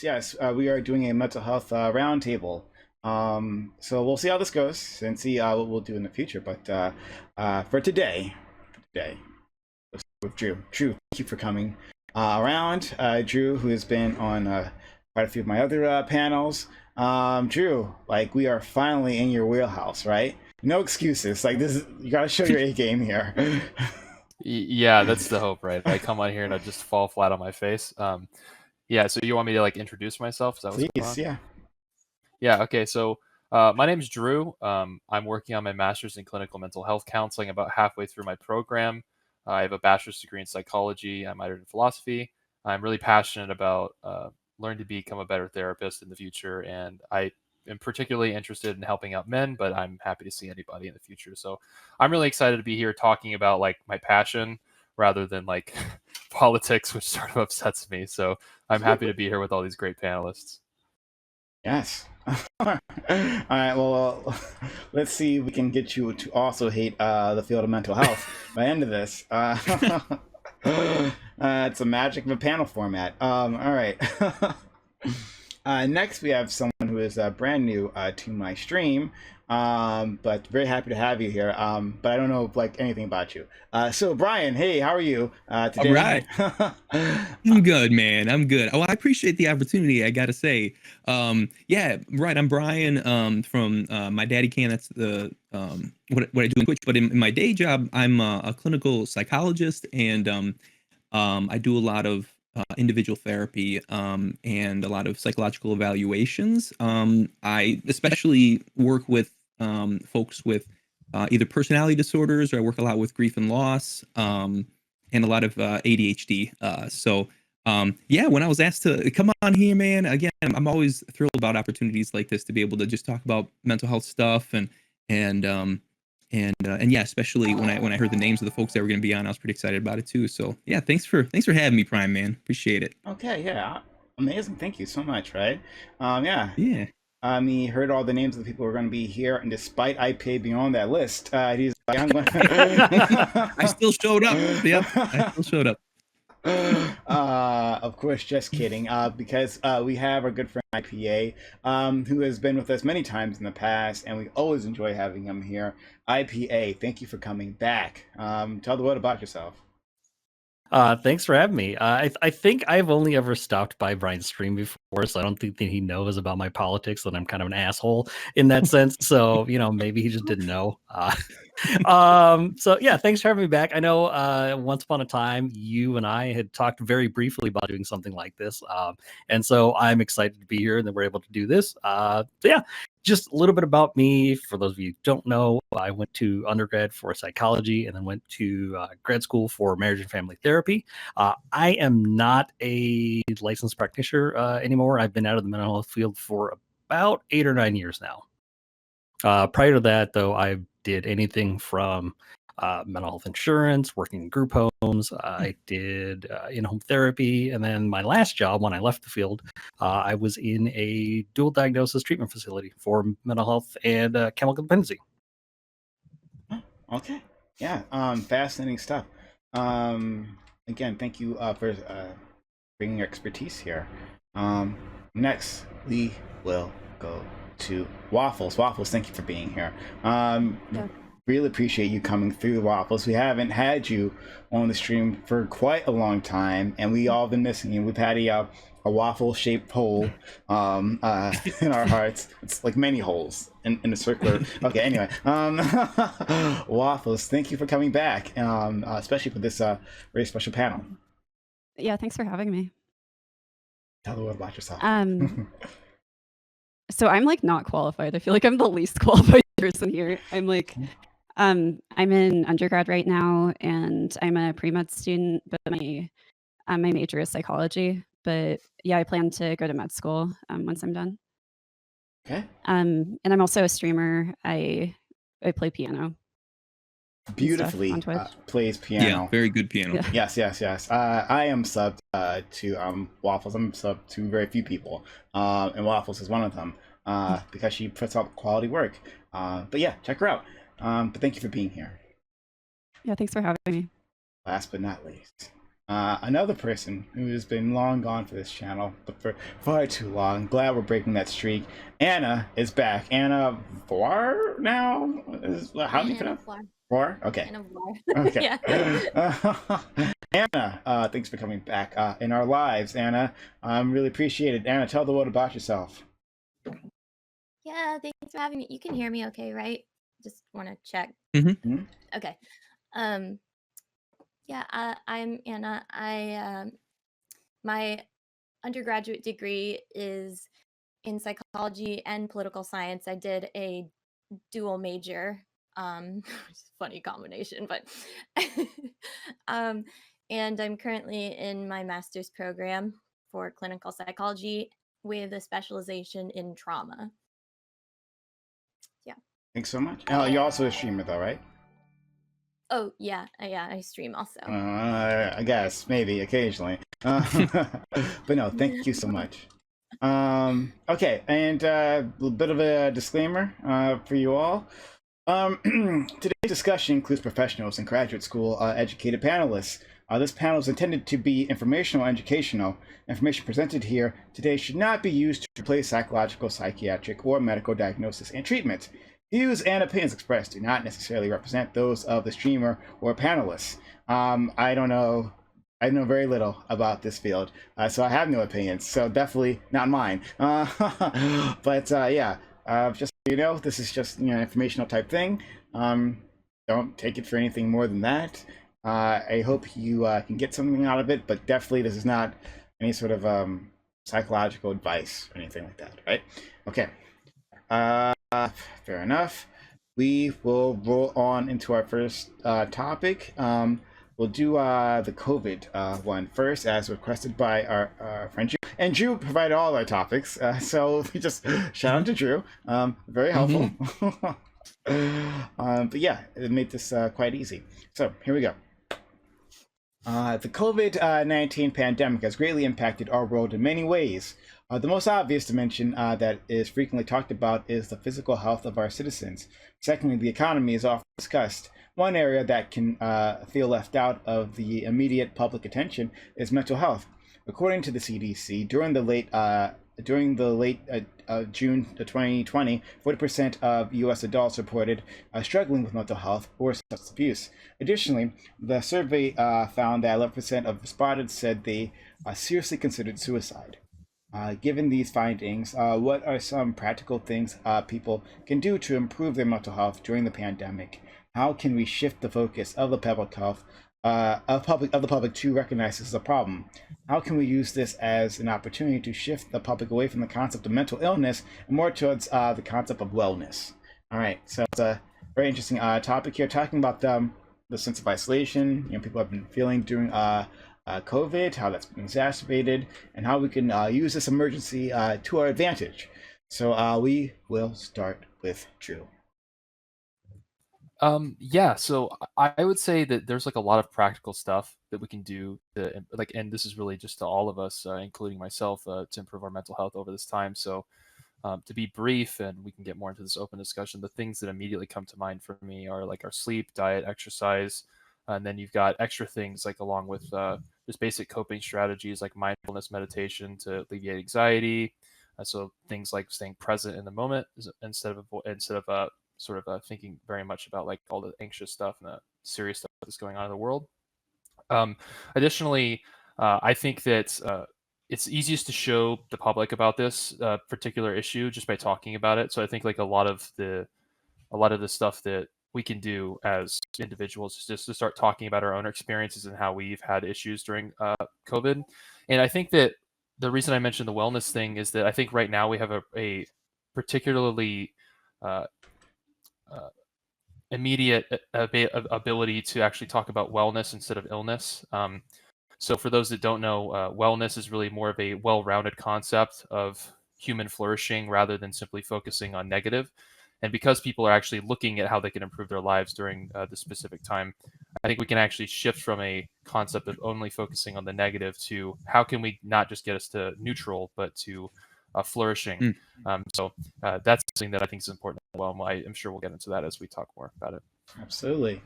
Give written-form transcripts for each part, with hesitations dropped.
We are doing a mental health roundtable. So we'll see how this goes and see what we'll do in the future. But for today, let's start with Drew. Drew, thank you for coming around. Drew, who has been on quite a few of my other panels. Drew, like we are finally in your wheelhouse, right? No excuses. Like this is you got to show your A game here. Yeah, that's the hope, right? I come on here and I just fall flat on my face. Yeah, so you want me to like introduce myself? Is that what's going on? Please, yeah. Yeah, okay. So my name's Drew. I'm working on my master's in clinical mental health counseling, about halfway through my program. I have a bachelor's degree in psychology. I'm minored in philosophy. I'm really passionate about learning to become a better therapist in the future, and I am particularly interested in helping out men, but I'm happy to see anybody in the future. So I'm really excited to be here talking about like my passion rather than like politics, which sort of upsets me. So I'm happy to be here with all these great panelists. Yes. All right. Well, let's see if we can get you to also hate the field of mental health by the end of this. It's a magic of a panel format. All right. Next, we have someone who is brand new to my stream, but very happy to have you here. But I don't know like anything about you. So Brian, hey, how are you today? All right. I'm good, man. I'm good. Oh, I appreciate the opportunity, I gotta say. Yeah, right. I'm Brian from My Daddy Can. That's the what I do in Twitch. But in my day job, I'm a clinical psychologist, and I do a lot of individual therapy and a lot of psychological evaluations. I especially work with folks with either personality disorders, or I work a lot with grief and loss, and a lot of ADHD. Yeah, when I was asked to come on here, man, again, I'm always thrilled about opportunities like this to be able to just talk about mental health stuff and yeah, especially when I heard the names of the folks that were going to be on, I was pretty excited about it too. So yeah, thanks for having me, Prime, man. Appreciate it. Okay, yeah, amazing. Thank you so much. Right? Yeah. Yeah. He heard all the names of the people who are going to be here, and despite IPA being on that list, he's like, I'm going I still showed up. Yep, I still showed up. Of course, just kidding. Because we have our good friend IPA, who has been with us many times in the past, and we always enjoy having him here. IPA, thank you for coming back. Tell the world about yourself. Thanks for having me. I think I've only ever stopped by Brian's stream before, so I don't think that he knows about my politics, that I'm kind of an asshole in that sense. So, maybe he just didn't know. So yeah, thanks for having me back. I know once upon a time, you and I had talked very briefly about doing something like this. And so I'm excited to be here and that we're able to do this. So yeah, just a little bit about me. For those of you who don't know, I went to undergrad for psychology and then went to grad school for marriage and family therapy. I am not a licensed practitioner anymore. I've been out of the mental health field for about 8 or 9 years now. Prior to that, though, I did anything from mental health insurance, working in group homes. I did in-home therapy. And then my last job, when I left the field, I was in a dual diagnosis treatment facility for mental health and chemical dependency. Okay. Yeah. Fascinating stuff. Again, thank you for bringing your expertise here. Next, we will go to Waffles. Waffles, thank you for being here. Yeah. Really appreciate you coming through, Waffles. We haven't had you on the stream for quite a long time, and we all been missing you. We've had a waffle-shaped hole in our hearts. It's like many holes in a circular. Okay, anyway, Waffles, thank you for coming back, especially for this very special panel. Yeah, thanks for having me. Tell the world about yourself. So I'm like not qualified. I feel like I'm the least qualified person here. I'm in undergrad right now, and I'm a pre-med student, but my major is psychology. But yeah, I plan to go to med school once I'm done. Okay. And I'm also a streamer. I play piano. Beautifully on Twitch. plays piano. Yeah, very good piano. Yeah. Yes. I am subbed to Waffles. I'm subbed to very few people, and Waffles is one of them because she puts out quality work. But yeah, check her out. But thank you for being here. Yeah, thanks for having me. Last but not least, another person who has been long gone for this channel, but for far too long. Glad we're breaking that streak. Anna is back. Anna Voir now? How do you pronounce it? Voir? Okay. Anna Voir. Okay. Yeah. Anna, thanks for coming back in our lives, Anna. Really appreciate it. Anna, tell the world about yourself. Yeah, thanks for having me. You can hear me okay, right? Just want to check. Mm-hmm. Okay. Yeah, I'm Anna. My undergraduate degree is in psychology and political science. I did a dual major. Funny combination, but and I'm currently in my master's program for clinical psychology with a specialization in trauma. Yeah. Thanks so much. Oh, you're also a streamer, though, right? Oh yeah, I stream also. I guess maybe occasionally, but no, thank you so much. Okay, and a little bit of a disclaimer for you all. Today's discussion includes professionals and graduate school educated panelists. This panel is intended to be informational and educational. Information presented here today should not be used to replace psychological, psychiatric, or medical diagnosis and treatment. Views and opinions expressed do not necessarily represent those of the streamer or panelists. I don't know. I know very little about this field, so I have no opinions. So definitely not mine. But yeah, just so you know, this is just informational type thing. Don't take it for anything more than that. I hope you can get something out of it, but definitely this is not any sort of psychological advice or anything like that, right? Okay. Fair enough. We will roll on into our first topic. We'll do the COVID one first, as requested by our friend Drew. And Drew provided all our topics, so we just shout out to Drew. Very helpful. But yeah, it made this quite easy. So here we go. The COVID-19 pandemic has greatly impacted our world in many ways. The most obvious dimension that is frequently talked about is the physical health of our citizens. Secondly, the economy is often discussed. One area that can feel left out of the immediate public attention is mental health. According to the CDC, during the late June 2020, 40% of U.S. adults reported struggling with mental health or substance abuse. Additionally, the survey found that 11% of respondents said they seriously considered suicide. Given these findings, what are some practical things people can do to improve their mental health during the pandemic? How can we shift the focus of the public health of the public to recognize this as a problem? How can we use this as an opportunity to shift the public away from the concept of mental illness and more towards the concept of wellness? All right, so it's a very interesting topic here, talking about the sense of isolation people have been feeling during COVID, how that's been exacerbated, and how we can use this emergency to our advantage. So we will start with Drew. Yeah, so I would say that there's like a lot of practical stuff that we can do to and this is really just to all of us, including myself, to improve our mental health over this time. So to be brief, and we can get more into this open discussion, the things that immediately come to mind for me are like our sleep, diet, exercise, and then you've got extra things like along with just basic coping strategies like mindfulness meditation to alleviate anxiety. So things like staying present in the moment instead of sort of thinking very much about like all the anxious stuff and the serious stuff that's going on in the world. Additionally, I think that it's easiest to show the public about this particular issue just by talking about it. So I think like a lot of the stuff that we can do as individuals is just to start talking about our own experiences and how we've had issues during COVID. And I think that the reason I mentioned the wellness thing is that I think right now we have a particularly immediate ability to actually talk about wellness instead of illness. So for those that don't know, wellness is really more of a well-rounded concept of human flourishing rather than simply focusing on negative. And because people are actually looking at how they can improve their lives during this specific time, I think we can actually shift from a concept of only focusing on the negative to how can we not just get us to neutral, but to flourishing. So that's something that I think is important overwhelm. I am sure we'll get into that as we talk more about it. Absolutely.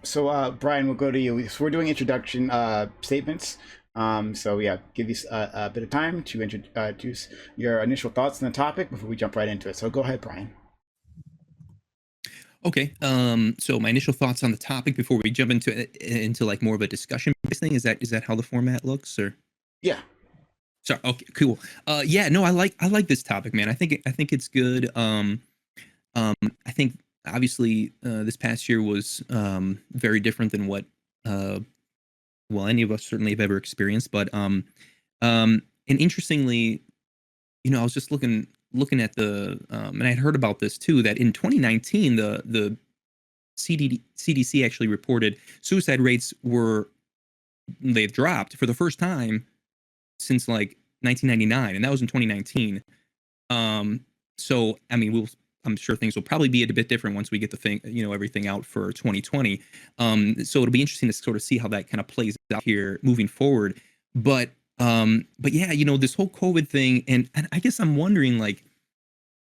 So Brian, we'll go to you. So we're doing introduction statements. So yeah, give you a bit of time to introduce your initial thoughts on the topic before we jump right into it. So go ahead, Brian. Okay. So my initial thoughts on the topic before we jump into like more of a discussion based thing, is that how the format looks, or? Yeah. Sorry. Okay. Cool. Yeah. No, I like this topic, man. I think it's good. I think obviously this past year was very different than what well, any of us certainly have ever experienced. But and interestingly, I was just looking at the and I had heard about this too, that in 2019 the CDC actually reported suicide rates they've dropped for the first time since like 1999, and that was in 2019. So I mean, I'm sure things will probably be a bit different once we get the thing, everything out for 2020. So it'll be interesting to sort of see how that kind of plays out here moving forward. But yeah, this whole COVID thing, and I guess I'm wondering, like,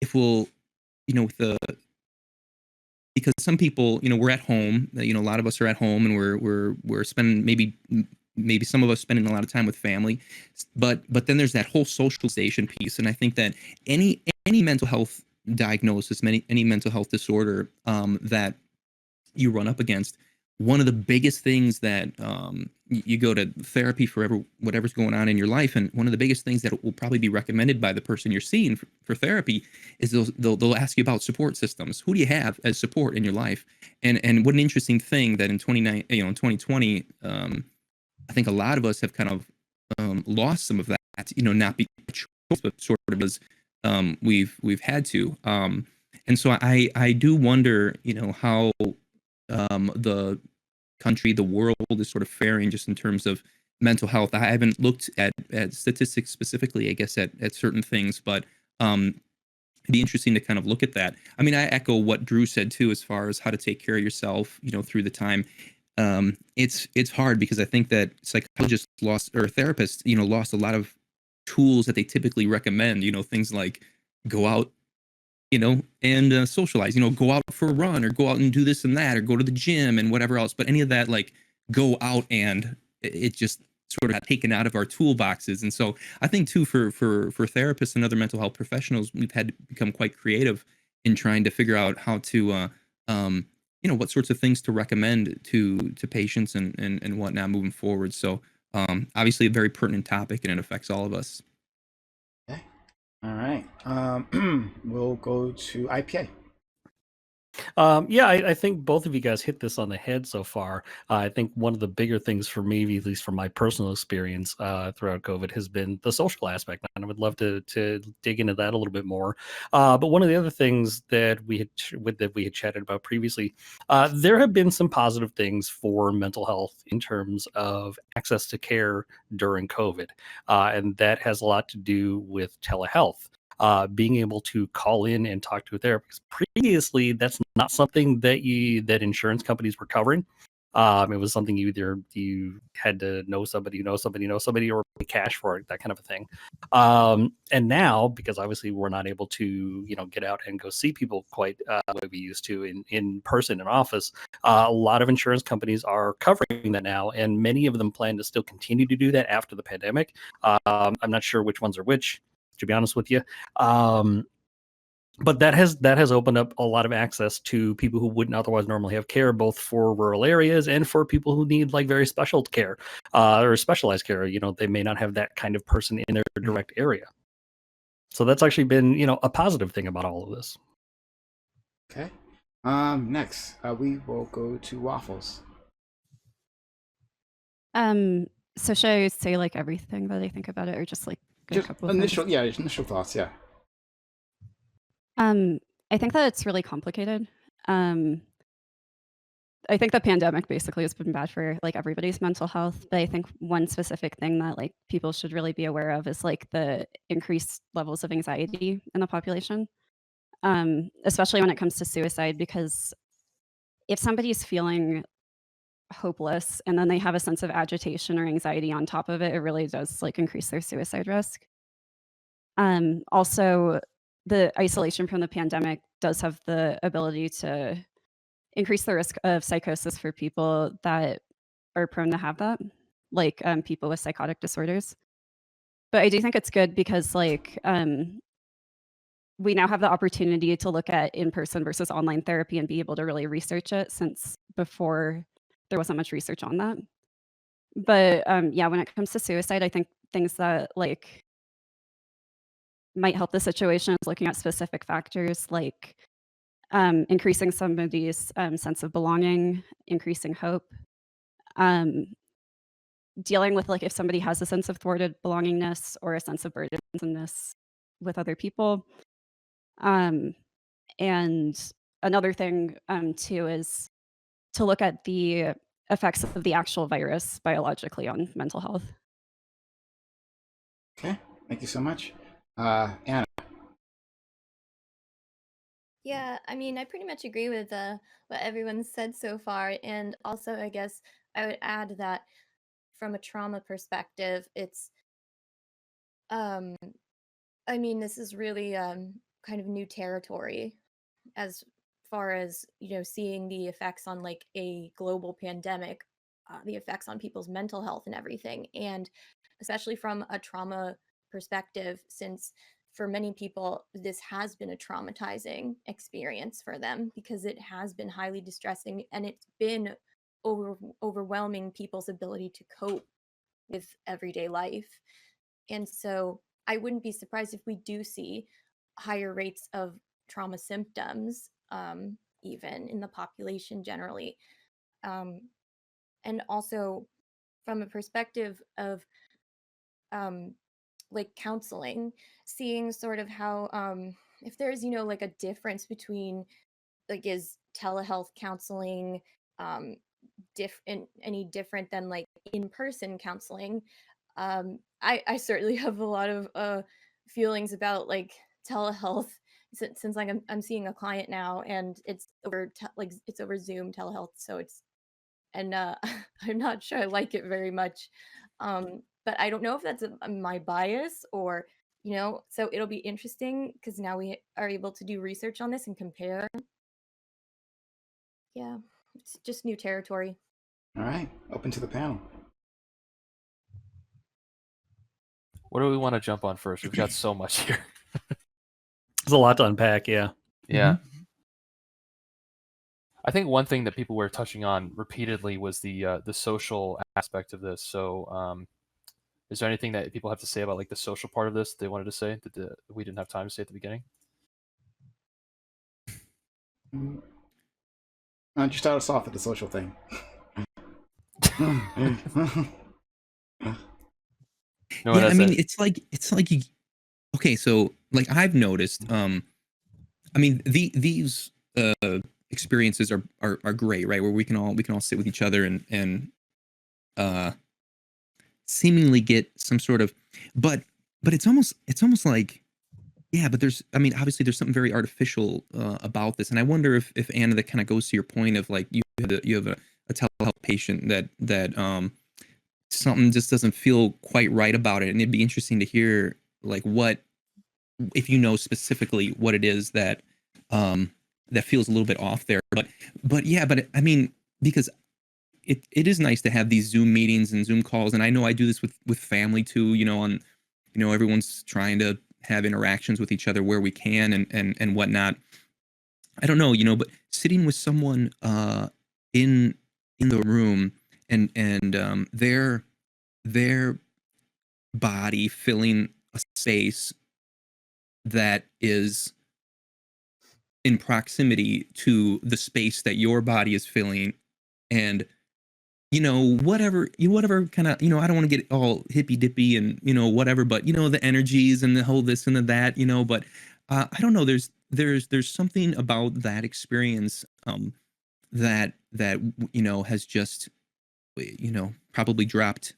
if we'll, because some people, we're at home, a lot of us are at home, and we're spending maybe some of us spending a lot of time with family, but then there's that whole socialization piece. And I think that any mental health diagnosis, any mental health disorder that you run up against, one of the biggest things that you go to therapy for whatever's going on in your life, and one of the biggest things that will probably be recommended by the person you're seeing for therapy is they'll ask you about support systems. Who do you have as support in your life? And what an interesting thing that in 2020, I think a lot of us have kind of lost some of that, not because of choice, but sort of as we've had to. And so I do wonder, how the country, the world is sort of faring just in terms of mental health. I haven't looked at statistics specifically, I guess, at certain things, but it'd be interesting to kind of look at that. I mean, I echo what Drew said too, as far as how to take care of yourself, through the time. It's hard because I think that psychologists therapists, lost a lot of tools that they typically recommend, things like go out, and socialize, go out for a run, or go out and do this and that, or go to the gym and whatever else. But any of that, like, go out, and it just sort of got taken out of our toolboxes. And so I think too, for therapists and other mental health professionals, we've had to become quite creative in trying to figure out how to, what sorts of things to recommend to patients and whatnot moving forward. So obviously a very pertinent topic, and it affects all of us. Okay. All right. We'll go to IPA. Yeah, I think both of you guys hit this on the head so far. I think one of the bigger things for me, at least from my personal experience throughout COVID, has been the social aspect, and I would love to dig into that a little bit more. But one of the other things that we had chatted about previously, there have been some positive things for mental health in terms of access to care during COVID, and that has a lot to do with telehealth. Being able to call in and talk to a therapist. Previously, that's not something that insurance companies were covering. It was something you had to know somebody, or pay cash for it, that kind of a thing. And now, because obviously we're not able to, get out and go see people quite the way we used to in person in office, a lot of insurance companies are covering that now, and many of them plan to still continue to do that after the pandemic. I'm not sure which ones are which, to be honest with you. But that has opened up a lot of access to people who wouldn't otherwise normally have care, both for rural areas and for people who need like very special care or specialized care. They may not have that kind of person in their direct area. So that's actually been, a positive thing about all of this. Okay. Next, we will go to Waffles. So should I say like everything that I think about it, or just like a couple of initial thoughts? Yeah. I think that it's really complicated. I think the pandemic basically has been bad for like everybody's mental health, but I think one specific thing that like people should really be aware of is like the increased levels of anxiety in the population, especially when it comes to suicide, because if somebody's feeling hopeless and then they have a sense of agitation or anxiety on top of it, it really does like increase their suicide risk. Also, the isolation from the pandemic does have the ability to increase the risk of psychosis for people that are prone to have that, like people with psychotic disorders. But I do think it's good because like we now have the opportunity to look at in-person versus online therapy and be able to really research it, since before there wasn't much research on that. But yeah, when it comes to suicide, I think things that like might help the situation is looking at specific factors like increasing somebody's sense of belonging, increasing hope, dealing with like if somebody has a sense of thwarted belongingness or a sense of burdensomness with other people. And another thing too is to look at the effects of the actual virus biologically on mental health. Okay, thank you so much. Anna. Yeah, I mean, I pretty much agree with what everyone said so far. And also, I guess I would add that from a trauma perspective, it's, I mean, this is really kind of new territory as far as, seeing the effects on like a global pandemic, the effects on people's mental health and everything. And especially from a trauma perspective, since for many people, this has been a traumatizing experience for them because it has been highly distressing and it's been overwhelming people's ability to cope with everyday life. And so I wouldn't be surprised if we do see higher rates of trauma symptoms, even in the population generally. And also from a perspective of like counseling, seeing sort of how if there's like a difference between like is telehealth counseling any different than like in-person counseling. I certainly have a lot of feelings about like telehealth since like I'm seeing a client now and it's over like it's over Zoom telehealth, so it's and I'm not sure I like it very much. But I don't know if that's my bias or so it'll be interesting because now we are able to do research on this and compare. Yeah, it's just new territory. All right, open to the panel. What do we want to jump on first? We've got so much here. There's a lot to unpack. Yeah. Yeah. I think one thing that people were touching on repeatedly was the social aspect of this. So, is there anything that people have to say about like the social part of this they wanted to say that we didn't have time to say at the beginning? Just start us off with the social thing. No, yeah, I mean, it. it's like you, okay, so like I've noticed, I mean, these experiences are great, right? Where we can all sit with each other and seemingly get some sort of, but it's almost like, yeah, but there's, I mean, obviously there's something very artificial about this, and I wonder if Anna, that kind of goes to your point of like you have a telehealth patient that something just doesn't feel quite right about it, and it'd be interesting to hear like what, if you know specifically what it is that that feels a little bit off there. But yeah, but I mean, because it is nice to have these Zoom meetings and Zoom calls, and I know I do this with family too, on, everyone's trying to have interactions with each other where we can and whatnot. I don't know, but sitting with someone in the room and their body filling a space that is in proximity to the space that your body is filling, and whatever kind of, I don't want to get all hippy dippy and whatever, but the energies and the whole this and the that, but I don't know, there's something about that experience that has just probably dropped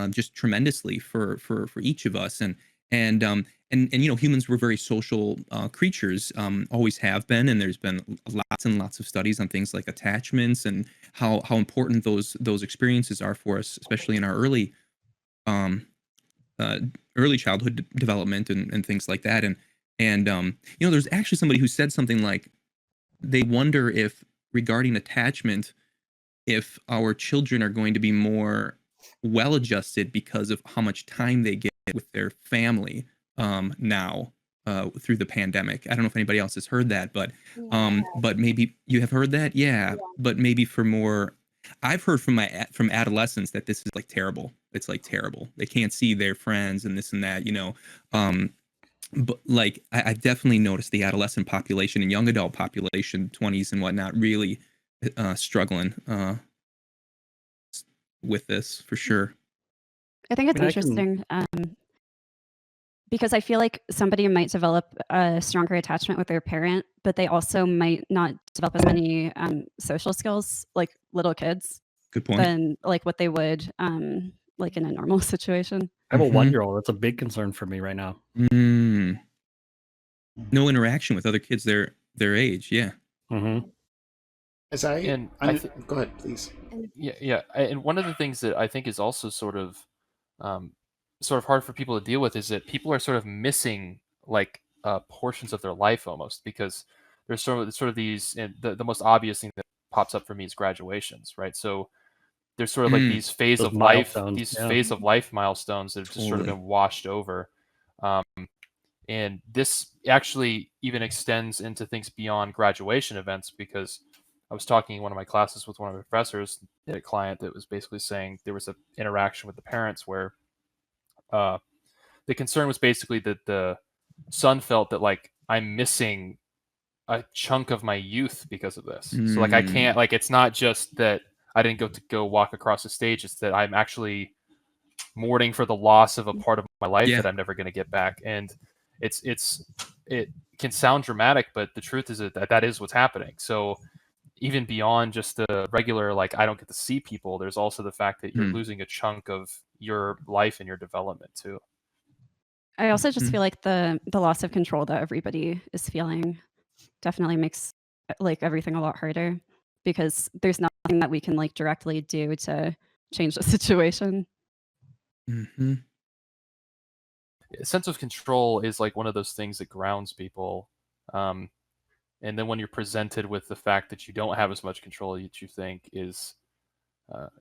just tremendously for each of us. And humans were very social creatures, always have been, and there's been lots and lots of studies on things like attachments and how important those experiences are for us, especially in our early childhood development and things like that. And there's actually somebody who said something like they wonder if regarding attachment, if our children are going to be more well-adjusted because of how much time they get with their family now through the pandemic. I don't know if anybody else has heard that, but maybe you have heard that, yeah. But maybe for more, I've heard from adolescents that this is like terrible. It's like terrible. They can't see their friends and this and that, but like I definitely noticed the adolescent population and young adult population, 20s and whatnot, really struggling with this for sure. I think it's I mean, I can- interesting because I feel like somebody might develop a stronger attachment with their parent, but they also might not develop as many social skills like little kids Good point. than like what they would like in a normal situation. I have a Mhm. 1-year-old. That's a big concern for me right now. No interaction with other kids their age. Yeah. Mm-hmm. As I, And go ahead, please. Yeah. And one of the things that I think is also sort of hard for people to deal with is that people are sort of missing like portions of their life almost, because there's sort of these, and the most obvious thing that pops up for me is graduations, right? So there's sort of like these phase Those of life, milestones, these yeah. phase of life milestones that have just sort of Totally. been washed over. And this actually even extends into things beyond graduation events, because I was talking in one of my classes with one of the professors, a client that was basically saying there was an interaction with the parents where the concern was basically that the son felt that like I'm missing a chunk of my youth because of this. So like I can't, like, it's not just that I didn't go walk across the stage, it's that I'm actually mourning for the loss of a part of my life that I'm never going to get back. And it can sound dramatic, but the truth is that is what's happening. So even beyond just the regular, like, I don't get to see people, there's also the fact that you're losing a chunk of your life and your development too. I also just feel like the loss of control that everybody is feeling definitely makes like everything a lot harder, because there's nothing that we can like directly do to change the situation. Mm-hmm. A sense of control is like one of those things that grounds people. And then when you're presented with the fact that you don't have as much control as you think is,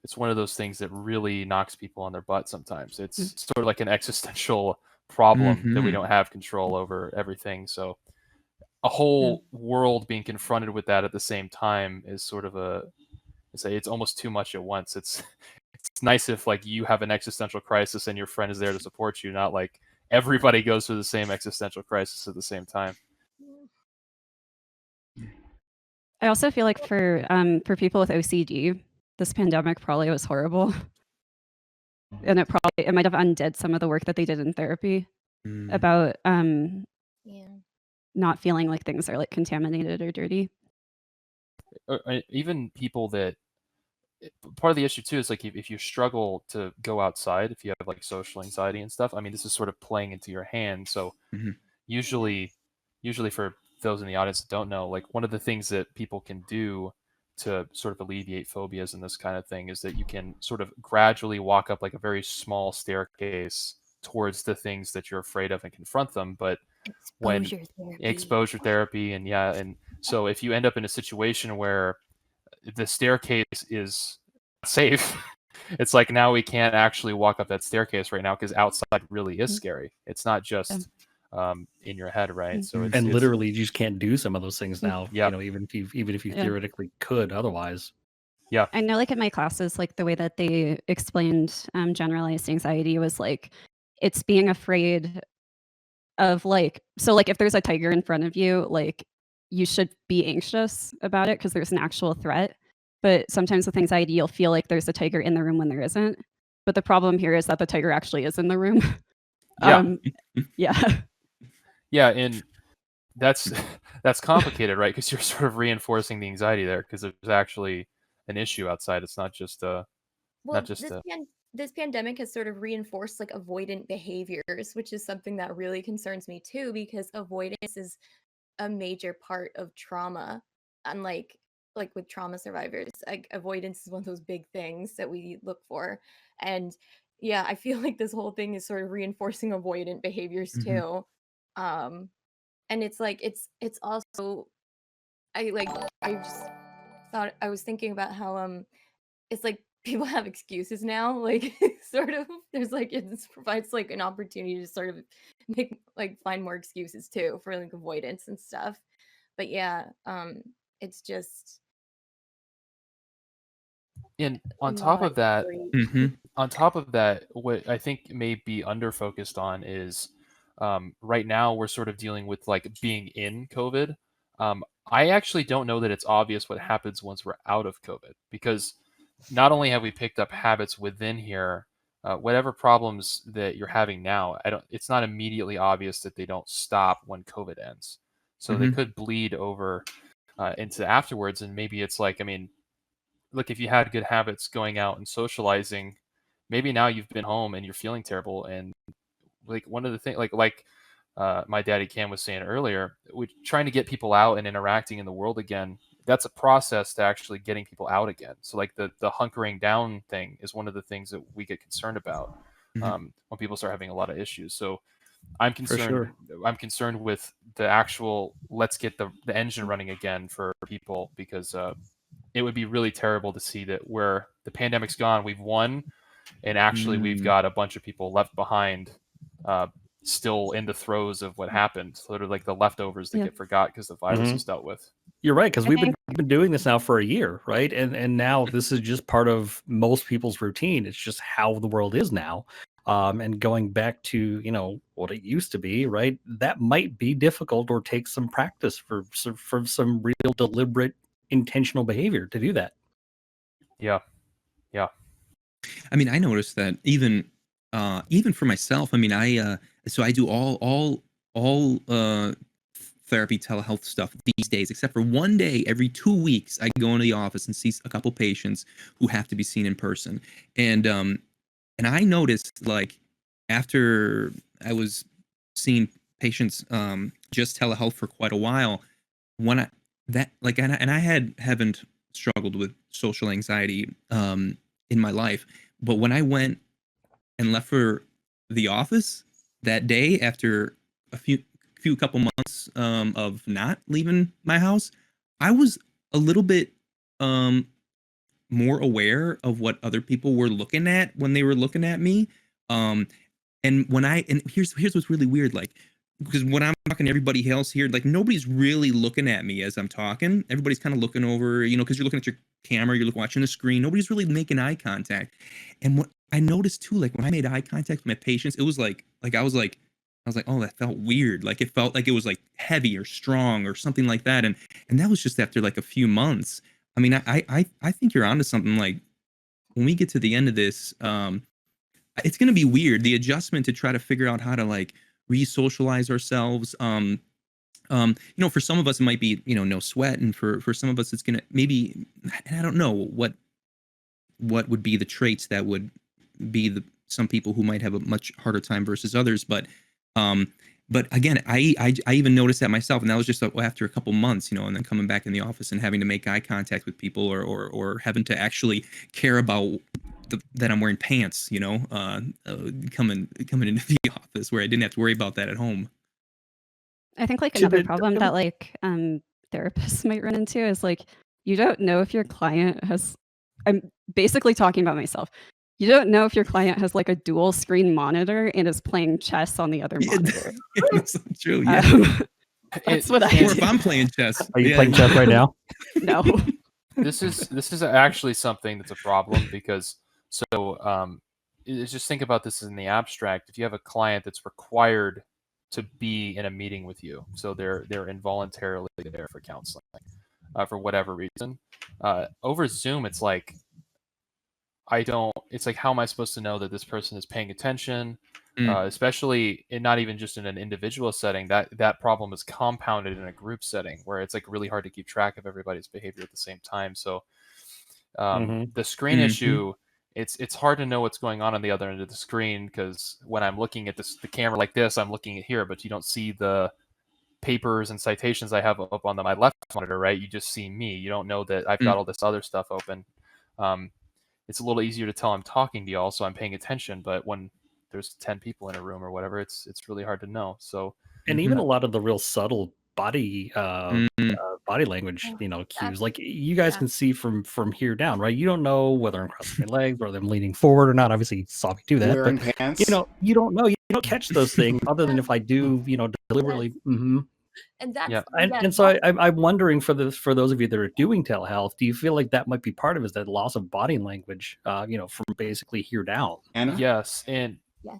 it's one of those things that really knocks people on their butt sometimes. It's sort of like an existential problem that we don't have control over everything. So a whole world being confronted with that at the same time is sort of it's almost too much at once. It's nice if like you have an existential crisis and your friend is there to support you, not like everybody goes through the same existential crisis at the same time. I also feel like for people with OCD, this pandemic probably was horrible, and it might have undid some of the work that they did in therapy about not feeling like things are like contaminated or dirty. Even people that, part of the issue too is like if you struggle to go outside, if you have like social anxiety and stuff, I mean, this is sort of playing into your hand. So usually for those in the audience that don't know, like one of the things that people can do to sort of alleviate phobias and this kind of thing is that you can sort of gradually walk up like a very small staircase towards the things that you're afraid of and confront them. But exposure therapy, and so if you end up in a situation where the staircase is safe, it's like now we can't actually walk up that staircase right now because outside really is scary. It's not just in your head, right? So it's literally you just can't do some of those things now. Yeah. You know, even if you theoretically could otherwise. Yeah. I know, like in my classes, like the way that they explained generalized anxiety was like it's being afraid of like, so like if there's a tiger in front of you, like you should be anxious about it because there's an actual threat. But sometimes with anxiety, you'll feel like there's a tiger in the room when there isn't. But the problem here is that the tiger actually is in the room. Yeah, and that's complicated, right? Because you're sort of reinforcing the anxiety there because there's actually an issue outside. It's not just this pandemic has sort of reinforced like avoidant behaviors, which is something that really concerns me too, because avoidance is a major part of trauma. Unlike like with trauma survivors, like avoidance is one of those big things that we look for. And yeah, I feel like this whole thing is sort of reinforcing avoidant behaviors too. and it's like it's also I just thought I was thinking about how it's like people have excuses now, like sort of there's like it provides like an opportunity to sort of make like find more excuses too for like avoidance and stuff. But yeah, it's just And on top not of that, great. what I think may be under focused on is right now we're sort of dealing with like being in COVID. I actually don't know that it's obvious what happens once we're out of COVID, because not only have we picked up habits within here, whatever problems that you're having now, it's not immediately obvious that they don't stop when COVID ends. So they could bleed over into afterwards, and maybe it's like, I mean, look, if you had good habits going out and socializing, maybe now you've been home and you're feeling terrible. And like one of the things, my daddy Cam was saying earlier, trying to get people out and interacting in the world again, that's a process to actually getting people out again. So like the hunkering down thing is one of the things that we get concerned about when people start having a lot of issues. So I'm concerned. I'm concerned with the actual let's get the engine running again for people, because it would be really terrible to see that where the pandemic's gone, we've won, and actually we've got a bunch of people left behind, still in the throes of what happened. Sort of like the leftovers that get forgot because the virus is dealt with. You're right, because I we've think been doing this now for a year, right? And now this is just part of most people's routine. It's just how the world is now. And going back to what it used to be, right? That might be difficult or take some practice for some real deliberate intentional behavior to do that. Yeah. I mean, I noticed that even for myself. I mean, so I do all therapy telehealth stuff these days, except for one day every 2 weeks I go into the office and see a couple patients who have to be seen in person. And I noticed, like, after I was seeing patients just telehealth for quite a while, when I haven't struggled with social anxiety in my life, but when I went and left for the office that day after a couple months of not leaving my house, I was a little bit more aware of what other people were looking at when they were looking at me. And here's what's really weird, like, because when I'm talking to everybody else here, like, nobody's really looking at me as I'm talking. Everybody's kind of looking over, because you're looking at your camera, you're watching the screen. Nobody's really making eye contact. And what I noticed too, like, when I made eye contact with my patients, it was like I was like, oh, that felt weird. Like, it felt like it was like heavy or strong or something like that. And that was just after like a few months. I mean, I think you're onto something. Like, when we get to the end of this, it's going to be weird. The adjustment to try to figure out how to, like, re-socialize ourselves. For some of us it might be, no sweat, and for some of us it's going to maybe, and I don't know what would be the traits that would be some people who might have a much harder time versus others. But again, I even noticed that myself, and that was just after a couple months, and then coming back in the office and having to make eye contact with people, or having to actually care about that I'm wearing pants, coming into the office, where I didn't have to worry about that at home. I think, like, another problem that, like, therapists might run into is, like, you don't know if your client has, I'm basically talking about myself. You don't know if your client has, like, a dual screen monitor and is playing chess on the other monitor. That's true. Yeah. That's what I Or do. if I'm playing chess. Are you playing chess right now? No. This is actually something that's a problem, because just think about this in the abstract. If you have a client that's required to be in a meeting with you, so they're involuntarily there for counseling for whatever reason, over Zoom, it's like, it's like, how am I supposed to know that this person is paying attention? Especially not even just in an individual setting. That problem is compounded in a group setting, where it's like really hard to keep track of everybody's behavior at the same time. So the screen issue, it's hard to know what's going on the other end of the screen, because when I'm looking at the camera like this, I'm looking at here, but you don't see the papers and citations I have up on my left monitor, right? You just see me. You don't know that I've got all this other stuff open. It's a little easier to tell I'm talking to y'all, so I'm paying attention, but when there's 10 people in a room or whatever, it's really hard to know. So And even a lot of the real subtle body body language, Oh, cues. that's Like you guys yeah. can see from here down, right? You don't know whether I'm crossing my legs or them leaning forward or not. Obviously, you saw me do that, Wearing but pants. you don't know. You don't catch those things other than if I do, deliberately. And that's Yeah. And so I'm wondering for those of you that are doing telehealth, do you feel like that might be part of it, is that loss of body language, from basically here down? Anna? Yes, and Yeah.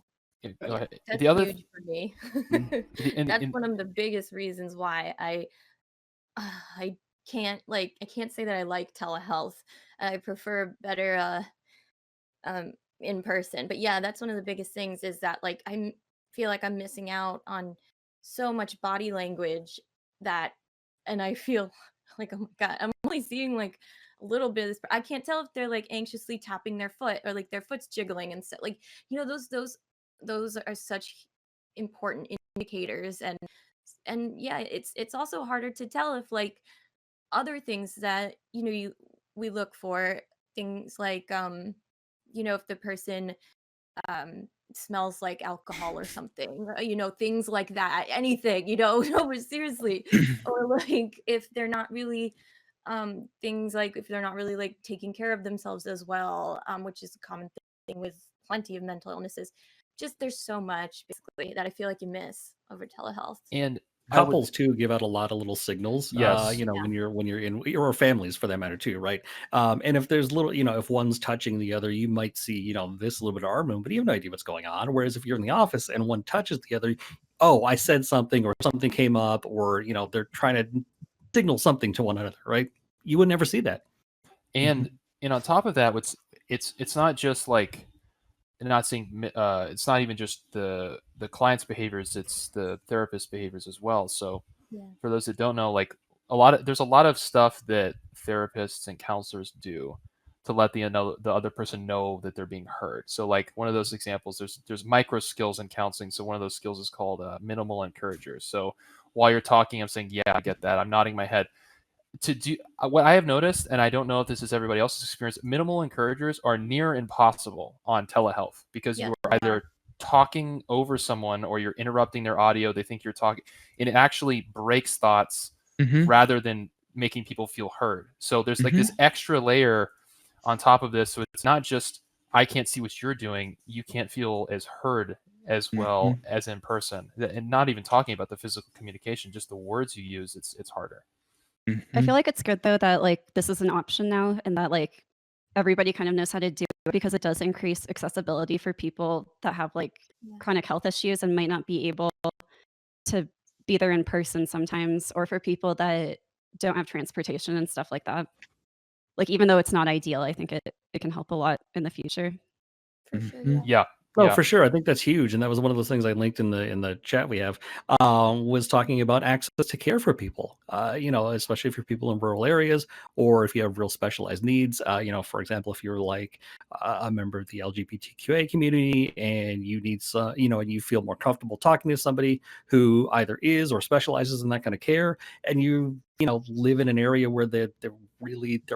go ahead. That's The other huge for me. and That's one of the biggest reasons why I I can't say that I like telehealth. I prefer better in person. But yeah, that's one of the biggest things is that like feel like I'm missing out on so much body language that and I feel like oh my god, I'm only seeing like a little bit of this. I can't tell if they're like anxiously tapping their foot or like their foot's jiggling and stuff. Like, those are such important indicators and yeah, it's also harder to tell if like other things that we look for things like if the person smells like alcohol or something, things like that, anything, no, but seriously, or like if they're not really things like if they're not really like taking care of themselves as well, which is a common thing with plenty of mental illnesses. Just there's so much basically that I feel like you miss over telehealth. and Couples too give out a lot of little signals. Yes. When you're in, or families for that matter too, right? And if there's little, if one's touching the other, you might see, this little bit of arm movement, but you have no idea what's going on. Whereas if you're in the office and one touches the other, oh, I said something or something came up, or they're trying to signal something to one another, right? You would never see that. And on top of that, it's not just like not seeing it's not even just the client's behaviors, it's the therapist behaviors as well. So for those that don't know, like there's a lot of stuff that therapists and counselors do to let the other person know that they're being heard. So like one of those examples, there's micro skills in counseling. So one of those skills is called minimal encouragers. So while you're talking, I'm saying, yeah, I get that, I'm nodding my head. To do what I have noticed, and I don't know if this is everybody else's experience, minimal encouragers are near impossible on telehealth because you are either talking over someone or you're interrupting their audio. They think you're talking, and it actually breaks thoughts rather than making people feel heard. So there's like this extra layer on top of this. So it's not just I can't see what you're doing, you can't feel as heard as well as in person, and not even talking about the physical communication, just the words you use. It's harder. I feel like it's good though that like this is an option now and that like everybody kind of knows how to do it because it does increase accessibility for people that have like chronic health issues and might not be able to be there in person sometimes, or for people that don't have transportation and stuff like that. Like even though it's not ideal, I think it can help a lot in the future. For sure, Yeah. Oh, for sure. I think that's huge, and that was one of those things I linked in the chat we have. Was talking about access to care for people. Especially if you're people in rural areas, or if you have real specialized needs. For example, if you're like a member of the LGBTQA community and you need and you feel more comfortable talking to somebody who either is or specializes in that kind of care, and you live in an area where there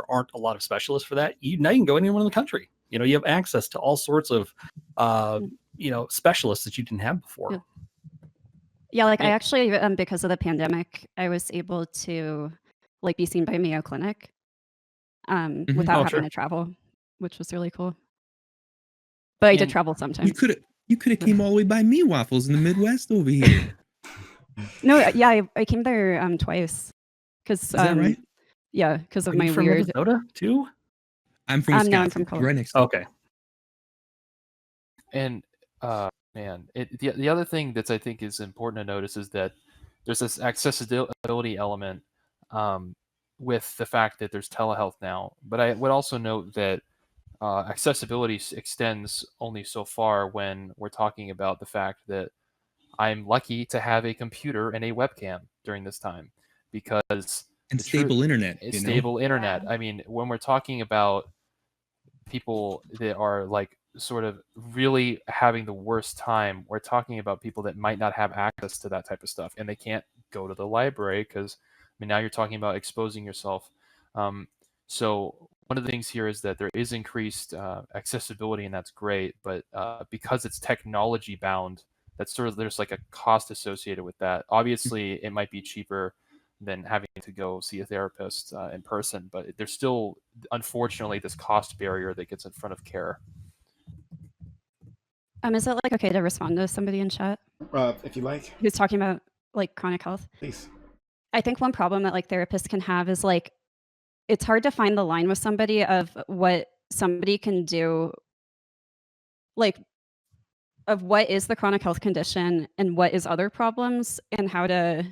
aren't a lot of specialists for that. Now you can go anywhere in the country. You have access to all sorts of specialists that you didn't have before. Yeah, like I actually because of the pandemic, I was able to like be seen by Mayo Clinic without having to travel, which was really cool. But I did travel sometimes. You could have came all the way by me waffles in the Midwest over here. No, yeah, I came there twice because is that right? Yeah, because of Are my you from weird. Minnesota too? I'm from Wisconsin. No, I'm from Colorado. Right next. Okay. And man, the other thing that I think is important to notice is that there's this accessibility element with the fact that there's telehealth now. But I would also note that accessibility extends only so far when we're talking about the fact that I'm lucky to have a computer and a webcam during this time because stable internet. Stable internet. I mean, when we're talking about people that are like sort of really having the worst time, we're talking about people that might not have access to that type of stuff and they can't go to the library because now you're talking about exposing yourself. So one of the things here is that there is increased accessibility and that's great, but because it's technology bound, that's sort of, there's like a cost associated with that. Obviously, it might be cheaper than having to go see a therapist in person, but there's still, unfortunately, this cost barrier that gets in front of care. Is it like okay to respond to somebody in chat If you like, who's talking about like chronic health? please. I think one problem that like therapists can have is like it's hard to find the line with somebody of what somebody can do, like of what is the chronic health condition and what is other problems, and how to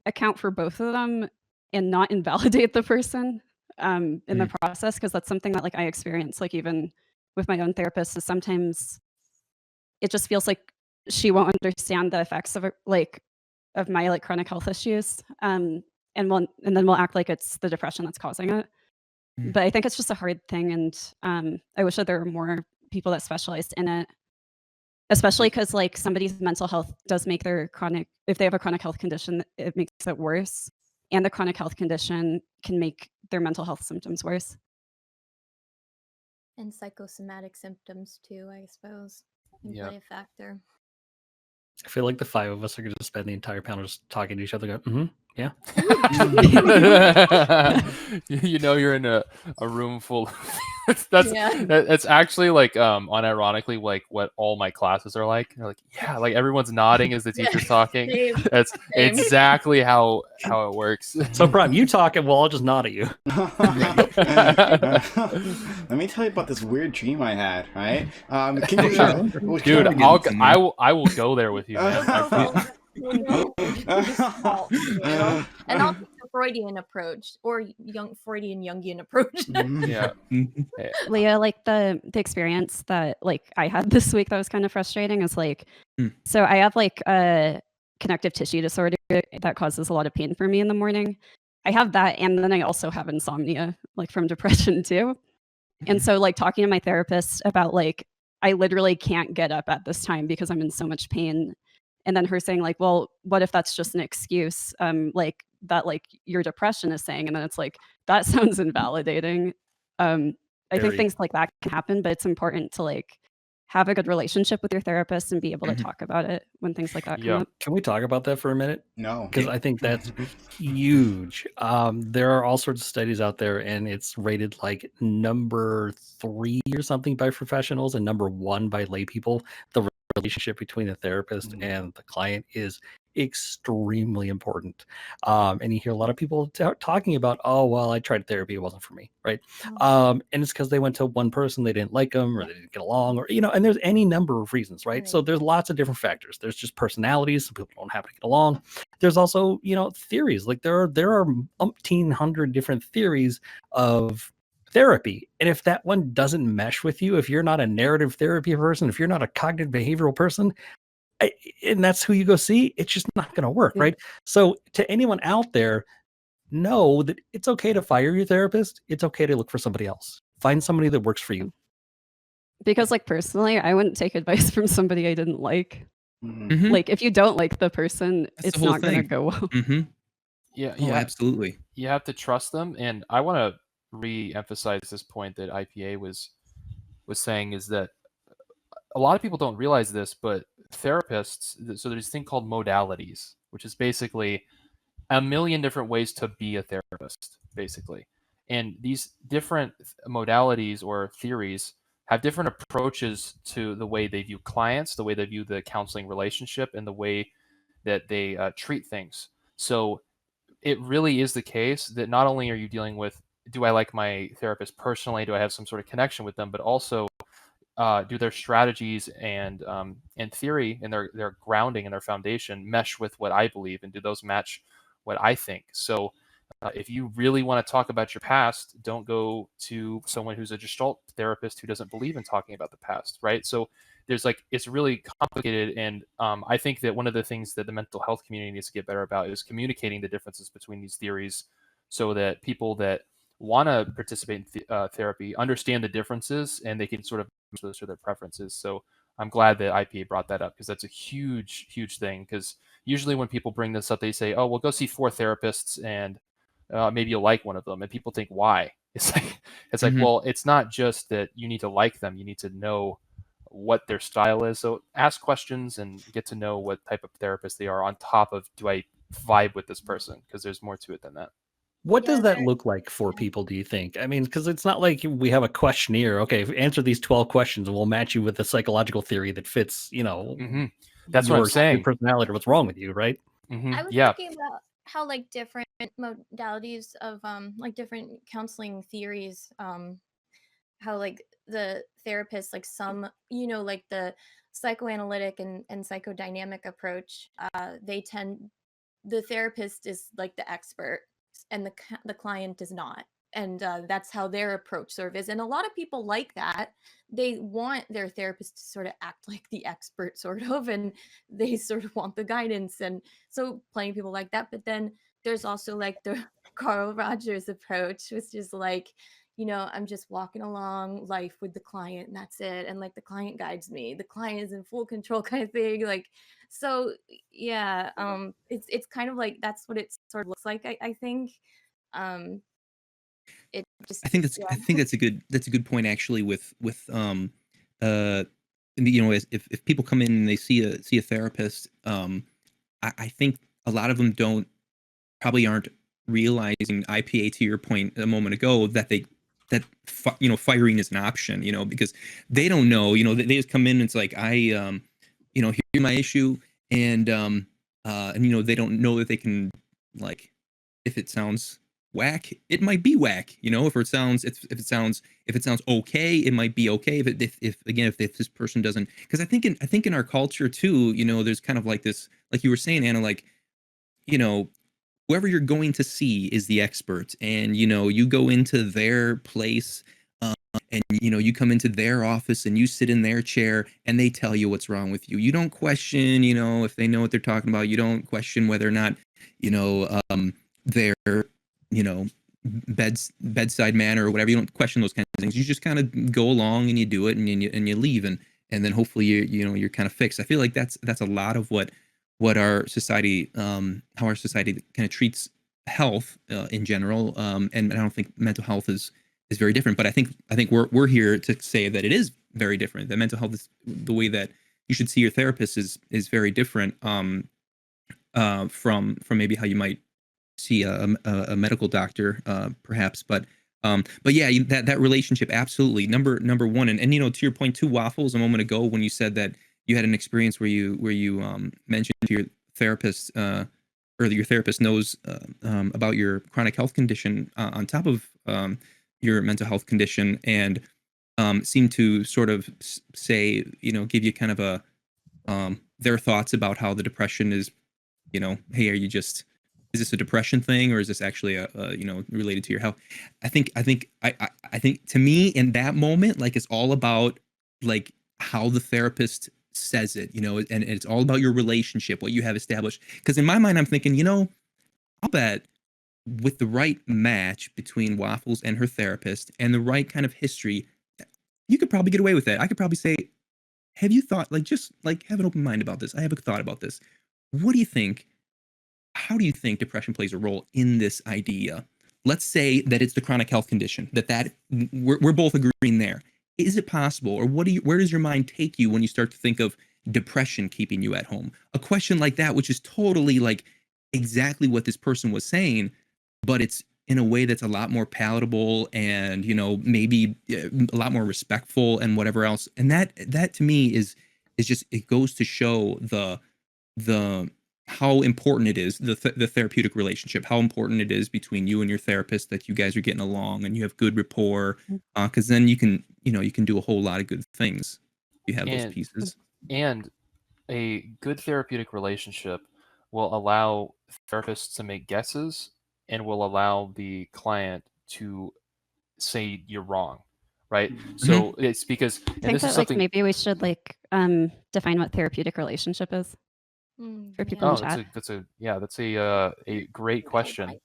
account for both of them and not invalidate the person in the process, because that's something that like I experience like even with my own therapist, is sometimes it just feels like she won't understand the effects of like of my like chronic health issues, and then we'll act like it's the depression that's causing it. But I think it's just a hard thing, and I wish that there were more people that specialized in it, especially because like somebody's mental health does make their chronic, if they have a chronic health condition, it makes it worse, and the chronic health condition can make their mental health symptoms worse. And psychosomatic symptoms too, I suppose, can Yeah. play a factor. I feel like the five of us are going to spend the entire panel just talking to each other. Yeah. You know, you're in a room full. That's actually like unironically like what all my classes are like. They're like, yeah, like everyone's nodding as the teacher's talking. Same. That's exactly how it works. So Prime, you talk and we'll all just nod at you. Let me tell you about this weird dream I had. Right, Dude, I will go there with you, man. I promise. And also the Freudian approach, or Jungian approach. Yeah. Leah, like the experience that like I had this week that was kind of frustrating is like, so I have like a connective tissue disorder that causes a lot of pain for me in the morning. I have that, and then I also have insomnia, like from depression too. And so like talking to my therapist about like, I literally can't get up at this time because I'm in so much pain. And then her saying like, well, what if that's just an excuse? Like that, like your depression is saying, and then it's like, that sounds invalidating. I think things like that can happen, but it's important to like have a good relationship with your therapist and be able to talk about it when things like that come up. Can we talk about that for a minute? No. Because I think that's huge. There are all sorts of studies out there, and it's rated like number 3 or something by professionals and number 1 by lay people. The relationship between the therapist and the client is extremely important. And you hear a lot of people talking about, oh, well, I tried therapy, it wasn't for me, right? And it's because they went to one person, they didn't like them, or they didn't get along, or, you know, and there's any number of reasons, right? So there's lots of different factors. There's just personalities, some people don't happen to get along. There's also, you know, theories. Like there are umpteen hundred different theories of therapy. And if that one doesn't mesh with you, if you're not a narrative therapy person, if you're not a cognitive behavioral person, and that's who you go see, it's just not going to work, right? So to anyone out there, know that it's okay to fire your therapist. It's okay to look for somebody else. Find somebody that works for you. Because like personally, I wouldn't take advice from somebody I didn't like. Like if you don't like the person, it's not going to go well. Yeah, absolutely. You have to trust them. And I want to re-emphasize this point that IPA was saying, is that a lot of people don't realize this, but therapists, so there's this thing called modalities, which is basically a million different ways to be a therapist, basically. And these different modalities or theories have different approaches to the way they view clients, the way they view the counseling relationship, and the way that they treat things. So it really is the case that not only are you dealing with, do I like my therapist personally? Do I have some sort of connection with them? But also, do their strategies and theory and their grounding and their foundation mesh with what I believe, and do those match what I think? So if you really want to talk about your past, don't go to someone who's a Gestalt therapist who doesn't believe in talking about the past, right? So there's like, it's really complicated. And I think that one of the things that the mental health community needs to get better about is communicating the differences between these theories, so that people that want to participate in therapy understand the differences, and they can sort of those are their preferences. So I'm glad that IPA brought that up, because that's a huge, huge thing. Because usually when people bring this up, they say, oh, well, go see 4 therapists and maybe you'll like one of them. And people think, why? It's like, well, it's not just that you need to like them. You need to know what their style is. So ask questions and get to know what type of therapist they are on top of, do I vibe with this person? Because there's more to it than that. What does Yeah, that look like for people, do you think? I mean, because it's not like we have a questionnaire. Okay, answer these 12 questions and we'll match you with a psychological theory that fits, That's what I'm your saying. personality or what's wrong with you, right? I was Yeah. thinking about how like different modalities of like different counseling theories, how like the therapist, like some, like the psychoanalytic and psychodynamic approach, the therapist is like the expert and the client is not, and that's how their approach sort of is, and a lot of people like that. They want their therapist to sort of act like the expert sort of, and they sort of want the guidance, and so plenty of people like that. But then there's also like the Carl Rogers approach, which is like, I'm just walking along life with the client and that's it, and like the client guides me, the client is in full control kind of thing, like. So yeah, it's kind of like that's what it sort of looks like. I think, it just I think that's yeah. I think that's a good point actually with uh if people come in and they see a therapist, I think a lot of them probably aren't realizing, IPA, to your point a moment ago, that firing is an option, because they don't know, they just come in and it's like, here's my issue, and they don't know that they can, like, if it sounds whack, it might be whack, if it sounds okay, it might be okay. If this person doesn't, because I think in our culture too, there's kind of like this, like you were saying, Anna, like, you know whoever you're going to see is the expert, and you go into their place, and you come into their office and you sit in their chair and they tell you what's wrong with you. You don't question, if they know what they're talking about. You don't question whether or not their bedside manner or whatever. You don't question those kinds of things. You just kind of go along and you do it, and you leave, and then hopefully you're kind of fixed. I feel like that's a lot of what our society, how our society kind of treats health in general, and I don't think mental health is very different. But I think we're here to say that it is very different. That mental health is, the way that you should see your therapist is very different, from maybe how you might see a medical doctor, perhaps. But yeah, that relationship, absolutely, number one. And to your point too, Waffles, a moment ago, when you said that you had an experience where you mentioned to your therapist, or that your therapist knows about your chronic health condition, on top of your mental health condition, and seem to sort of say, give you kind of a their thoughts about how the depression is, hey, is this a depression thing, or is this actually a related to your health? I think to me, in that moment, like, it's all about, like, how the therapist says it, and it's all about your relationship, what you have established. Because in my mind, I'm thinking, I'll bet with the right match between Waffles and her therapist and the right kind of history, you could probably get away with it. I could probably say, have you thought, like, just like, have an open mind about this. I have a thought about this. What do you think? How do you think depression plays a role in this idea? Let's say that it's the chronic health condition, that we're both agreeing there. Is it possible, or where does your mind take you when you start to think of depression keeping you at home? A question like that, which is totally, like, exactly what this person was saying, but it's in a way that's a lot more palatable, and maybe a lot more respectful and whatever else. And that to me is just, it goes to show the how important it is, the therapeutic relationship, how important it is between you and your therapist, that you guys are getting along and you have good rapport, because then you can do a whole lot of good things if you have those pieces. And a good therapeutic relationship will allow therapists to make guesses and will allow the client to say you're wrong, right? So it's because, I think that, like, maybe we should, like, define what therapeutic relationship is for people in chat. that's a great question.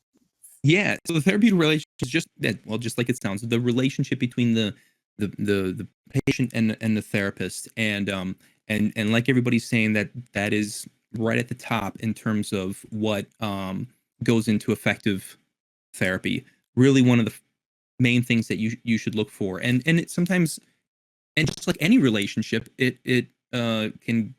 Yeah, so the therapeutic relationship is just that, well, just like it sounds, the relationship between the patient and the therapist, and like everybody's saying, that is right at the top in terms of what goes into effective therapy. Really, one of the main things that you should look for, and it sometimes and just like any relationship, it can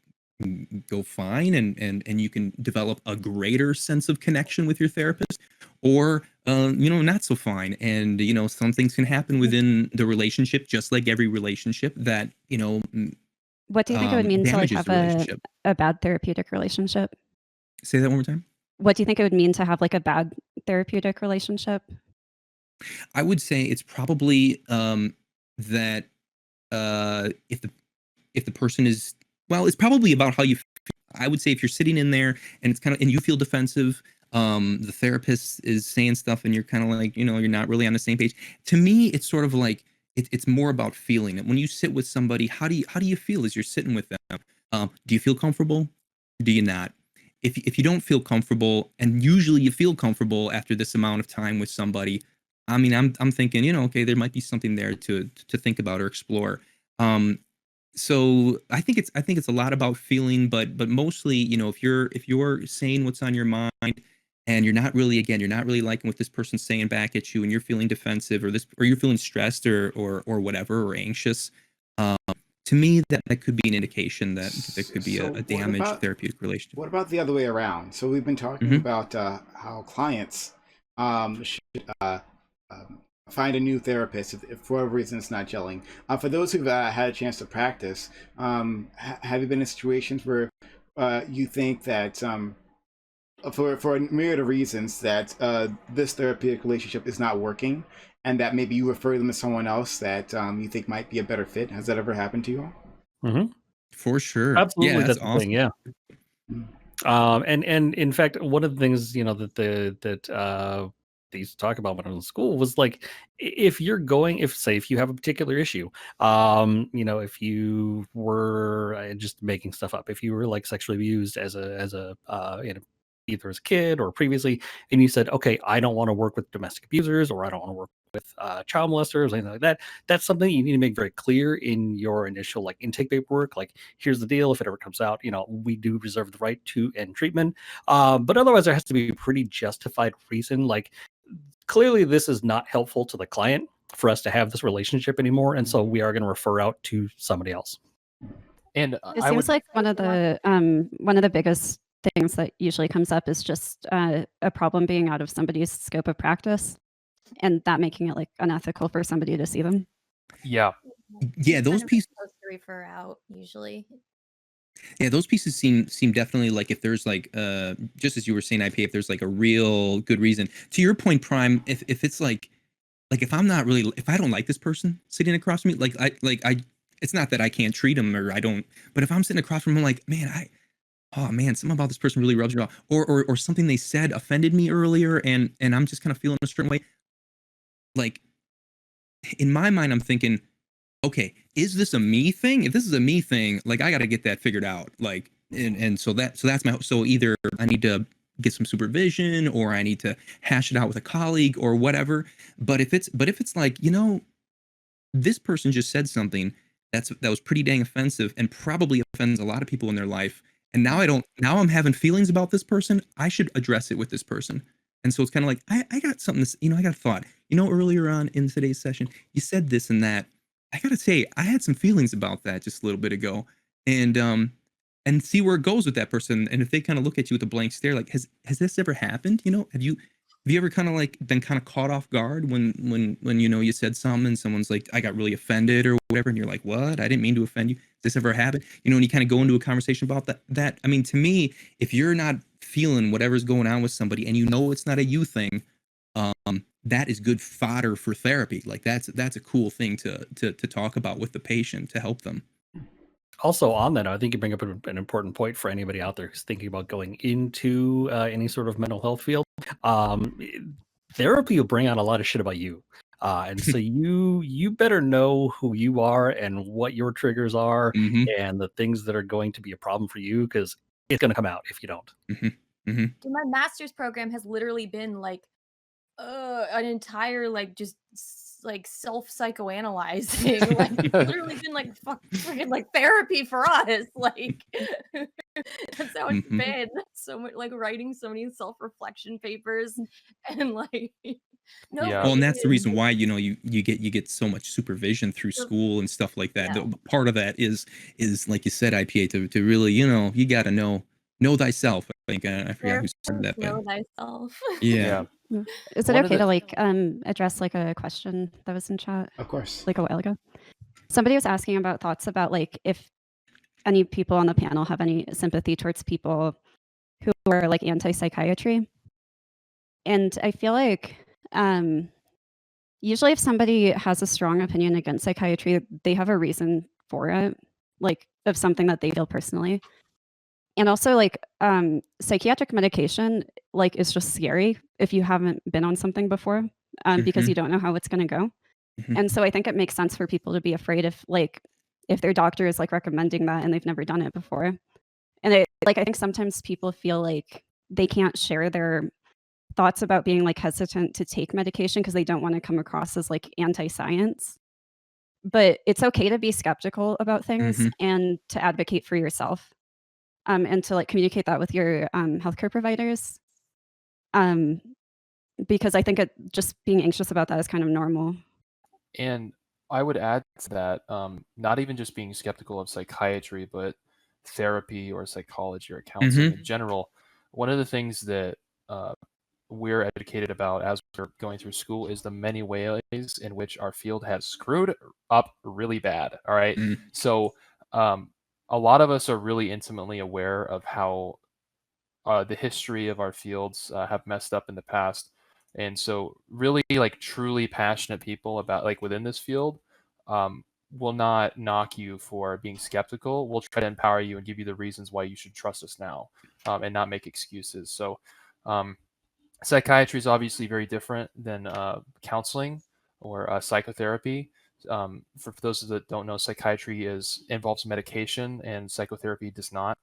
go fine, and you can develop a greater sense of connection with your therapist, or not so fine. And some things can happen within the relationship, just like every relationship, that What do you think it would mean to like damages have the relationship. a bad therapeutic relationship? Say that one more time. What do you think it would mean to have like a bad therapeutic relationship? I would say it's probably that if the person is, well, it's probably about how you feel. I would say if you're sitting in there and it's kind of, and you feel defensive, the therapist is saying stuff and you're kind of like, you're not really on the same page. To me, it's sort of like it's more about feeling it. When you sit with somebody, how do you feel as you're sitting with them? Do you feel comfortable? Do you not? If you don't feel comfortable, and usually you feel comfortable after this amount of time with somebody, I mean, I'm thinking, okay, there might be something there to think about or explore. So I think it's a lot about feeling, but mostly, if you're saying what's on your mind, and you're not really liking what this person's saying back at you, and you're feeling defensive, or you're feeling stressed, or whatever, or anxious, to me that could be an indication that there could be So a damaged about therapeutic relationship. what about the other way around? So we've been talking about how clients should find a new therapist if for whatever reason it's not gelling. For those who've had a chance to practice, have you been in situations where you think that for a myriad of reasons that this therapeutic relationship is not working, and that maybe you refer them to someone else that you think might be a better fit? Has that ever happened to you all? Mm-hmm. For sure. Absolutely, Yeah, that's that's the thing. awesome. Yeah. And in fact, one of the things that they used to talk about when I was in school was like, if if you have a particular issue, if you were just making stuff up, if you were like sexually abused as a either as a kid or previously, and you said, okay, I don't want to work with domestic abusers, or I don't want to work with child molesters, anything like that. That's something you need to make very clear in your initial like intake paperwork. Like, here's the deal: if it ever comes out, we do reserve the right to end treatment. But otherwise, there has to be a pretty justified reason. Like, clearly, this is not helpful to the client for us to have this relationship anymore, and so we are going to refer out to somebody else. And It seems like one of the biggest things that usually comes up is just a problem being out of somebody's scope of practice, and that making it like unethical for somebody to see them. yeah, Yeah, those pieces. Supposed to refer out usually. Yeah, those pieces seem definitely like, if there's like just as you were saying, IP, if there's like a real good reason. To your point, Prime, if it's like if I don't like this person sitting across from me, I it's not that I can't treat them, or I don't, but if I'm sitting across from them, I'm like, man, oh man, something about this person really rubs me off, or something they said offended me earlier, and I'm just kind of feeling a certain way. Like, in my mind, I'm thinking, okay, is this a me thing? If this is a me thing, like, I got to get that figured out. Like, and so either I need to get some supervision, or I need to hash it out with a colleague or whatever. But if it's like, this person just said something that was pretty dang offensive, and probably offends a lot of people in their life, and now I'm having feelings about this person, I should address it with this person. And so it's kind of like, I got something I got a thought, earlier on in today's session, you said this and that. I gotta say, I had some feelings about that just a little bit ago, and see where it goes with that person. And if they kind of look at you with a blank stare, like, has this ever happened? Have you ever kind of like been kind of caught off guard when you said something and someone's like, I got really offended or whatever, and you're like, what? I didn't mean to offend you. Has this ever happened? And you kind of go into a conversation about that. I mean, to me, if you're not feeling whatever's going on with somebody, and it's not a you thing, that is good fodder for therapy. Like, that's a cool thing to talk about with the patient to help them. Also, on that, I think you bring up an important point for anybody out there who's thinking about going into any sort of mental health field. Therapy will bring out a lot of shit about you. And so you better know who you are and what your triggers are, and the things that are going to be a problem for you, because it's going to come out if you don't. My master's program has literally been like an entire just self psychoanalyzing, like literally been like freaking like therapy for us. Like, that's how it's been. So much like writing so many self reflection papers, and like No, Yeah. Well, and that's the it- reason why you get so much supervision through So- school and stuff like that. Yeah. Part of that is like you said, IPA to really you got to know thyself. I think I forgot who said that, know but thyself. yeah. Is it One of okay the- to like address like a question that was in chat Of course. like a while ago? Somebody was asking about thoughts about like if any people on the panel have any sympathy towards people who are like anti-psychiatry. And I feel like usually if somebody has a strong opinion against psychiatry, they have a reason for it, like of something that they feel personally. And also like psychiatric medication like is just scary if you haven't been on something before because you don't know how it's going to go. And so I think it makes sense for people to be afraid if their doctor is like recommending that and they've never done it before. And I think sometimes people feel like they can't share their thoughts about being like hesitant to take medication because they don't want to come across as like anti-science. But it's okay to be skeptical about things and to advocate for yourself. And to like communicate that with your healthcare providers, because I think just being anxious about that is kind of normal. And I would add to that, not even just being skeptical of psychiatry, but therapy or psychology or counseling in general. One of the things that we're educated about as we're going through school is the many ways in which our field has screwed up really bad. All right. So a lot of us are really intimately aware of how the history of our fields have messed up in the past. And so really like truly passionate people about like within this field will not knock you for being skeptical. We'll try to empower you and give you the reasons why you should trust us now and not make excuses. So psychiatry is obviously very different than counseling or psychotherapy. For those that don't know, psychiatry involves medication and psychotherapy does not.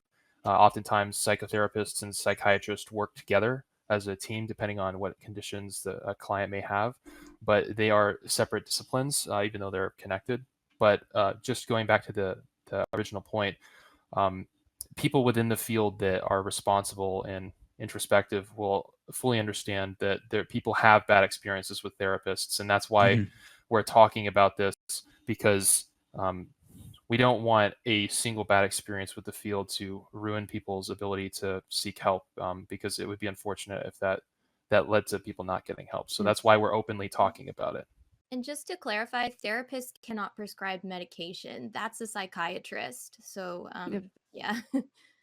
Oftentimes, psychotherapists and psychiatrists work together as a team, depending on what conditions a client may have. But they are separate disciplines, even though they're connected. But just going back to the original point, people within the field that are responsible and introspective will fully understand that people have bad experiences with therapists, and that's why we're talking about this, because we don't want a single bad experience with the field to ruin people's ability to seek help, because it would be unfortunate if that led to people not getting help. So that's why we're openly talking about it. And just to clarify, therapists cannot prescribe medication. That's a psychiatrist. So, yeah.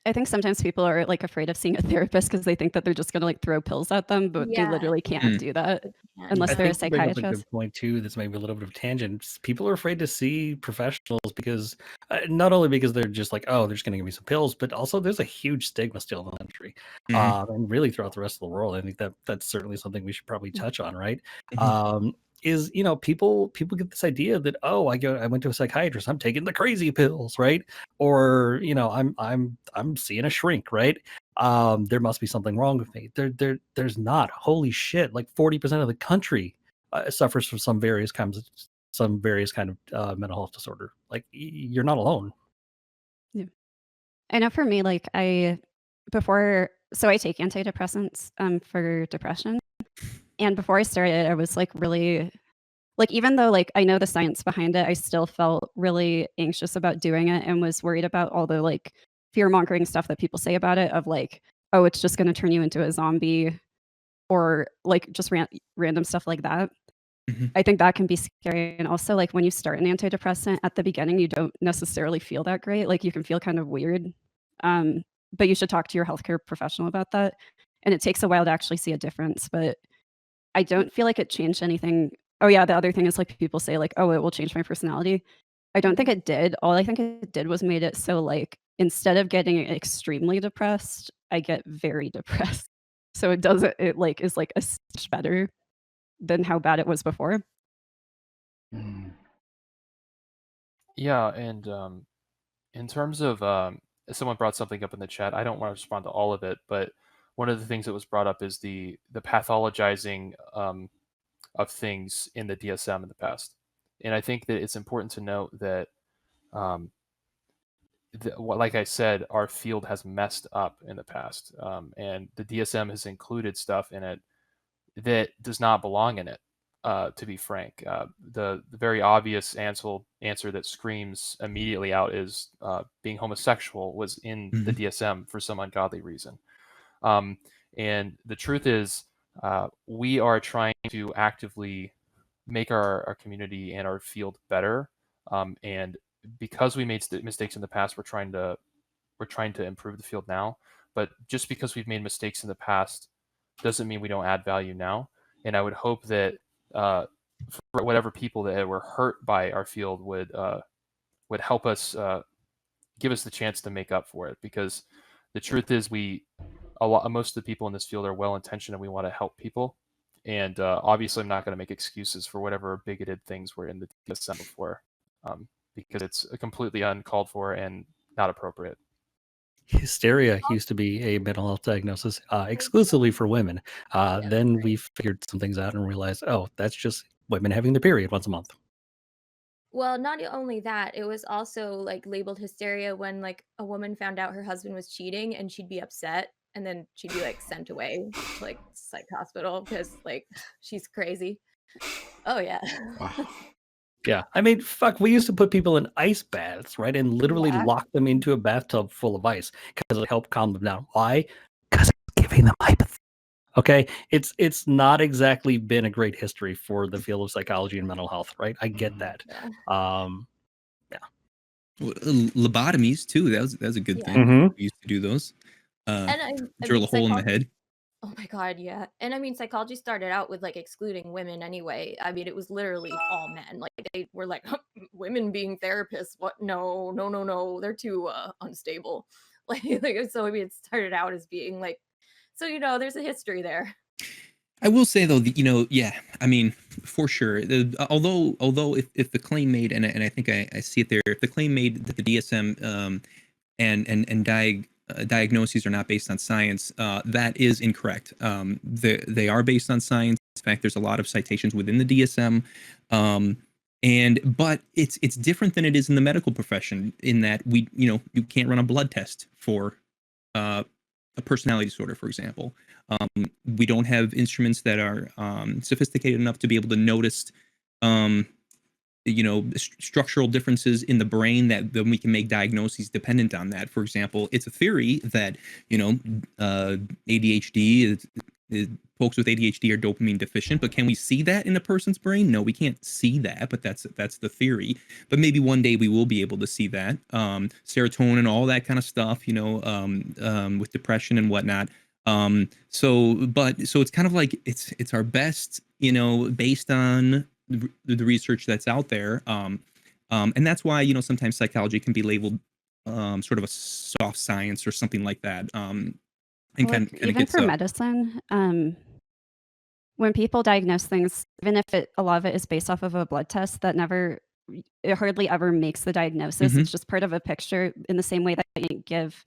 I think sometimes people are like afraid of seeing a therapist because they think that they're just going to like throw pills at them, but they literally can't do that unless I they're a think you bring up a psychiatrist. good point too. That's maybe a little bit of a tangent. People are afraid to see professionals because not only because they're just like, oh, they're just going to give me some pills, but also there's a huge stigma still in the country, and really throughout the rest of the world. I think that's certainly something we should probably touch on, right? Is people get this idea that, oh, I went to a psychiatrist, I'm taking the crazy pills, right? Or I'm seeing a shrink, right? There must be something wrong with me. There's not. Holy shit! Like 40% of the country suffers from some various kind of mental health disorder. Like you're not alone. Yeah, I know. For me, like I take antidepressants for depression, and before I started, I was like really like, even though like I know the science behind it, I still felt really anxious about doing it and was worried about all the like fear mongering stuff that people say about it of like, oh, it's just going to turn you into a zombie or like just random stuff like that. I think that can be scary. And also like when you start an antidepressant at the beginning, you don't necessarily feel that great. Like you can feel kind of weird. But you should talk to your healthcare professional about that. And it takes a while to actually see a difference, but I don't feel like it changed anything. Oh yeah, the other thing is like people say like, oh, it will change my personality. I don't think it did. All I think it did was made it so like instead of getting extremely depressed, I get very depressed. So it like is like a stitch better than how bad it was before. Yeah, and in terms of someone brought something up in the chat. I don't want to respond to all of it, but one of the things that was brought up is the pathologizing of things in the DSM in the past. And I think that it's important to note that, like I said, our field has messed up in the past, and the DSM has included stuff in it that does not belong in it. To be frank, the very obvious answer that screams immediately out is being homosexual was in the DSM for some ungodly reason. And the truth is, we are trying to actively make our community and our field better. And because we made mistakes in the past, we're trying to improve the field now. But just because we've made mistakes in the past doesn't mean we don't add value now. And I would hope that for whatever people that were hurt by our field would help us, give us the chance to make up for it. Because the truth is, most of the people in this field are well-intentioned and we want to help people. And obviously, I'm not going to make excuses for whatever bigoted things were in the DSM before, because it's completely uncalled for and not appropriate. Hysteria used to be a mental health diagnosis exclusively for women. Then we figured some things out and realized, oh, that's just women having their period once a month. Well, not only that, it was also like labeled hysteria when like a woman found out her husband was cheating and she'd be upset and then she'd be like sent away to like psych hospital because like she's crazy. Oh yeah. Wow. Yeah. I mean, fuck, we used to put people in ice baths, right? And literally Yeah. lock them into a bathtub full of ice because it helped calm them down. Why? Because it's giving them empathy. Okay. It's not exactly been a great history for the field of psychology and mental health, right? I get that. Yeah. Well, lobotomies too. That was a good Yeah. thing. Mhm. We used to do those. And Drill mean, a hole in the head. Oh my God, yeah. And I mean, psychology started out with like excluding women anyway. I mean, it was literally all men. Like they were like, women being therapists. What? No. They're too unstable. Like, so I mean, it started out as being like, so there's a history there. I will say though, yeah, I mean, for sure. Although if the claim made, and I think I see it there, if the claim made that the DSM and diagnoses are not based on science, that is incorrect. They are based on science. In fact, there's a lot of citations within the DSM. But it's different than it is in the medical profession in that you can't run a blood test for a personality disorder, for example. We don't have instruments that are sophisticated enough to be able to notice structural differences in the brain that then we can make diagnoses dependent on that. For example, it's a theory that ADHD is folks with ADHD are dopamine deficient, but can we see that in a person's brain? No, we can't see that, but that's the theory. But maybe one day we will be able to see that. Serotonin, all that kind of stuff, with depression and whatnot. So it's kind of like it's our best, based on the research that's out there. And that's why, sometimes psychology can be labeled sort of a soft science or something like that. And Well, even for medicine, when people diagnose things, even if a lot of it is based off of a blood test, it hardly ever makes the diagnosis. It's just part of a picture, in the same way that you give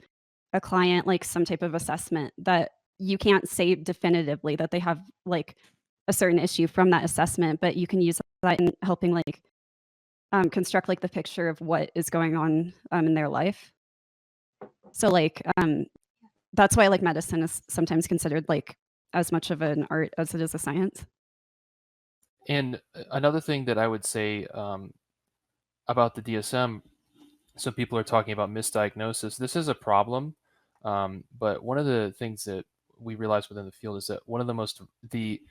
a client like some type of assessment that you can't say definitively that they have like a certain issue from that assessment, but you can use that in helping like construct like the picture of what is going on in their life. So like that's why like medicine is sometimes considered like as much of an art as it is a science. And another thing that I would say about the DSM, so people are talking about misdiagnosis. This is a problem, but one of the things that we realize within the field is that one of the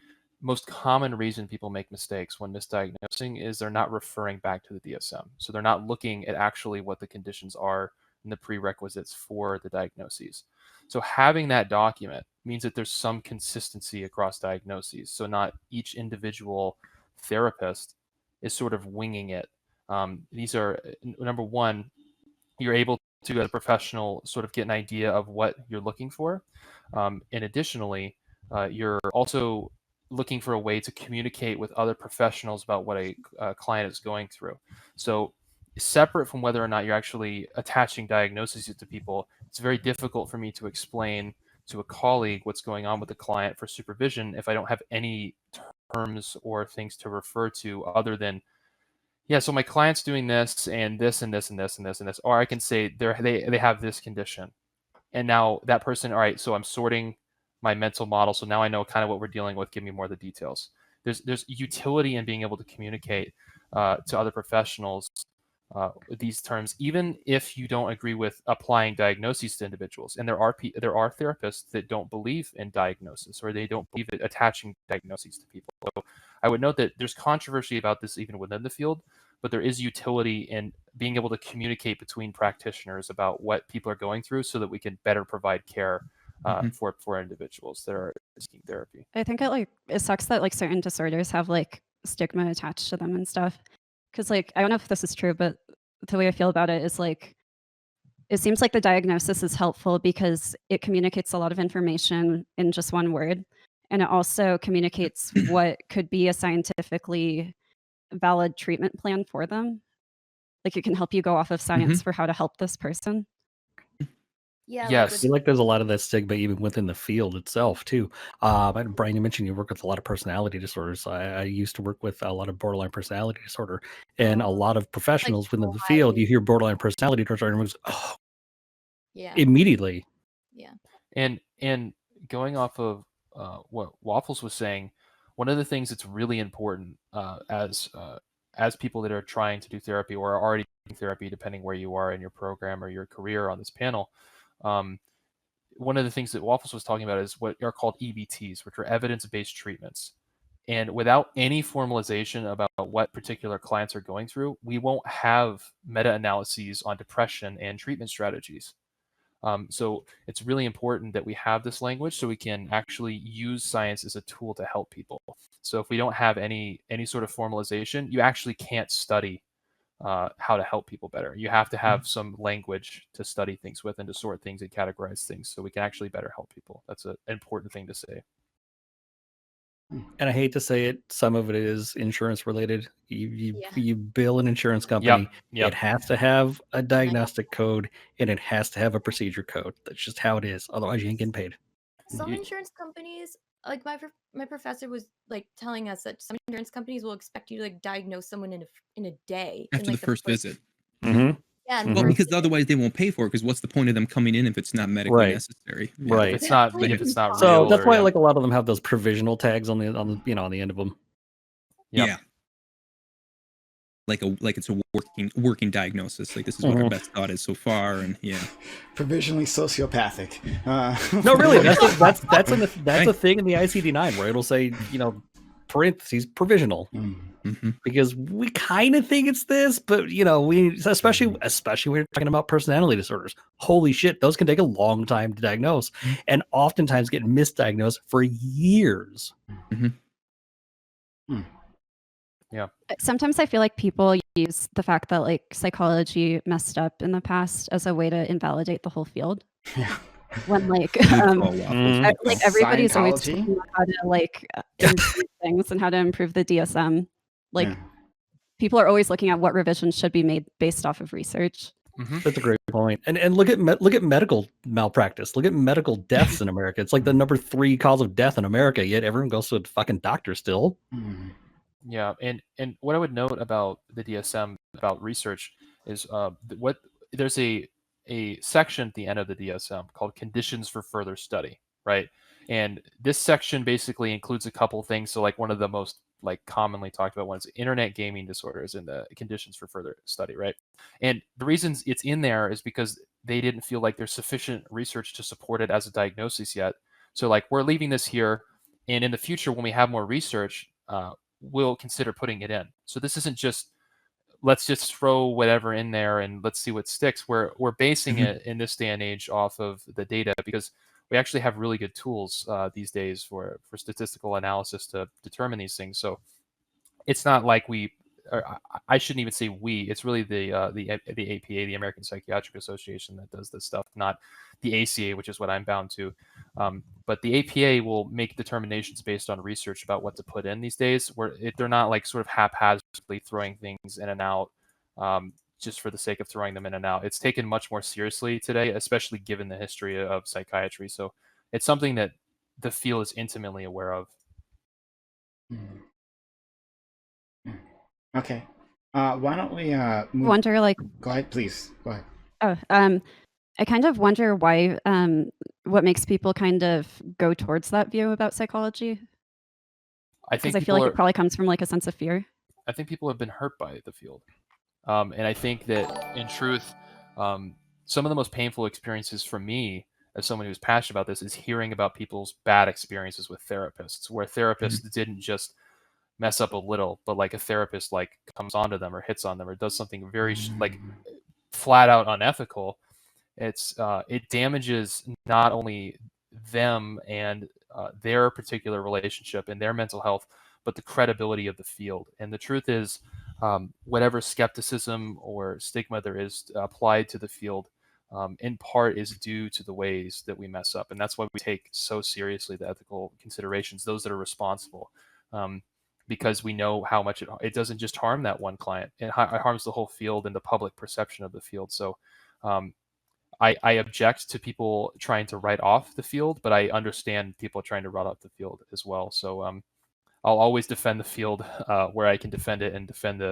most common reason people make mistakes when misdiagnosing is they're not referring back to the DSM. So they're not looking at actually what the conditions are and the prerequisites for the diagnoses. So having that document means that there's some consistency across diagnoses. So not each individual therapist is sort of winging it. These are, number one, you're able to, as a professional, sort of get an idea of what you're looking for. And additionally, you're also looking for a way to communicate with other professionals about what a client is going through. So separate from whether or not you're actually attaching diagnoses to people, it's very difficult for me to explain to a colleague what's going on with the client for supervision if I don't have any terms or things to refer to other than, yeah, so my client's doing this and this and this and this and this and this, or I can say they have this condition. And now that person, all right, so I'm sorting my mental model. So now I know kind of what we're dealing with. Give me more of the details. There's utility in being able to communicate to other professionals these terms, even if you don't agree with applying diagnoses to individuals. And there are therapists that don't believe in diagnosis, or they don't believe in attaching diagnoses to people. So I would note that there's controversy about this even within the field, but there is utility in being able to communicate between practitioners about what people are going through, so that we can better provide care for individuals that are seeking therapy. I think it sucks that like certain disorders have like stigma attached to them and stuff. Because like I don't know if this is true, but the way I feel about it is like it seems like the diagnosis is helpful because it communicates a lot of information in just one word, and it also communicates what could be a scientifically valid treatment plan for them. Like it can help you go off of science for how to help this person. Yeah, Yes. I feel like there's a lot of that stigma even within the field itself too. Brian, you mentioned you work with a lot of personality disorders. I used to work with a lot of borderline personality disorder, and a lot of professionals within the field. You hear borderline personality disorder, and everyone's, oh, yeah, immediately. yeah. And going off of what Waffles was saying, one of the things that's really important as people that are trying to do therapy or are already doing therapy, depending where you are in your program or your career on this panel, one of the things that Waffles was talking about is what are called EBTs, which are evidence-based treatments. And without any formalization about what particular clients are going through, we won't have meta-analyses on depression and treatment strategies. So it's really important that we have this language so we can actually use science as a tool to help people. So if we don't have any sort of formalization, you actually can't study how to help people better. You have to have some language to study things with and to sort things and categorize things so we can actually better help people. That's an important thing to say. And I hate to say it, some of it is insurance related. Yeah. You bill an insurance company, Yep. it has to have a diagnostic code and it has to have a procedure code. That's just how it is. Otherwise, you ain't getting paid. Some insurance companies, like my professor was like telling us that some insurance companies will expect you to like diagnose someone in a day After in, like, the first visit. Mm-hmm. Yeah, Mhm. Well, because otherwise they won't pay for it. Because what's the point of them coming in if it's not medically Right. necessary? Right. If it's not Yeah. So real, that's or, why like a lot of them have those provisional tags on the on the end of them. Yep. Yeah. Like it's a working diagnosis. Like this is what our best thought is so far, and yeah. Provisionally sociopathic. No, really, that's a thing in the ICD-9 where it'll say, parentheses provisional, because we kind of think it's this, but we especially when you're talking about personality disorders. Holy shit, those can take a long time to diagnose, and oftentimes get misdiagnosed for years. Yeah. Sometimes I feel like people use the fact that like psychology messed up in the past as a way to invalidate the whole field. Yeah. When like Like everybody's always Scientology? talking about how to like improve things and how to improve the DSM. Like Yeah. people are always looking at what revisions should be made based off of research. That's a great point. And look at medical malpractice. Look at medical deaths in America. It's like the number 3 cause of death in America, yet everyone goes to a fucking doctor still. Yeah, and what I would note about the DSM about research is there's a section at the end of the DSM called conditions for further study, right? And this section basically includes a couple things. So like one of the most like commonly talked about ones, internet gaming disorders and the conditions for further study, right? And the reasons it's in there is because they didn't feel like there's sufficient research to support it as a diagnosis yet. So like we're leaving this here, and in the future when we have more research, we'll consider putting it in. So this isn't just let's just throw whatever in there and let's see what sticks. We're basing it in this day and age off of the data, because we actually have really good tools these days for statistical analysis to determine these things. So it's not like I shouldn't even say we. It's really the APA, the American Psychiatric Association, that does this stuff, not the ACA, which is what I'm bound to. But the APA will make determinations based on research about what to put in these days, where they're not like sort of haphazardly throwing things in and out just for the sake of throwing them in and out. It's taken much more seriously today, especially given the history of psychiatry. So it's something that the field is intimately aware of. Okay. Why don't we move? Wonder like Go ahead, please. Go ahead. oh I kind of wonder why, what makes people kind of go towards that view about psychology. I Because think I feel people like are. it probably comes from like a sense of fear. I think people have been hurt by the field, and I think that in truth, some of the most painful experiences for me as someone who's passionate about this is hearing about people's bad experiences with therapists, where therapists didn't just mess up a little, but like a therapist like comes onto them or hits on them or does something very like flat out unethical. It damages not only them and their particular relationship and their mental health, but the credibility of the field. And the truth is, whatever skepticism or stigma there is applied to the field, in part is due to the ways that we mess up. And that's why we take so seriously the ethical considerations, those that are responsible. Because we know how much it doesn't just harm that one client, it harms the whole field and the public perception of the field. So I object to people trying to write off the field, but I understand people trying to write off the field as well. So I'll always defend the field where I can defend it and defend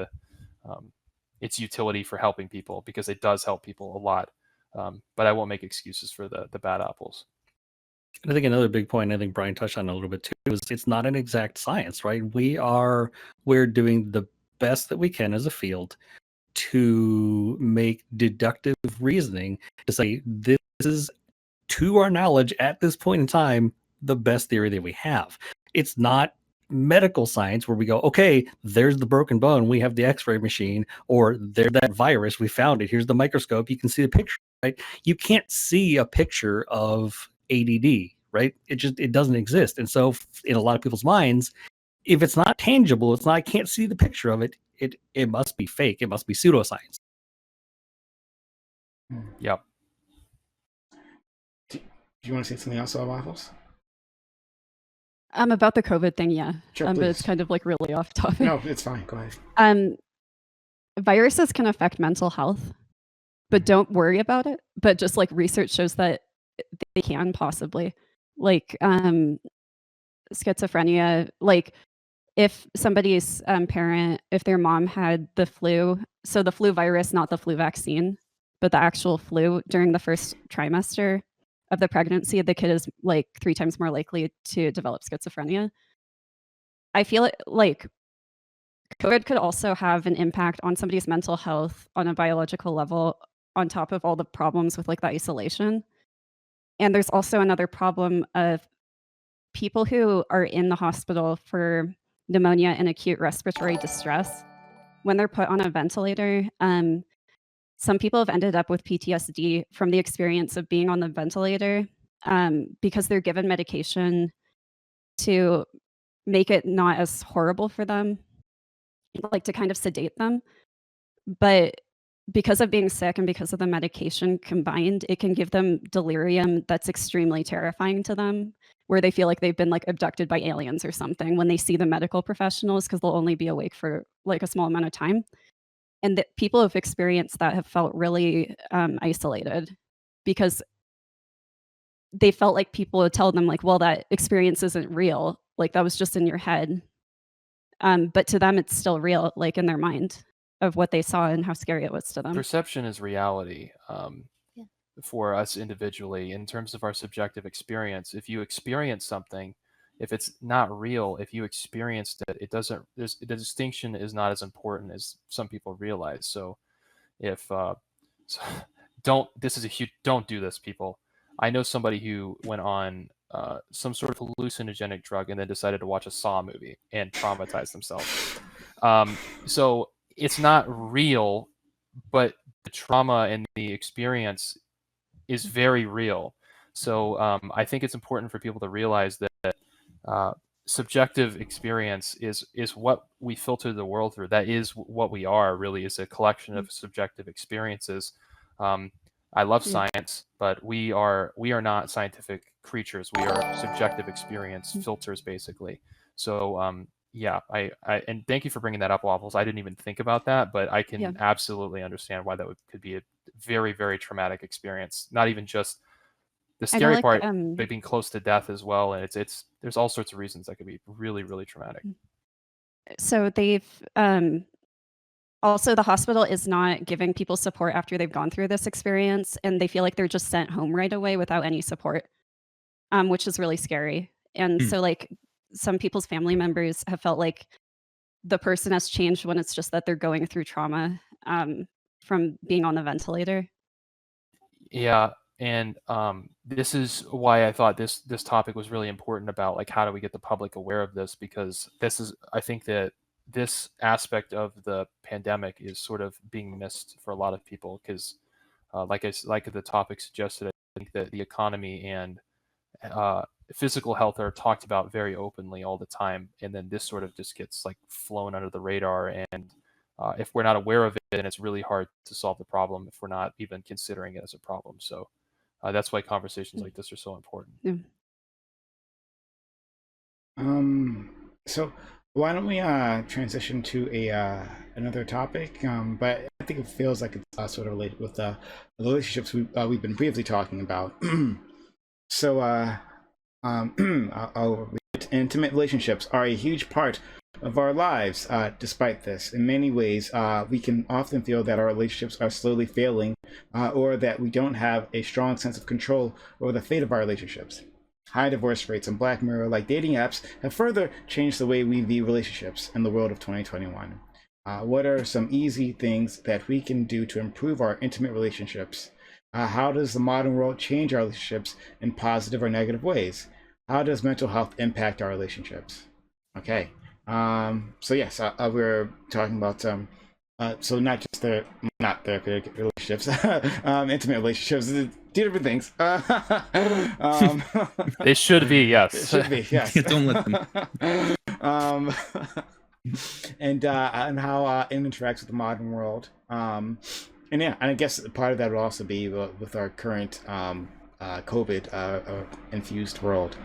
its utility for helping people, because it does help people a lot. But I won't make excuses for the bad apples. And I think another big point, I think Brian touched on a little bit too, is it's not an exact science, right? We're doing the best that we can as a field to make deductive reasoning to say this is, to our knowledge at this point in time, the best theory that we have. It's not medical science where we go, okay, there's the broken bone, we have the x-ray machine, or there's that virus, we found it, here's the microscope, you can see the picture, right? You can't see a picture of ADD, right? It doesn't exist. And so in a lot of people's minds, if it's not tangible, I can't see the picture of it, it must be fake, it must be pseudoscience. Yep. Do you want to say something else about waffles? About the COVID thing, yeah. Sure, But it's please. kind of like really off topic. No, it's fine. Go ahead. Viruses can affect mental health, but don't worry about it. But just like research shows that they can possibly, like schizophrenia, like if somebody's parent, if their mom had the flu, so the flu virus, not the flu vaccine, but the actual flu during the first trimester of the pregnancy, the kid is like 3 times more likely to develop schizophrenia. I feel like COVID could also have an impact on somebody's mental health on a biological level, on top of all the problems with like the isolation. And there's also another problem of people who are in the hospital for pneumonia and acute respiratory distress. When they're put on a ventilator, some people have ended up with PTSD from the experience of being on the ventilator, because they're given medication to make it not as horrible for them, like to kind of sedate them. But because of being sick and because of the medication combined, it can give them delirium that's extremely terrifying to them, where they feel like they've been like abducted by aliens or something when they see the medical professionals, because they'll only be awake for like a small amount of time. And that people who've experienced that have felt really isolated, because they felt like people would tell them like, well, that experience isn't real. Like that was just in your head. But to them, it's still real, like in their mind of what they saw and how scary it was to them. Perception is reality. Yeah. For us individually, in terms of our subjective experience, if you experience something, if it's not real, if you experienced it, the distinction is not as important as some people realize. So if don't do this, people. I know somebody who went on some sort of hallucinogenic drug and then decided to watch a Saw movie and traumatize themselves. So it's not real, but the trauma and the experience is very real. So I think it's important for people to realize that subjective experience is what we filter the world through. That is what we are, really, is a collection of subjective experiences. I love science, but we are not scientific creatures. We are subjective experience filters, basically. So yeah, I and thank you for bringing that up, Waffles. I didn't even think about that, but I can absolutely understand why that could be a very, very traumatic experience. Not even just the scary part, but being close to death as well. And it's there's all sorts of reasons that could be really, really traumatic. So they've also the hospital is not giving people support after they've gone through this experience, and they feel like they're just sent home right away without any support, which is really scary. And so like some people's family members have felt like the person has changed when it's just that they're going through trauma from being on the ventilator. Yeah, and this is why I thought this topic was really important about like how do we get the public aware of this, because I think that this aspect of the pandemic is sort of being missed for a lot of people because like the topic suggested, I think that the economy and physical health are talked about very openly all the time, and then this sort of just gets like flown under the radar, and if we're not aware of it, then it's really hard to solve the problem if we're not even considering it as a problem. So that's why conversations like this are so important. Yeah. So why don't we transition to a another topic? But I think it feels like it's sort of related with the relationships we've been briefly talking about. So I'll read it. Intimate relationships are a huge part of our lives. Despite this, in many ways, we can often feel that our relationships are slowly failing, or that we don't have a strong sense of control over the fate of our relationships. High divorce rates and Black Mirror-like dating apps have further changed the way we view relationships in the world of 2021. What are some easy things that we can do to improve our intimate relationships? How does the modern world change our relationships in positive or negative ways? How does mental health impact our relationships? Okay. So yes, we're talking about so not just not therapeutic relationships, intimate relationships, two different things. They should be, yes. It should be, yes. Don't let them. And how it interacts with the modern world. And yeah, and I guess part of that would also be with our current COVID infused world.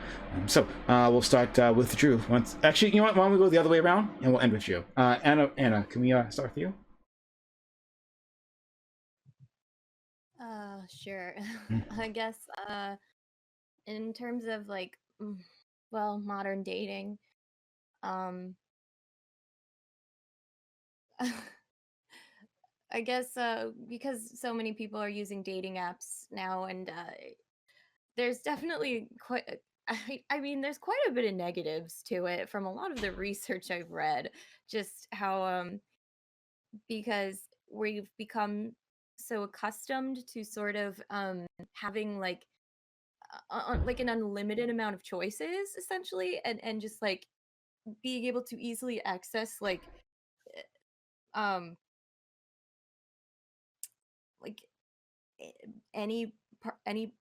So we'll start with Drew. Actually, you know what? Why don't we go the other way around, and we'll end with you. Anna, can we start with you? Sure. I guess in terms of like, well, modern dating, I guess because so many people are using dating apps now, and there's definitely quite. I mean, there's quite a bit of negatives to it from a lot of the research I've read. Just how because we've become so accustomed to sort of having like an unlimited amount of choices essentially, and just like being able to easily access um like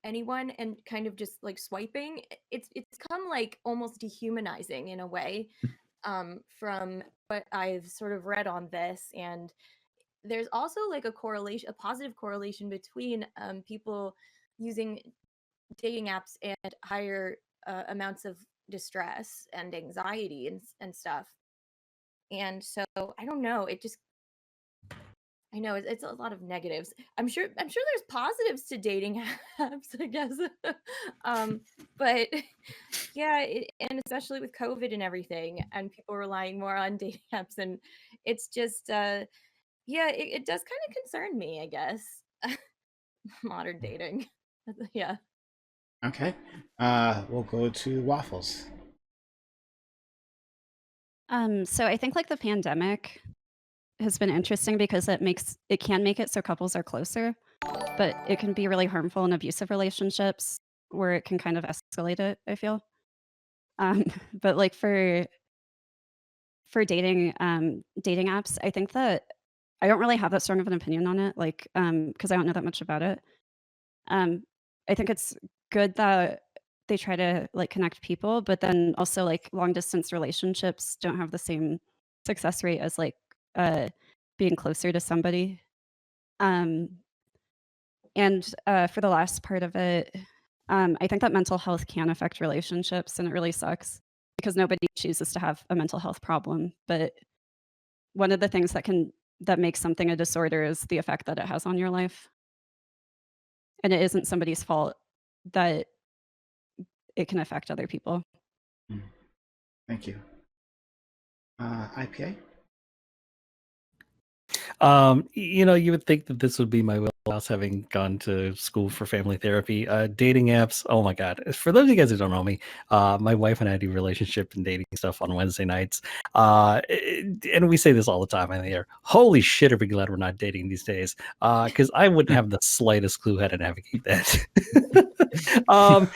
anyone and kind of just like swiping. It's come like almost dehumanizing in a way, from what I've sort of read on this. And there's also like a positive correlation between people using dating apps and higher amounts of distress and anxiety and stuff. And so I don't know, I know it's a lot of negatives. I'm sure there's positives to dating apps, I guess. But yeah, and especially with COVID and everything, and people relying more on dating apps, and it's just yeah, it does kind of concern me, I guess. Modern dating. Yeah. Okay. We'll go to Waffles. So I think like the pandemic has been interesting because it can make it so couples are closer, but it can be really harmful in abusive relationships where it can kind of escalate it, I feel. But like for dating apps, I think that I don't really have that strong of an opinion on it, like because I don't know that much about it. I think it's good that they try to like connect people, but then also like long distance relationships don't have the same success rate as like being closer to somebody. Um, and for the last part of it, I think that mental health can affect relationships, and it really sucks because nobody chooses to have a mental health problem. But one of the things that makes something a disorder is the effect that it has on your life, and it isn't somebody's fault that it can affect other people. Thank you. IPA? You would think that this would be my wheelhouse, having gone to school for family therapy. Dating apps, oh my god! For those of you guys who don't know me, my wife and I do relationship and dating stuff on Wednesday nights. And we say this all the time in the air. Holy shit, are we glad we're not dating these days? Because I wouldn't have the slightest clue how to navigate that. On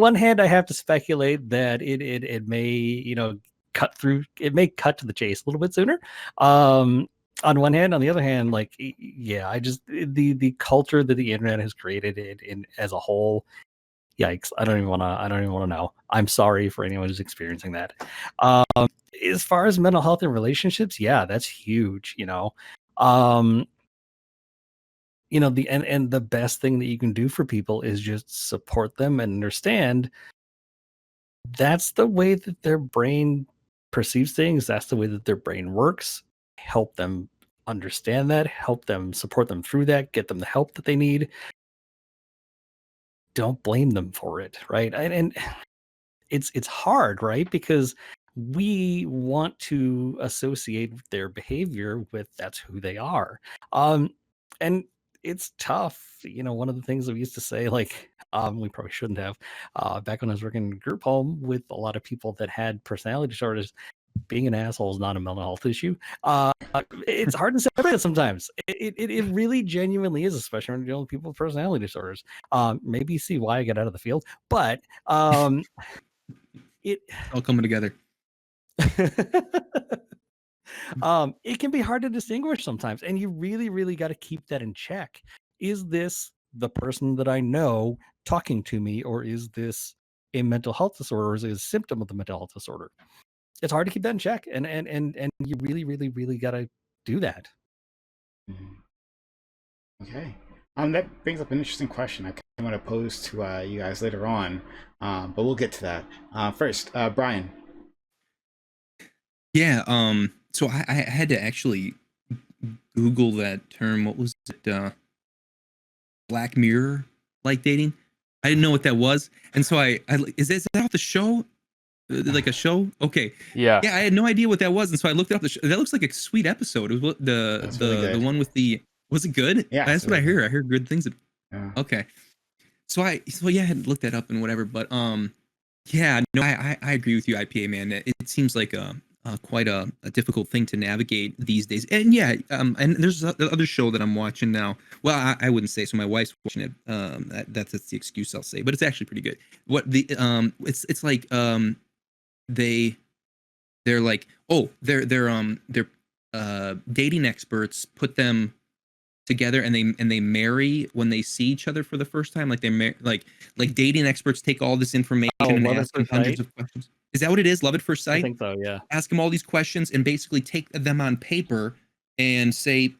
one hand, I have to speculate that it may, cut through. It may cut to the chase a little bit sooner. On one hand, on the other hand, like, yeah, I just the culture that the internet has created in as a whole, yikes! I don't even want to know. I'm sorry for anyone who's experiencing that. As far as mental health and relationships, yeah, that's huge. The the best thing that you can do for people is just support them and understand that's the way that their brain perceives things. That's the way that their brain works. Help them understand that, help them, support them through that, get them the help that they need. Don't blame them for it, right? And it's hard, right? Because we want to associate their behavior with that's who they are. And it's tough. One of the things that we used to say, like, we probably shouldn't have, back when I was working in a group home with a lot of people that had personality disorders, being an asshole is not a mental health issue. It's hard to separate it sometimes. It really genuinely is, especially when you're dealing with people with personality disorders. Maybe you see why I get out of the field, but it all coming together. It can be hard to distinguish sometimes, and you really, really got to keep that in check. Is this the person that I know talking to me, or is this a mental health disorder, or is it a symptom of the mental health disorder? It's hard to keep that in check, and you really, really, really got to do that. Okay. That brings up an interesting question I kind of want to pose to you guys later on, but we'll get to that. First, Brian. Yeah. So I had to actually Google that term. What was it? Black Mirror like dating. I didn't know what that was, and so is that off the show? Like a show? Okay. Yeah. I had no idea what that was, and so I looked it up. That looks like a sweet episode. It was the one with the. Was it good? Yeah, that's what really I hear. I hear good things. Yeah. Okay. So I had looked that up and whatever, but yeah, no, I agree with you, IPA man. It seems like quite a difficult thing to navigate these days. And yeah, and there's the other show that I'm watching now. Well, I wouldn't say so. My wife's watching it. That's the excuse I'll say, but it's actually pretty good. What the it's like they're like, oh, they're dating experts put them together and they marry when they see each other for the first time. Like like dating experts take all this information and ask them hundreds of questions. Is that what it is? Love at first sight? I think so, yeah. Ask them all these questions and basically take them on paper and say,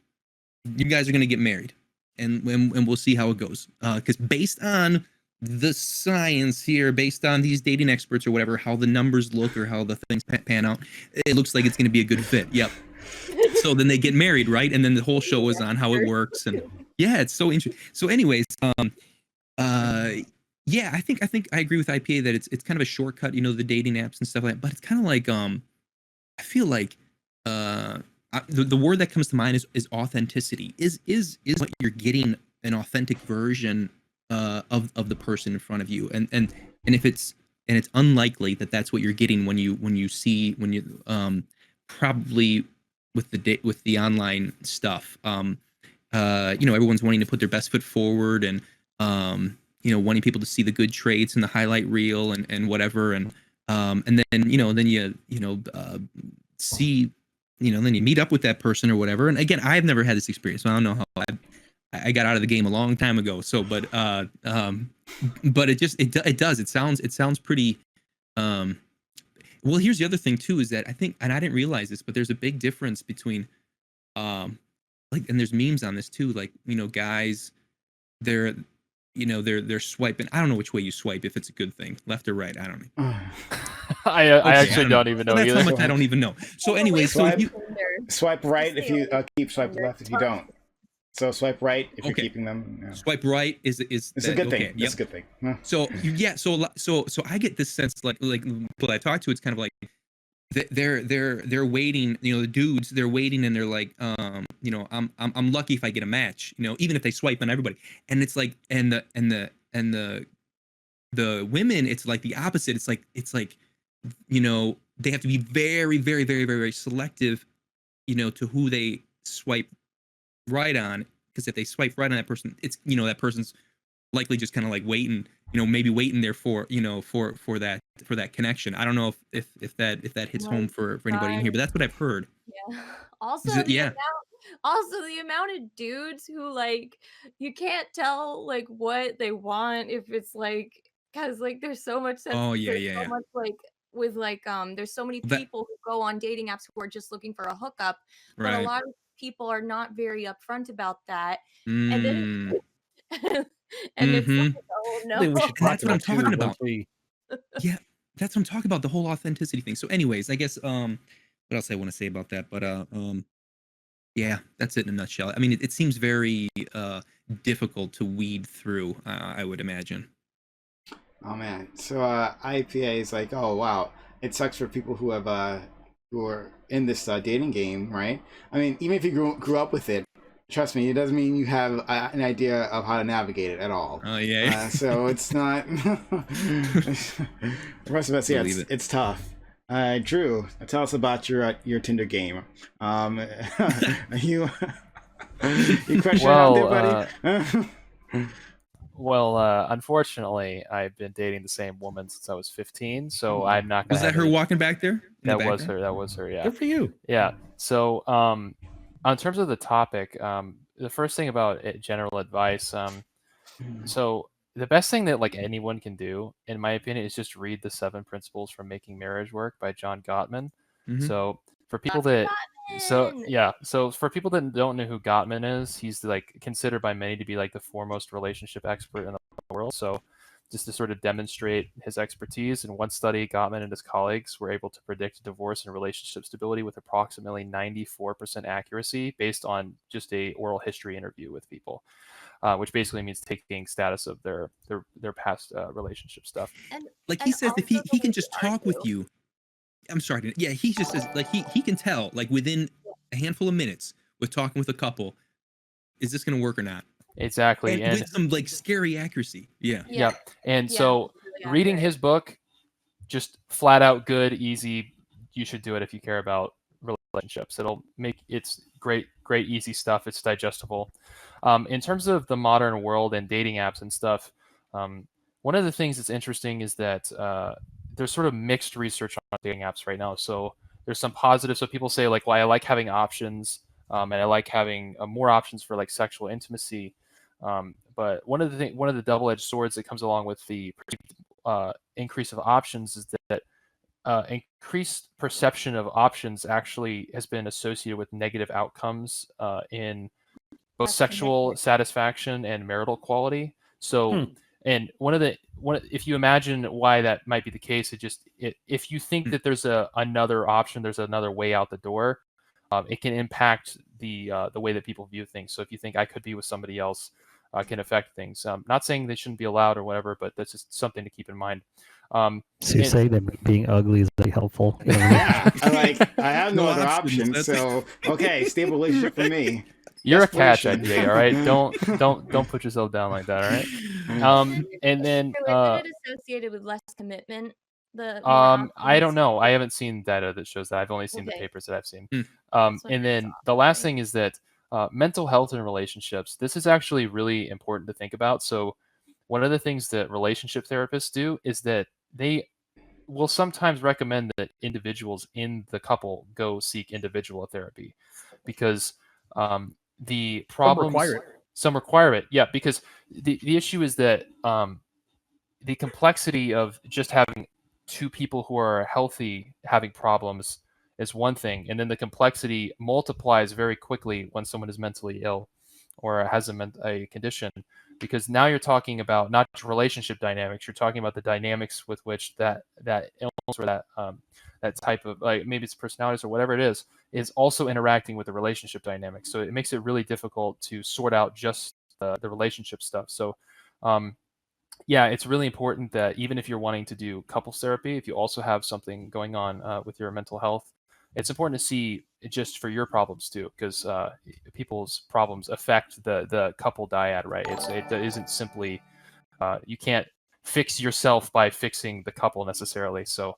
you guys are going to get married and we'll see how it goes. Because based on the science here, based on these dating experts or whatever, how the numbers look or how the things pan out, it looks like it's going to be a good fit. Yep. So then they get married, right? And then the whole show is on how it works. And yeah, it's so interesting. So anyways, yeah, I think I agree with IPA that it's kind of a shortcut, the dating apps and stuff like that. But it's kind of like I feel like the word that comes to mind is authenticity. Is what you're getting an authentic version of the person in front of you, and if it's unlikely that that's what you're getting when you probably with the online stuff. Everyone's wanting to put their best foot forward and wanting people to see the good traits and the highlight reel and whatever, and then you see, then you meet up with that person or whatever. And again, I've never had this experience, so I don't know how I got out of the game a long time ago. So, but it does. It sounds pretty. Well, here's the other thing too, is that I think, and I didn't realize this, but there's a big difference between, and there's memes on this too, like, guys, they're swiping. I don't know which way you swipe, if it's a good thing, left or right. I don't know. I actually don't even know that's either. how much I don't even know. So anyway, swipe right if you keep, swipe left if you don't. So swipe right if you're keeping them. Yeah. Swipe right is it's a good thing. Yep. It's a good thing. Huh. So yeah, so I get this sense like people I talk to, it's kind of like they're waiting. The dudes, they're waiting and they're like you know, I'm lucky if I get a match, you know, even if they swipe on everybody. And it's like, and the women, it's like the opposite. It's like, you know, they have to be very, very, very, very, very selective, you know, to who they swipe right on. Because if they swipe right on that person, it's, you know, that person's likely just kind of like waiting, you know, maybe waiting there for, you know, for that connection. I don't know if that hits home for anybody in here, but that's what I've heard. Yeah. Also, Yeah. the amount of dudes who like you can't tell like what they want if it's like because like there's so much Oh yeah, there's yeah, so yeah. much like with like there's so many That people who go on dating apps who are just looking for a hookup, but a right. lot of people are not very upfront about that, and then Mm. and it's like, Mm-hmm. oh I think we no. should And talk that's what I'm about too talking about. once we Yeah, that's what I'm talking about, the whole authenticity thing. So anyways, I guess what else I want to say about that? But yeah, that's it in a nutshell. I mean, it seems very difficult to weed through, I would imagine. Oh man. So IPA is like, oh wow, it sucks for people who have who are in this dating game, right? I mean, even if you grew up with it, trust me, it doesn't mean you have an idea of how to navigate it at all. Oh yeah. So it's not. The rest of us, yeah, Believe it. it's tough. Drew, tell us about your Tinder game. You you crushing it out there, buddy? Well, unfortunately, I've been dating the same woman since I was 15, so I'm not gonna Was that have her any- walking back there? In the That was background? her. That was her. Yeah. good for you. Yeah. So, in terms of the topic, the first thing about general advice, so the best thing that like anyone can do, in my opinion, is just read the 7 Principles for Making Marriage Work by John Gottman. Mhm. So for people Dr. that, so Gottman! yeah, so for people that don't know who Gottman is, he's like considered by many to be like the foremost relationship expert in the world. So just to sort of demonstrate his expertise, in one study, Gottman and his colleagues were able to predict divorce and relationship stability with approximately 94% accuracy based on just a oral history interview with people, which basically means taking status of their past relationship stuff. Like he And says, if he also can just talk with argue. you. I'm sorry. Yeah, he just says like he can tell like within a handful of minutes with talking with a couple, is this going to work or not? Exactly, And with some like scary accuracy. Yeah. yeah. And Yeah, so really reading accurate. his book, just flat out good, easy. You should do it if you care about relationships. It'll make it's great, easy stuff. It's digestible. In terms of the modern world and dating apps and stuff, one of the things that's interesting is that there's sort of mixed research on dating apps right now. So there's some positive. So people say like, well, I like having options, and I like having more options for like sexual intimacy. But one of the double-edged swords that comes along with the increase of options is that increased perception of options actually has been associated with negative outcomes in both That's sexual connected. satisfaction and marital quality. So, and if you imagine why that might be the case, if you think that there's another option, there's another way out the door, it can impact the way that people view things. So if you think I could be with somebody else, can affect things. Not saying they shouldn't be allowed or whatever, but that's just something to keep in mind. So you say that me being ugly is very helpful. Yeah, I have no other options, options. So okay, stable relationship for me. You're a catch, Desperation. IPA, all right? Don't put yourself down like that, all right? And then Isn't it associated with less commitment? The more I don't options? know. I haven't seen data that shows that. I've only seen the Okay. papers that I've seen. Hmm. That's what And I then saw. the last Okay. thing is that mental health and relationships. This is actually really important to think about. So one of the things that relationship therapists do is that they will sometimes recommend that individuals in the couple go seek individual therapy because the problems require it. some require it. Yeah, because the issue is that the complexity of just having two people who are healthy having problems is one thing, and then the complexity multiplies very quickly when someone is mentally ill or has a condition, because now you're talking about not just relationship dynamics, you're talking about the dynamics with which that illness or that type of, like, maybe it's personalities or whatever it is also interacting with the relationship dynamics. So it makes it really difficult to sort out just the relationship stuff. So yeah, it's really important that even if you're wanting to do couples therapy, if you also have something going on with your mental health, it's important to see it just for your problems too, because people's problems affect the couple dyad, right? It isn't simply you can't fix yourself by fixing the couple necessarily. So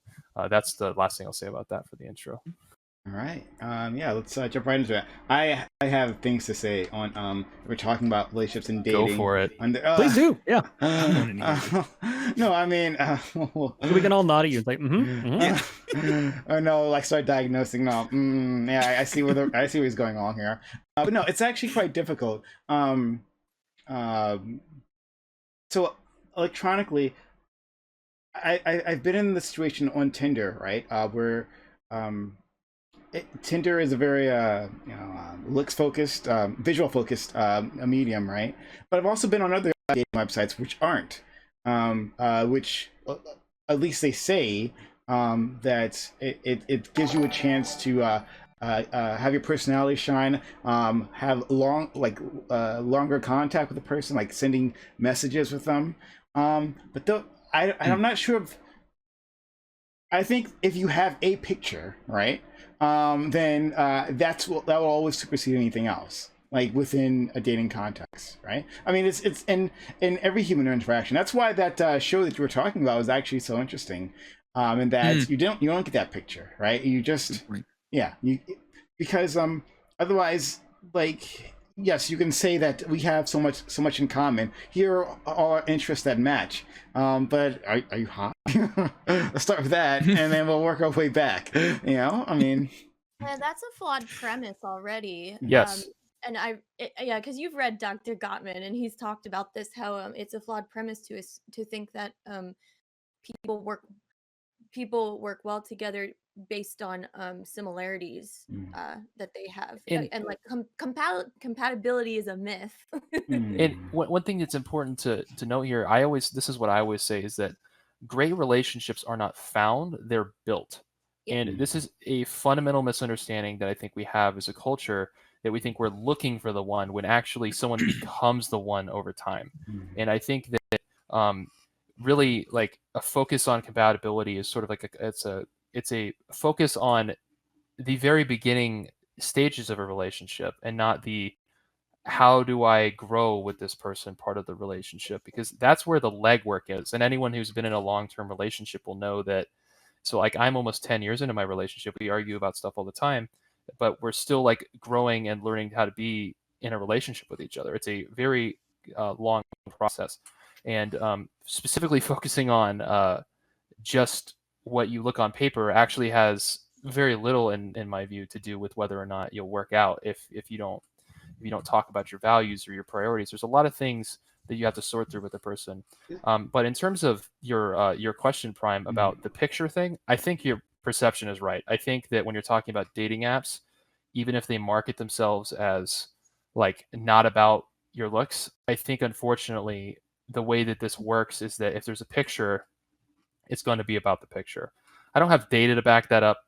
that's the last thing I'll say about that for the intro. All right. Yeah, let's jump right into it. I have things to say on we're talking about relationships and dating. Go for it. Please do. Yeah. No, I mean, we can all nod at you. It's like, oh no, like start diagnosing. No, yeah, I see I see what's going on here. But no, it's actually quite difficult. So electronically, I've been in the situation on Tinder, right? Where Tinder is a very looks focused, visual focused medium, right? But I've also been on other dating websites which aren't, which at least they say that it gives you a chance to have your personality shine, have longer contact with the person, like sending messages with them. But I'm not sure if. I think if you have a picture, right, then that will always supersede anything else, like within a dating context, right? I mean, it's in every human interaction. That's why that show that you were talking about was actually so interesting, and that you don't get that picture, right? You just because otherwise, like, yes, you can say that we have so much in common. Here are our interests that match. But are you hot? Let's start with that, and then we'll work our way back. You know, I mean, that's a flawed premise already. Yes. And because you've read Dr. Gottman, and he's talked about this, how it's a flawed premise to think that people work well together based on similarities that they have, and like compatibility is a myth. And one thing that's important to note here, this is what I always say, is that great relationships are not found, they're built. And this is a fundamental misunderstanding that I think we have as a culture, that we think we're looking for the one when actually someone becomes the one over time. And I think that really, like, a focus on compatibility is sort of like it's a focus on the very beginning stages of a relationship, and not the how do I grow with this person part of the relationship, because that's where the legwork is. And anyone who's been in a long-term relationship will know that. So like, I'm almost 10 years into my relationship. We argue about stuff all the time, but we're still like growing and learning how to be in a relationship with each other. It's a very long process. And specifically focusing on just what you look on paper actually has very little, in my view, to do with whether or not you'll work out if you don't talk about your values or your priorities. There's a lot of things that you have to sort through with a person. But in terms of your question, Prime, about the picture thing, I think your perception is right. I think that when you're talking about dating apps, even if they market themselves as like not about your looks, I think unfortunately the way that this works is that if there's a picture, it's going to be about the picture. I don't have data to back that up.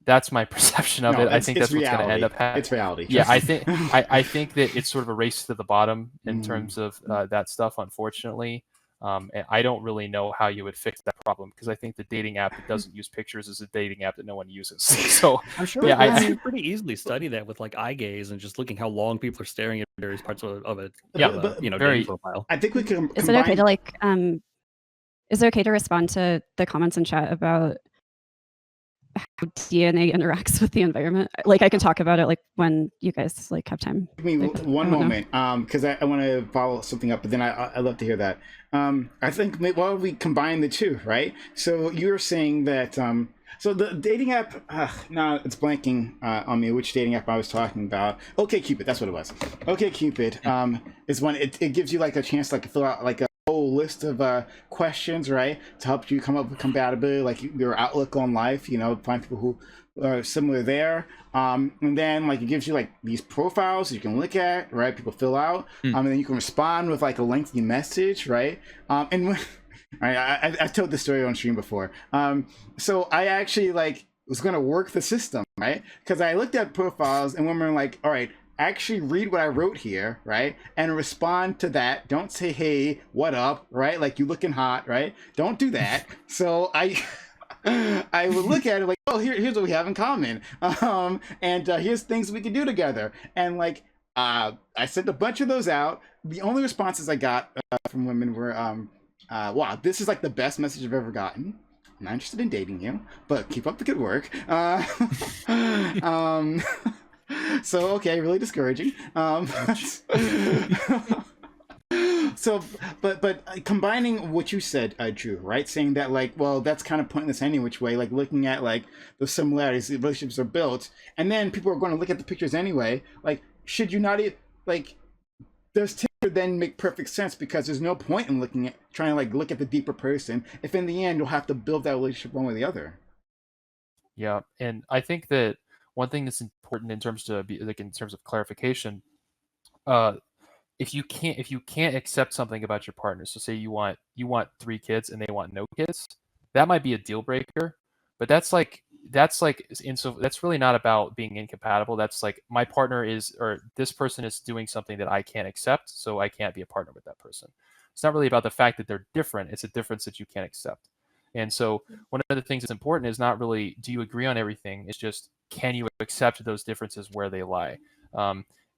That's my perception of it. I think that's what's going to end up happening. It's reality. Yeah, I think that it's sort of a race to the bottom in terms of that stuff, unfortunately. And I don't really know how you would fix that problem, because I think the dating app that doesn't use pictures is a dating app that no one uses. So I'm sure you pretty easily study that with like eye gaze and just looking how long people are staring at various parts of it. Dating profile. I think we can. Is it okay to like? Is it okay to respond to the comments in chat about how DNA interacts with the environment? Like, I can talk about it like when you guys like have time. Give me one moment, because I want to follow something up, but then I'd love to hear that. I think we combine the two, right? So you're saying that so the dating app, now it's blanking on me which dating app I was talking about. OkCupid, that's what it was. OkCupid is when it gives you like a chance to like fill out like a whole list of questions, right, to help you come up with compatibility, like your outlook on life, find people who are similar there, and then like it gives you like these profiles you can look at, right, people fill out, and then you can respond with like a lengthy message, right, and when, I've told this story on stream before, so I actually like was going to work the system, right, because I looked at profiles and women were like, all right, actually read what I wrote here, right? And respond to that. Don't say, hey, what up, right? Like, you looking hot, right? Don't do that. So I I would look at it like, oh, here's what we have in common, and here's things we can do together. And like, I sent a bunch of those out. The only responses I got from women were, wow, this is like the best message I've ever gotten. I'm not interested in dating you, but keep up the good work. So okay, really discouraging. So, but combining what you said, Drew, right? Saying that like, well, that's kind of pointless any which way. Like looking at like the similarities, the relationships are built, and then people are going to look at the pictures anyway. Like, should you not like? Does Tinder then make perfect sense because there's no point in trying to like look at the deeper person if in the end you'll have to build that relationship one way or the other. Yeah, and I think that one thing that's important in terms of clarification, if you can't accept something about your partner, so say you want 3 kids and they want no kids, that might be a deal breaker. But that's really not about being incompatible. That's like my partner or this person is doing something that I can't accept, so I can't be a partner with that person. It's not really about the fact that they're different. It's a difference that you can't accept. And so one of the things that's important is not really do you agree on everything. It's just can you accept those differences where they lie.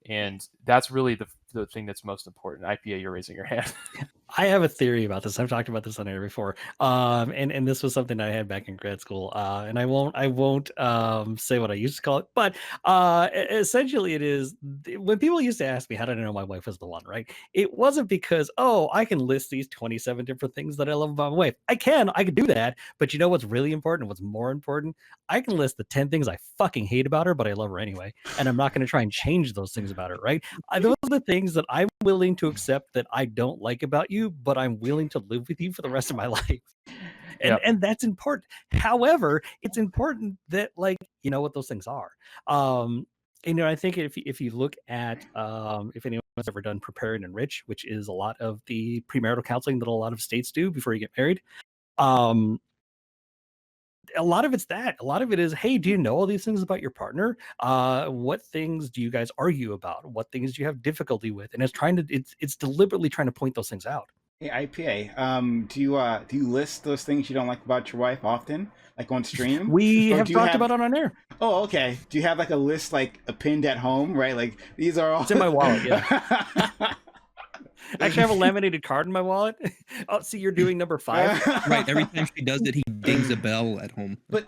And that's really the thing that's most important. IPA, you're raising your hand. I have a theory about this. I've talked about this on air before. And this was something I had back in grad school. And I won't say what I used to call it, but essentially it is when people used to ask me, how did I know my wife was the one, right? It wasn't because, oh, I can list these 27 different things that I love about my wife. I can do that. But you know what's really important? What's more important? I can list the 10 things I fucking hate about her, but I love her anyway. And I'm not going to try and change those things about her, right? Those are the things that I'm willing to accept that I don't like about you, but I'm willing to live with you for the rest of my life. And that's important. However, it's important that like, you know what those things are. I think if you look at if anyone's ever done Prepare and Enrich, which is a lot of the premarital counseling that a lot of states do before you get married, a lot of it's that. A lot of it is, hey, do you know all these things about your partner? What things do you guys argue about? What things do you have difficulty with? And it's deliberately trying to point those things out. Hey, IPA, do you list those things you don't like about your wife often, like on stream? We have talked about it on air. Oh, okay. Do you have like a list like pinned at home, right? Like these are all. It's in my wallet, yeah. Actually, I have a laminated card in my wallet. Oh, see, you're doing number 5. Right. Every time she does it, he dings a bell at home. But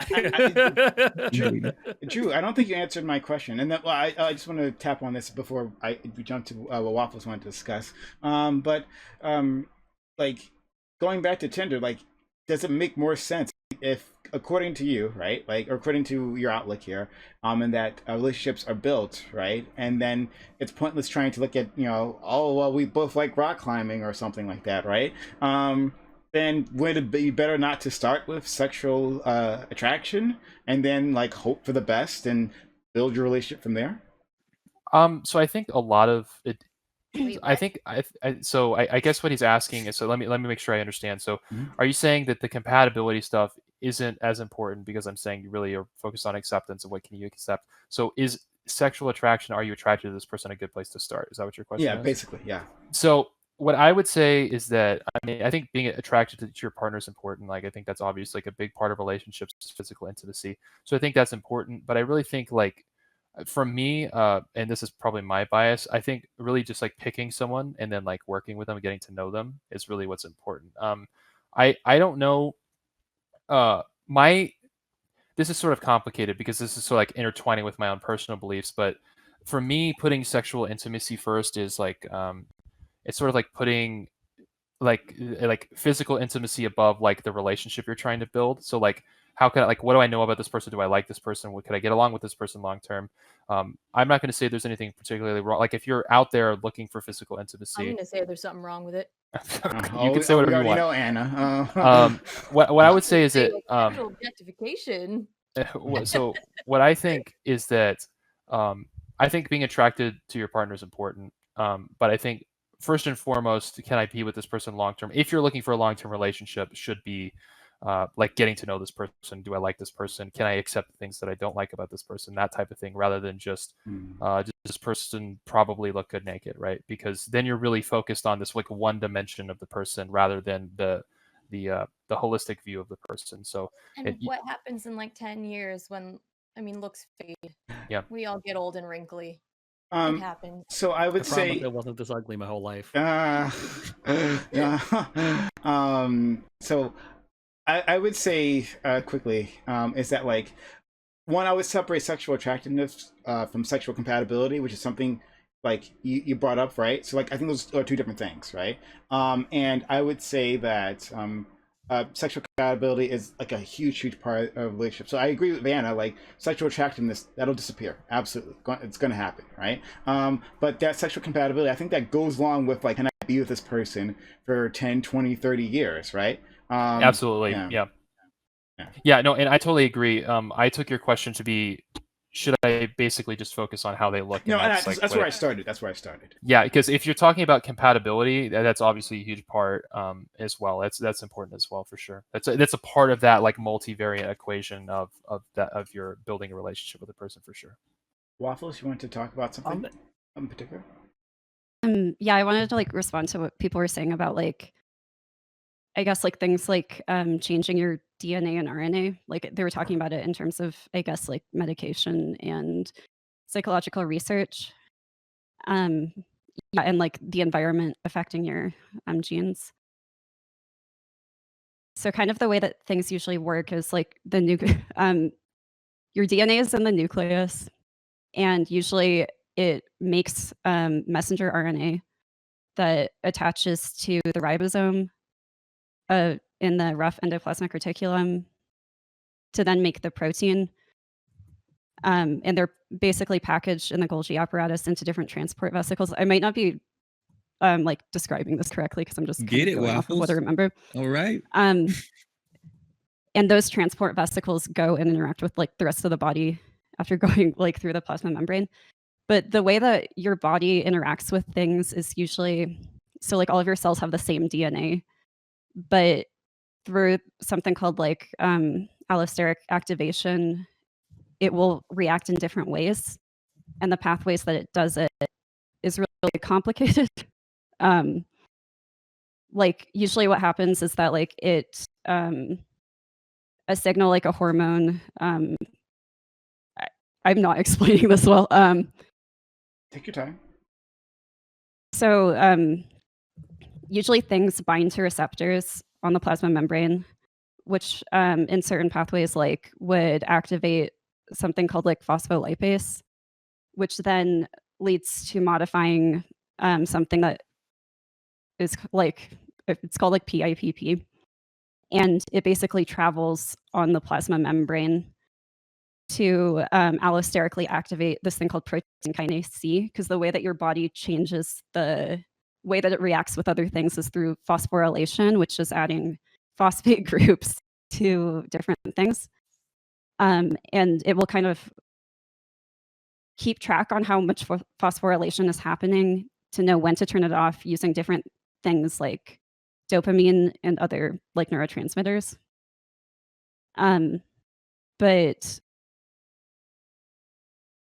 Drew, I don't think you answered my question. And that, well, I just want to tap on this before we jump to what Waffles wanted to discuss. Like going back to Tinder, like, does it make more sense if, according to you, right, like, or according to your outlook here, and that relationships are built, right, and then it's pointless trying to look at, oh, well, we both like rock climbing or something like that, right? Then would it be better not to start with sexual attraction and then like hope for the best and build your relationship from there? So I think a lot of it. I guess what he's asking is, so let me make sure I understand. So are you saying that the compatibility stuff isn't as important because I'm saying you really are focused on acceptance and what can you accept? So is sexual attraction, are you attracted to this person, a good place to start? Is that what your question is? Yeah, basically, yeah. So what I would say is that, I think being attracted to your partner is important. Like, I think that's obviously like a big part of relationships, physical intimacy. So I think that's important, but I really think like, for me, and this is probably my bias, I think really just like picking someone and then like working with them and getting to know them is really what's important. I don't know. This is sort of complicated because this is sort of like intertwining with my own personal beliefs. But for me, putting sexual intimacy first is like it's sort of like putting like physical intimacy above like the relationship you're trying to build. So like, how can I, like, what do I know about this person? Do I like this person? What could I get along with this person long term? I'm not going to say there's anything particularly wrong. Like, if you're out there looking for physical intimacy, I'm going to say there's something wrong with it. You can say whatever you want. Know, Anna. What I would say is that objectification. So what I think is that I think being attracted to your partner is important, but I think first and foremost, can I be with this person long term? If you're looking for a long term relationship, should be like getting to know this person. Do I like this person? Can I accept the things that I don't like about this person? That type of thing, rather than just this person probably look good naked, right? Because then you're really focused on this like one dimension of the person rather than the the holistic view of the person. So And what happens in like 10 years when, I mean, looks fade? Yeah. We all get old and wrinkly. It happens. So I would I promise say it wasn't this ugly my whole life. so I would say quickly is that like one, I would separate sexual attractiveness from sexual compatibility, which is something like you brought up, right? So like I think those are two different things, right? And I would say that sexual compatibility is like a huge part of a relationship. So I agree with Vanna, like sexual attractiveness, that'll disappear. Absolutely. It's going to happen, right? But that sexual compatibility, I think that goes along with like, can I be with this person for 10, 20, 30 years, right? Absolutely. Yeah, no, and I totally agree. I took your question to be, should I basically just focus on how they look? No, and that's where I started. That's where I started. Yeah, because if you're talking about compatibility, that's obviously a huge part as well. That's important as well, for sure. That's a part of that like multivariate equation of your building a relationship with a person, for sure. Waffles, you want to talk about something in particular? Yeah, I wanted to like respond to what people were saying about like, I guess like things like changing your DNA and RNA. Like they were talking about it in terms of, I guess, like medication and psychological research. Yeah, and like the environment affecting your genes. So kind of the way that things usually work is like the your DNA is in the nucleus, and usually it makes messenger RNA that attaches to the ribosome in the rough endoplasmic reticulum to then make the protein. And they're basically packaged in the Golgi apparatus into different transport vesicles. I might not be like describing this correctly because I'm just going off of what I remember. All right. And those transport vesicles go and interact with like the rest of the body after going like through the plasma membrane. But the way that your body interacts with things is usually, so like all of your cells have the same DNA, but through something called like allosteric activation, it will react in different ways. And the pathways that it does it is really complicated. Like usually what happens is that like it, a signal like a hormone, I'm not explaining this well. Take your time. So usually things bind to receptors on the plasma membrane, which in certain pathways like would activate something called like phospholipase, which then leads to modifying something that is like, it's called like PIPP. And it basically travels on the plasma membrane to allosterically activate this thing called protein kinase C, because the way that your body changes the way that it reacts with other things is through phosphorylation, which is adding phosphate groups to different things. And it will kind of keep track on how much phosphorylation is happening to know when to turn it off using different things like dopamine and other like neurotransmitters. But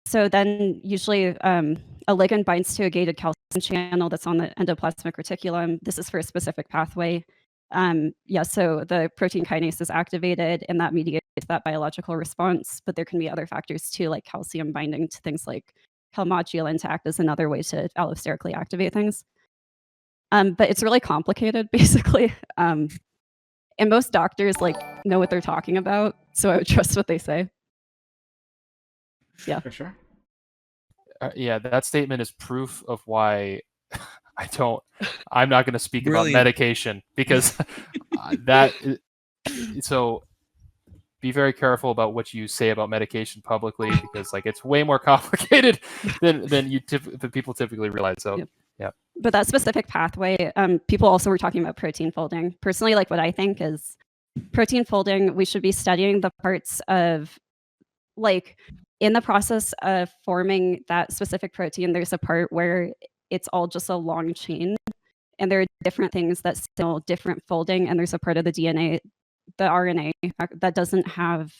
so then usually a ligand binds to a gated calcium channel that's on the endoplasmic reticulum. This is for a specific pathway. So the protein kinase is activated and that mediates that biological response, but there can be other factors too, like calcium binding to things like calmodulin to act as another way to allosterically activate things. But it's really complicated, basically. And most doctors like know what they're talking about, so I would trust what they say. Yeah, for sure. Yeah, that statement is proof of why I'm not going to speak about medication, because so be very careful about what you say about medication publicly, because like it's way more complicated than people typically realize. So yeah. But that specific pathway, people also were talking about protein folding. Personally, like what I think is protein folding, we should be studying the parts of like in the process of forming that specific protein, there's a part where it's all just a long chain and there are different things that still different folding, and there's a part of the DNA, the RNA, that doesn't have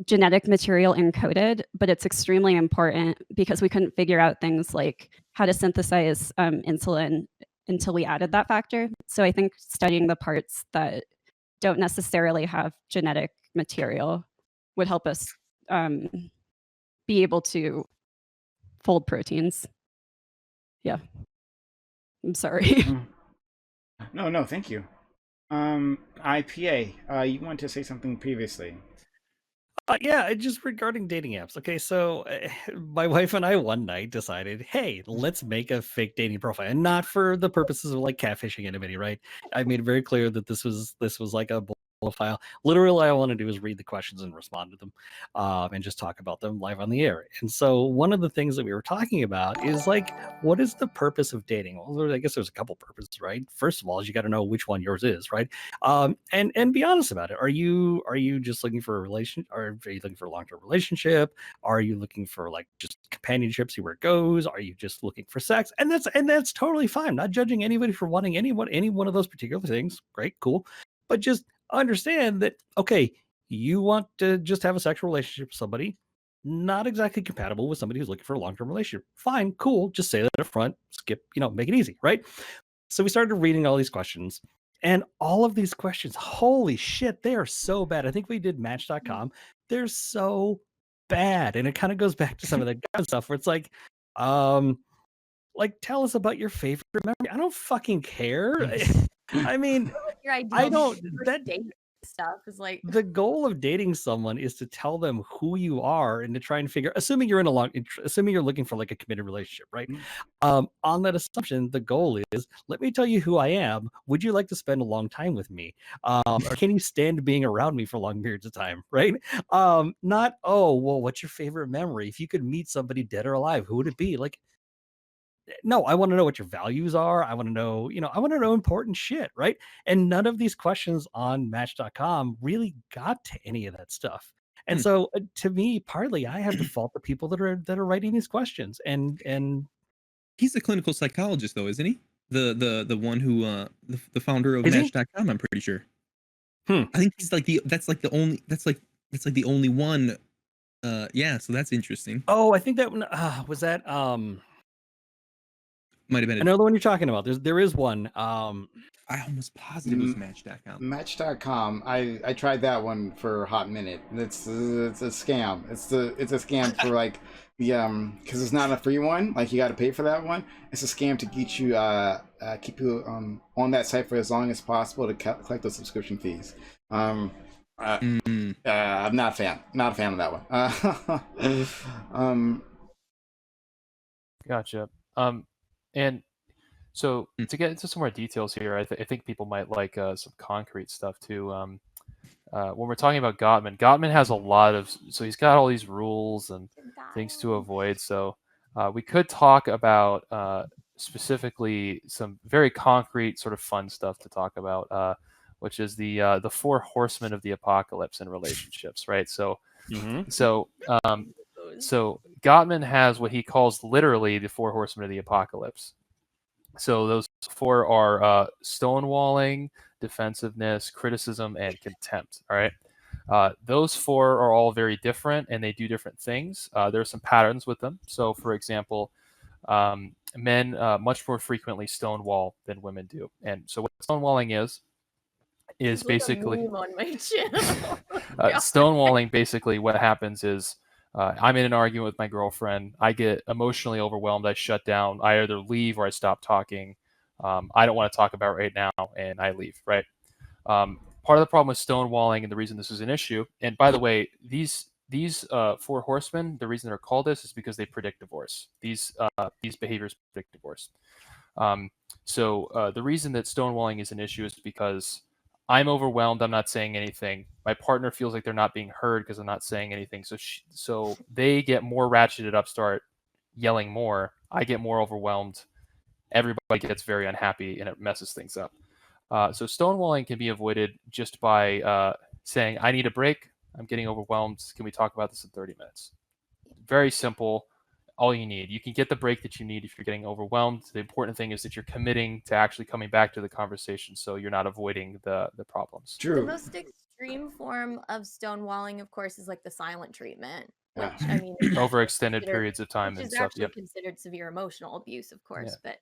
genetic material encoded, but it's extremely important because we couldn't figure out things like how to synthesize insulin until we added that factor. So I think studying the parts that don't necessarily have genetic material would help us be able to fold proteins. Yeah. I'm sorry. No, thank you. IPA, you wanted to say something previously. Yeah, just regarding dating apps. Okay, so my wife and I one night decided, hey, let's make a fake dating profile, and not for the purposes of like catfishing anybody, right? I made it very clear that this was like a profile. Literally, all I want to do is read the questions and respond to them, and just talk about them live on the air. And so, one of the things that we were talking about is like, what is the purpose of dating? Well, I guess there's a couple purposes, right? First of all, is you got to know which one yours is, right? And be honest about it. Are you just looking for a relation, or are you looking for a long-term relationship? Are you looking for like just companionship, see where it goes? Are you just looking for sex? And that's totally fine. I'm not judging anybody for wanting any one of those particular things. Great, cool. But just understand that, okay, you want to just have a sexual relationship with somebody, not exactly compatible with somebody who's looking for a long-term relationship. Fine, cool. Just say that up front, skip, make it easy, right? So we started reading all these questions, and all of these questions, holy shit, they are so bad. I think we did Match.com. They're so bad. And it kind of goes back to some of the stuff where it's like tell us about your favorite memory. I don't fucking care. I mean, Your idea I don't that date stuff is like the goal of dating someone is to tell them who you are and to try and figure, assuming you're looking for like a committed relationship, right? On that assumption, the goal is, let me tell you who I am. Would you like to spend a long time with me? Or can you stand being around me for long periods of time, right? Not, oh, well, what's your favorite memory? If you could meet somebody dead or alive, who would it be? Like, no, I want to know what your values are. I want to know, I want to know important shit, right? And none of these questions on Match.com really got to any of that stuff. And so, to me, partly I have to fault the people that are writing these questions. And he's a clinical psychologist, though, isn't he? The one who the founder of Is he? Match.com, I'm pretty sure. I think he's like the only one. Yeah, so that's interesting. Oh, I think that one was that Might have been. I know the one you're talking about. There is one. I almost positive it was Match.com. Match.com. I tried that one for a hot minute. It's a scam. It's a scam for like the because it's not a free one. Like you got to pay for that one. It's a scam to get you keep you on that site for as long as possible to collect those subscription fees. I'm not a fan. Not a fan of that one. Gotcha. And so to get into some more details here, I think people might like some concrete stuff too. When we're talking about Gottman has a lot of, so he's got all these rules and things to avoid. So we could talk about specifically some very concrete sort of fun stuff to talk about, which is the 4 horsemen of the apocalypse in relationships, right? So so Gottman has what he calls literally the 4 horsemen of the apocalypse. So those 4 are stonewalling, defensiveness, criticism, and contempt. All right. Those 4 are all very different, and they do different things. There are some patterns with them. So, for example, men much more frequently stonewall than women do. And so what stonewalling is basically on my channel. stonewalling. Basically, what happens is I'm in an argument with my girlfriend. I get emotionally overwhelmed. I shut down. I either leave or I stop talking. I don't want to talk about it right now, and I leave. Right. Part of the problem with stonewalling, and the reason this is an issue, and by the way, these 4 horsemen, the reason they're called this is because they predict divorce. These behaviors predict divorce. So the reason that stonewalling is an issue is because I'm overwhelmed. I'm not saying anything. My partner feels like they're not being heard because I'm not saying anything. So they get more ratcheted up, start yelling more. I get more overwhelmed. Everybody gets very unhappy, and it messes things up. So stonewalling can be avoided just by saying, I need a break. I'm getting overwhelmed. Can we talk about this in 30 minutes? Very simple. All you need. You can get the break that you need if you're getting overwhelmed. The important thing is that you're committing to actually coming back to the conversation, so you're not avoiding the problems. True. The most extreme form of stonewalling, of course, is like the silent treatment, which I mean, over extended periods of time which and is stuff. actually considered severe emotional abuse, of course. But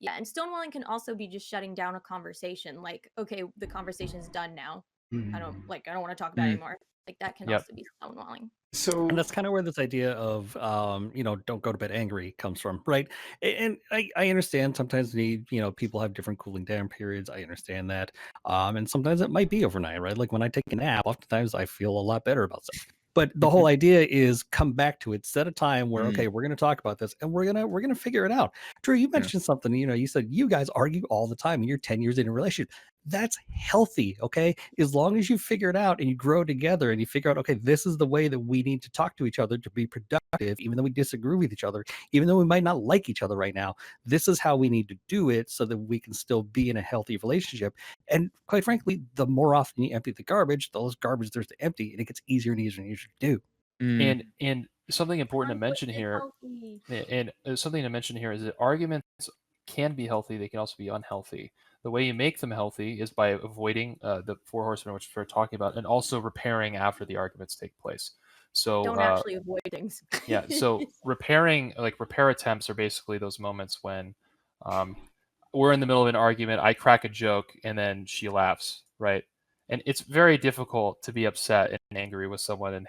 Yeah, and stonewalling can also be just shutting down a conversation. Like, okay, the conversation's done now. I don't want to talk about it anymore. Like that can also be stonewalling. So And that's kind of where this idea of, don't go to bed angry comes from, right? And I understand sometimes people have different cooling down periods. I understand that. And sometimes it might be overnight, right? Like when I take a nap, oftentimes I feel a lot better about stuff. But the whole idea is come back to it, set a time where, okay, we're going to talk about this and we're going to figure it out. Drew, you mentioned something, you said you guys argue all the time and you're 10 years in a relationship. That's healthy, okay? As long as you figure it out and you grow together and you figure out, okay, this is the way that we need to talk to each other to be productive, even though we disagree with each other, even though we might not like each other right now. This is how we need to do it so that we can still be in a healthy relationship. And quite frankly, the more often you empty the garbage, the less garbage there's to empty, and it gets easier and easier and easier to do. And something important to mention here, something to mention here is that arguments can be healthy. They can also be unhealthy. The way you make them healthy is by avoiding the 4 horsemen, which we're talking about, and also repairing after the arguments take place. So don't actually avoid things. Yeah. So repair attempts are basically those moments when we're in the middle of an argument, I crack a joke, and then she laughs, right? And it's very difficult to be upset and angry with someone and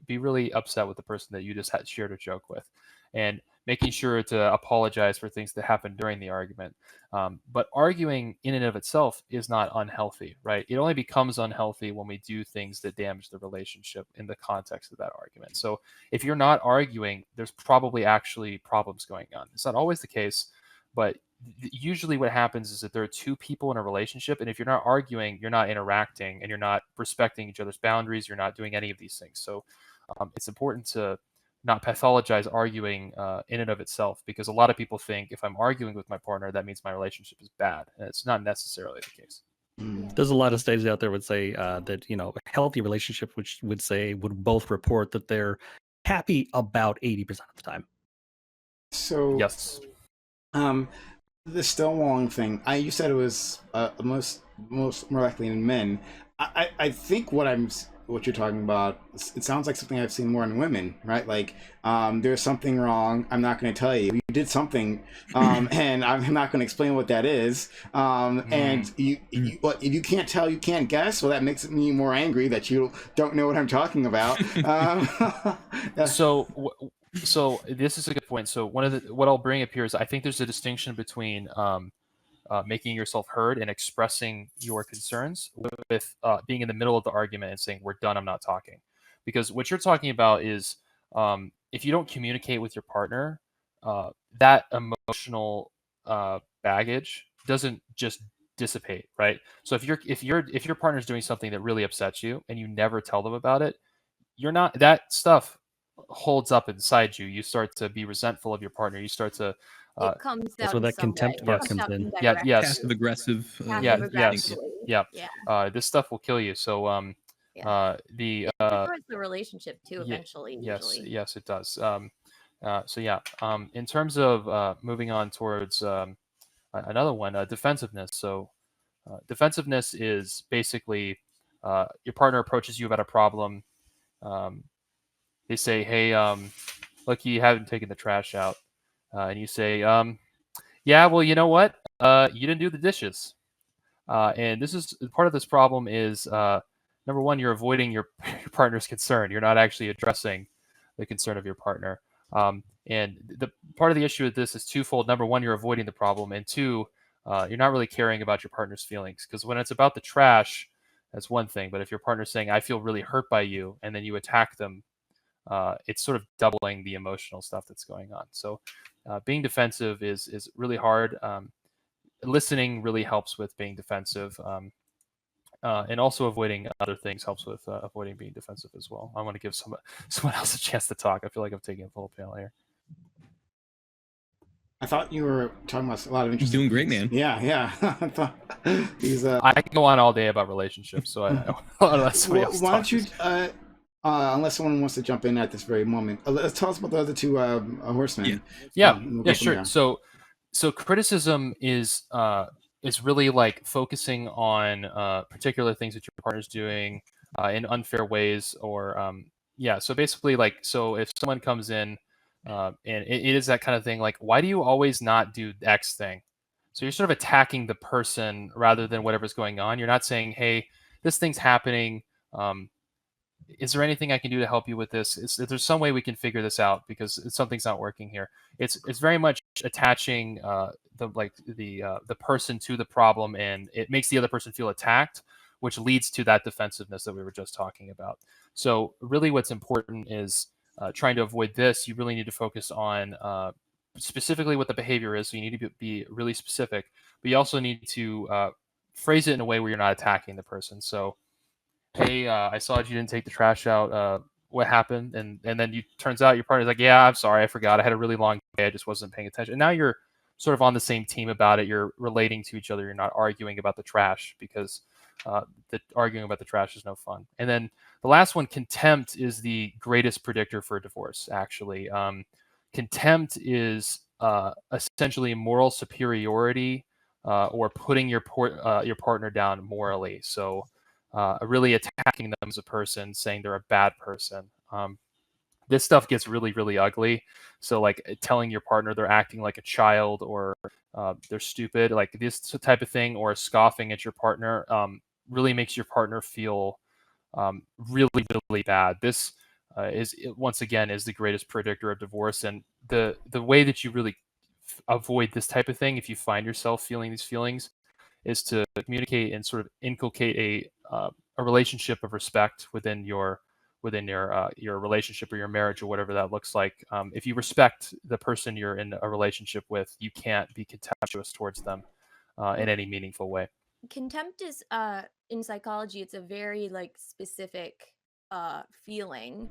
be really upset with the person that you just shared a joke with, and making sure to apologize for things that happened during the argument. But arguing in and of itself is not unhealthy, right? It only becomes unhealthy when we do things that damage the relationship in the context of that argument. So if you're not arguing, there's probably actually problems going on. It's not always the case, but usually what happens is that there are 2 people in a relationship, and if you're not arguing, you're not interacting, and you're not respecting each other's boundaries, you're not doing any of these things. So it's important to not pathologize arguing in and of itself, because a lot of people think if I'm arguing with my partner, that means my relationship is bad, and it's not necessarily the case. There's a lot of studies out there would say that a healthy relationship would both report that they're happy about 80% of the time. So yes, the stonewalling thing. You said it was most more likely in men. I think what you're talking about, it sounds like something I've seen more in women, right? Like, there's something wrong. I'm not going to tell you. You did something, and I'm not going to explain what that is. And if you can't tell, you can't guess. Well, that makes me more angry that you don't know what I'm talking about. So this is a good point. So what I'll bring up here is I think there's a distinction between making yourself heard and expressing your concerns with being in the middle of the argument and saying, we're done, I'm not talking. Because what you're talking about is if you don't communicate with your partner, that emotional baggage doesn't just dissipate, right? So if your partner's doing something that really upsets you and you never tell them about it, that stuff holds up inside you. You start to be resentful of your partner. You start to it comes out. That's where that contempt part comes in. Passive aggressive. This stuff will kill you. So it destroys the relationship too eventually. Yes, it does. In terms of moving on towards another one, defensiveness. So defensiveness is basically your partner approaches you about a problem. They say, hey, look, you haven't taken the trash out. And you say, yeah, well, you know what? You didn't do the dishes. And this is part of this problem is, number one, you're avoiding your partner's concern. You're not actually addressing the concern of your partner. And the part of the issue with this is twofold. Number one, you're avoiding the problem. And 2, you're not really caring about your partner's feelings. Because when it's about the trash, that's one thing. But if your partner's saying, I feel really hurt by you, and then you attack them, it's sort of doubling the emotional stuff that's going on. So being defensive is really hard. Listening really helps with being defensive. And also avoiding other things helps with avoiding being defensive as well. I want to give someone else a chance to talk. I feel like I'm taking a full panel here. I thought you were talking about a lot of interesting. You're doing great, man. Yeah. I thought I can go on all day about relationships, so I'll let somebody else why talk. don't you, unless someone wants to jump in at this very moment, let's tell us about the other 2 horsemen. Yeah, sure. So criticism is really like focusing on particular things that your partner's doing in unfair ways, or so basically, like, so if someone comes in And it is that kind of thing. Like, why do you always not do X thing? So you're sort of attacking the person rather than whatever's going on. You're not saying, hey, this thing's happening. Is there anything I can do to help you with this? If there's some way we can figure this out because something's not working here. It's very much attaching the person to the problem, and it makes the other person feel attacked, which leads to that defensiveness that we were just talking about. So really, what's important is trying to avoid this. You really need to focus on specifically what the behavior is. So you need to be really specific, but you also need to phrase it in a way where you're not attacking the person. So, hey, I saw that you didn't take the trash out. What happened? And then turns out your partner's like, yeah, I'm sorry, I forgot. I had a really long day. I just wasn't paying attention. And now you're sort of on the same team about it. You're relating to each other. You're not arguing about the trash because arguing about the trash is no fun. And then the last one, contempt, is the greatest predictor for divorce, actually. Contempt is essentially moral superiority or putting your partner down morally. So really attacking them as a person, saying they're a bad person. This stuff gets really, really ugly. So like telling your partner they're acting like a child or they're stupid, like this type of thing, or scoffing at your partner really makes your partner feel really, really bad. This once again is the greatest predictor of divorce. And the way that you really avoid this type of thing, if you find yourself feeling these feelings, is to communicate and sort of inculcate a relationship of respect within your relationship or your marriage or whatever that looks like. If you respect the person you're in a relationship with, you can't be contemptuous towards them in any meaningful way. Contempt is in psychology, it's a very like specific feeling.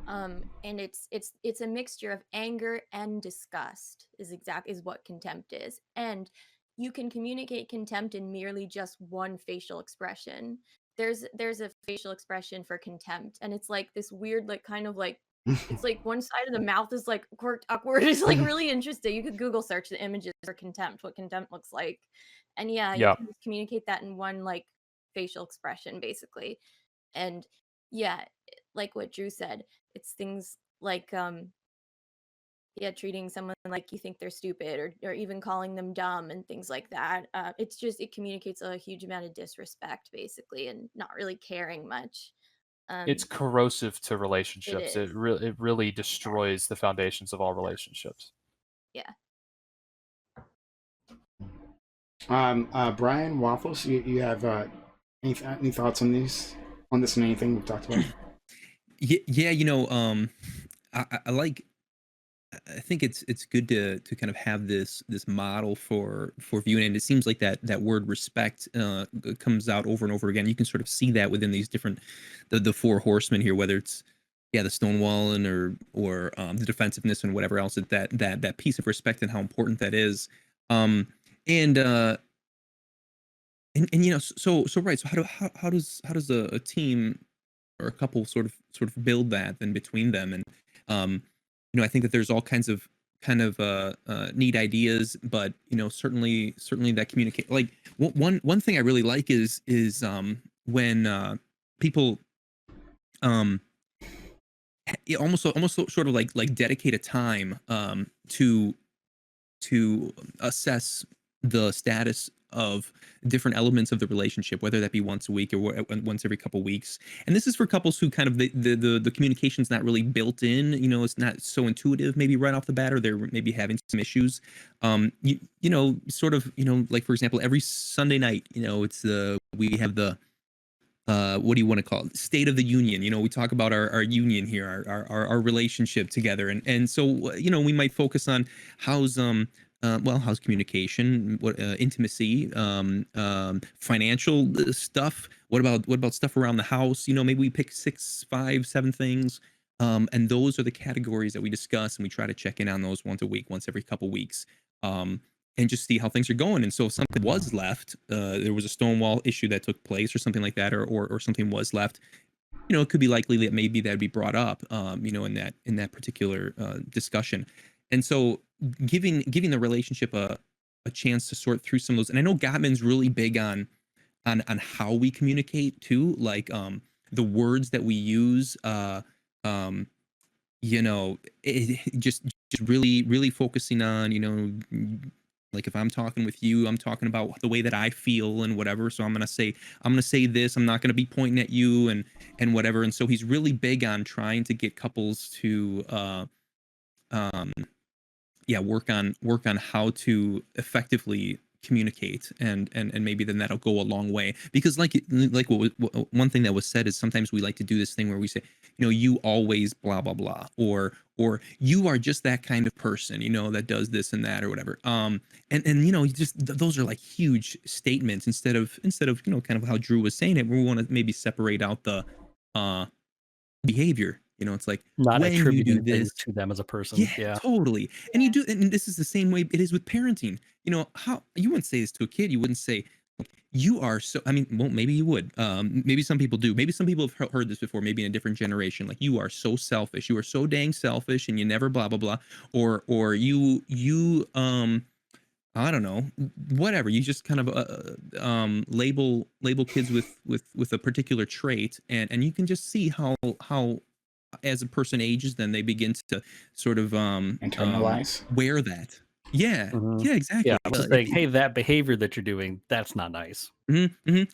And it's a mixture of anger and disgust is what contempt is. And you can communicate contempt in merely just one facial expression. There's a facial expression for contempt, and it's like this weird, like kind of like it's like one side of the mouth is like quirked upward. It's like really interesting. You could Google search the images for contempt, what contempt looks like. And yeah, you can just communicate that in one like facial expression basically. And yeah, like what Drew said, it's things like treating someone like you think they're stupid, or even calling them dumb and things like that. It communicates a huge amount of disrespect basically, and not really caring much. It's corrosive to It relationships. is. It really destroys the foundations of all relationships. Yeah. Brian Waffles, you have any thoughts on this and anything we've talked about? Yeah, I like. I think it's good to kind of have this model for viewing, and it seems like that word respect comes out over and over again. You can sort of see that within these different the four horsemen here, whether it's the stonewalling or the defensiveness and whatever else, that piece of respect and how important that is. And so right. So how does a team or a couple sort of build that then between them? And I think that there's all kinds of neat ideas, but certainly that communicate. Like one thing I really like is when people almost sort of like dedicate a time to assess the status of different elements of the relationship, whether that be once a week or once every couple weeks. And this is for couples who kind of the communication's not really built in, it's not so intuitive maybe right off the bat, or they're maybe having some issues. Sort of, like for example, every Sunday night, it's we have the what do you want to call it? State of the Union. We talk about our union here, our relationship together, and so we might focus on how's communication, what intimacy, financial stuff. What about stuff around the house? Maybe we pick 6, 5, 7 things, and those are the categories that we discuss, and we try to check in on those once a week, once every couple weeks. And just see how things are going. And so if something was left, there was a stonewall issue that took place or something like that, or something was left, it could be likely that maybe that'd be brought up, in that particular discussion. And so giving the relationship a chance to sort through some of those. And I know Gottman's really big on how we communicate too, like the words that we use, you know, just really focusing on, you know, like if I'm talking with you, I'm talking about the way that I feel and whatever. So I'm gonna say this. I'm not gonna be pointing at you and whatever. And so he's really big on trying to get couples to um yeah, work on how to effectively communicate, and maybe then that'll go a long way. Because one thing that was said is sometimes we like to do this thing where we say, you know, you always blah blah blah, or you are just that kind of person, you know, that does this and that or whatever. And you know, those are like huge statements, instead of you know, kind of how Drew was saying it, where we want to maybe separate out the uh behavior. You know, it's like Not when you do attributing things this. to them as a person. Yeah, Yeah. totally. And you do, and this is the same way it is with parenting. You know, how you wouldn't say this to a kid. You wouldn't say, "You are so." I mean, well, maybe you would. Maybe some people do. Maybe some people have heard this before. Maybe in a different generation, like, "You are so selfish. You are so dang selfish, and you never blah blah blah." Or you I don't know, whatever. You just kind of label kids with a particular trait, and you can just see how as a person ages, then they begin to sort of Internalize. wear that. Yeah, Mhm. yeah, Yeah, exactly. just saying, "Hey, that behavior that you're doing, that's not nice."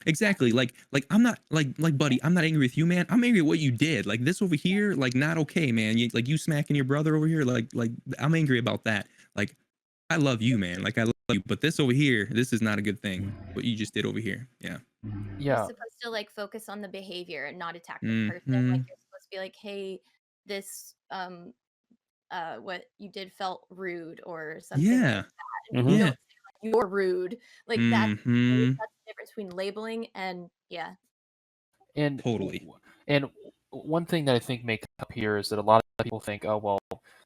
Exactly. Like I'm not like buddy, I'm not angry with you, man. I'm angry at what you did. Like this over here, like not okay, man. You smacking your brother over here, like I'm angry about that. Like I love you, man. Like I love you, but this over here, this is not a good thing. What you just did over here. Yeah. You're Yeah. supposed to like focus on the behavior and not attack the person. Like Hmm. you're supposed to be like, hey, this what you did felt rude or something like Yeah. that. And you Mhm. Yeah. don't say like you're rude. Like Hmm. that's the difference between labeling and yeah. And Totally. and one thing that I think may come up here is that a lot of people think, oh well,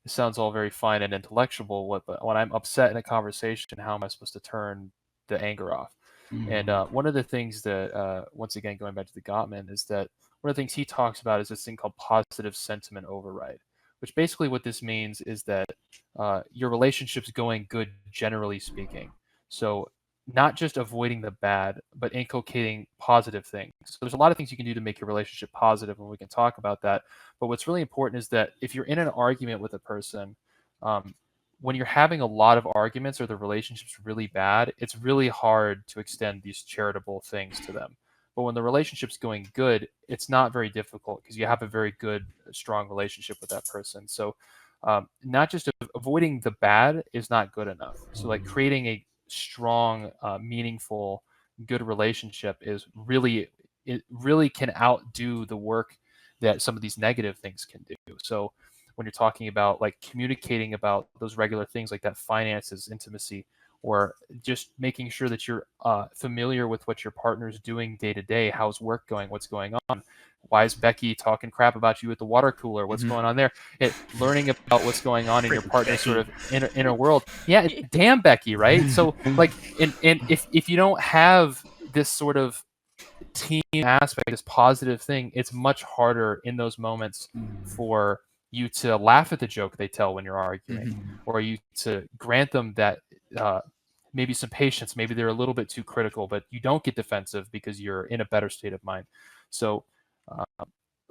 this sounds all very fine and intellectual. But when I'm upset in a conversation, how am I supposed to turn the anger off? And one of the things that, once again, going back to the Gottman, is that one of the things he talks about is this thing called positive sentiment override, which basically what this means is that your relationship's going good, generally speaking. So not just avoiding the bad, but inculcating positive things. So there's a lot of things you can do to make your relationship positive, and we can talk about that. But what's really important is that if you're in an argument with a person, um, when you're having a lot of arguments or the relationship's really bad, it's really hard to extend these charitable things to them. But when the relationship's going good, it's not very difficult because you have a very good, strong relationship with that person. So, not just avoiding the bad is not good enough. So, like creating a strong, meaningful, good relationship is really, it really can outdo the work that some of these negative things can do. So, when you're talking about like communicating about those regular things like that, finances, intimacy, or just making sure that you're familiar with what your partner's doing day to day. How's work going? What's going on? Why is Becky talking crap about you at the water cooler? What's going on there? Learning about what's going on in your partner's sort of inner world. Yeah, damn Becky, right? So like, and if you don't have this sort of team aspect, this positive thing, it's much harder in those moments for you to laugh at the joke they tell when you're arguing, or you to grant them that maybe some patience. Maybe they're a little bit too critical, but you don't get defensive because you're in a better state of mind. So,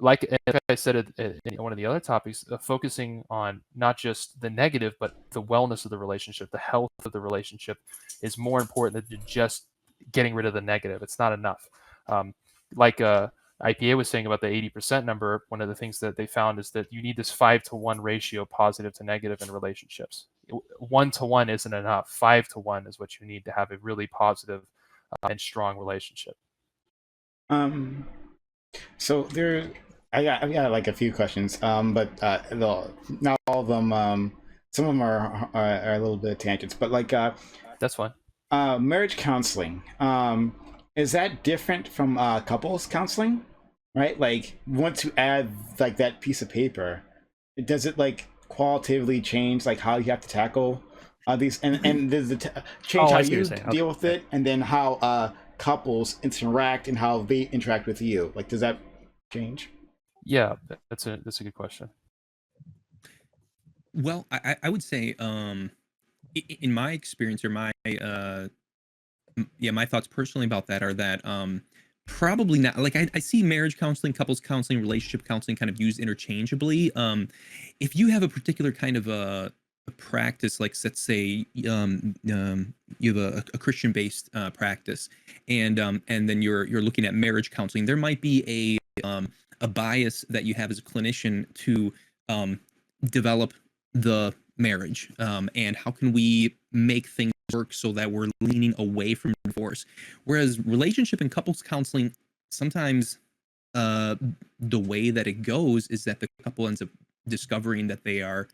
like I said in one of the other topics, focusing on not just the negative, but the wellness of the relationship, the health of the relationship is more important than just getting rid of the negative. It's not enough. Um, like IPA was saying about the 80% number, one of the things that they found is that you need this 5-to-1 ratio, positive to negative, in relationships. 1-to-1 isn't enough. 5-to-1 is what you need to have a really positive and strong relationship. So I've got like a few questions, but not all of them. Some of them are a little bit of tangents, but like That's fine. marriage counseling. Is that different from couples counseling? Right? Like once you add like that piece of paper, does it like qualitatively change like how you have to tackle these and does it change Oh, how I see what you you're saying. deal Okay. with it, and then how couples interact and how they interact with you? Like, does that change? Yeah, that's a good question. Well, I would say, in my experience, or my my thoughts personally about that are that Probably not. Like I see marriage counseling, couples counseling, relationship counseling kind of used interchangeably. If you have a particular kind of a practice, like let's say you have a Christian based practice, and then you're looking at marriage counseling, there might be a bias that you have as a clinician to develop the marriage, and how can we make things work so that we're leaning away from divorce. Whereas relationship and couples counseling, sometimes the way that it goes is that the couple ends up discovering that they are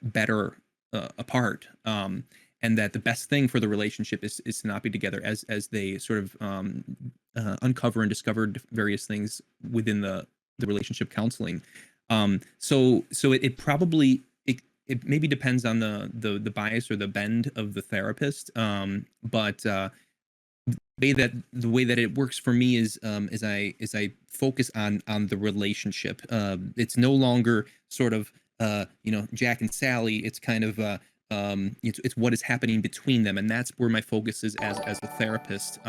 better apart, and that the best thing for the relationship is to not be together, as they sort of uncover and discover various things within the relationship counseling. So it probably it maybe depends on the bias or the bend of the therapist, but the way that it works for me is I focus on the relationship. It's no longer sort of Jack and Sally. It's kind of it's what is happening between them, and that's where my focus is as a therapist.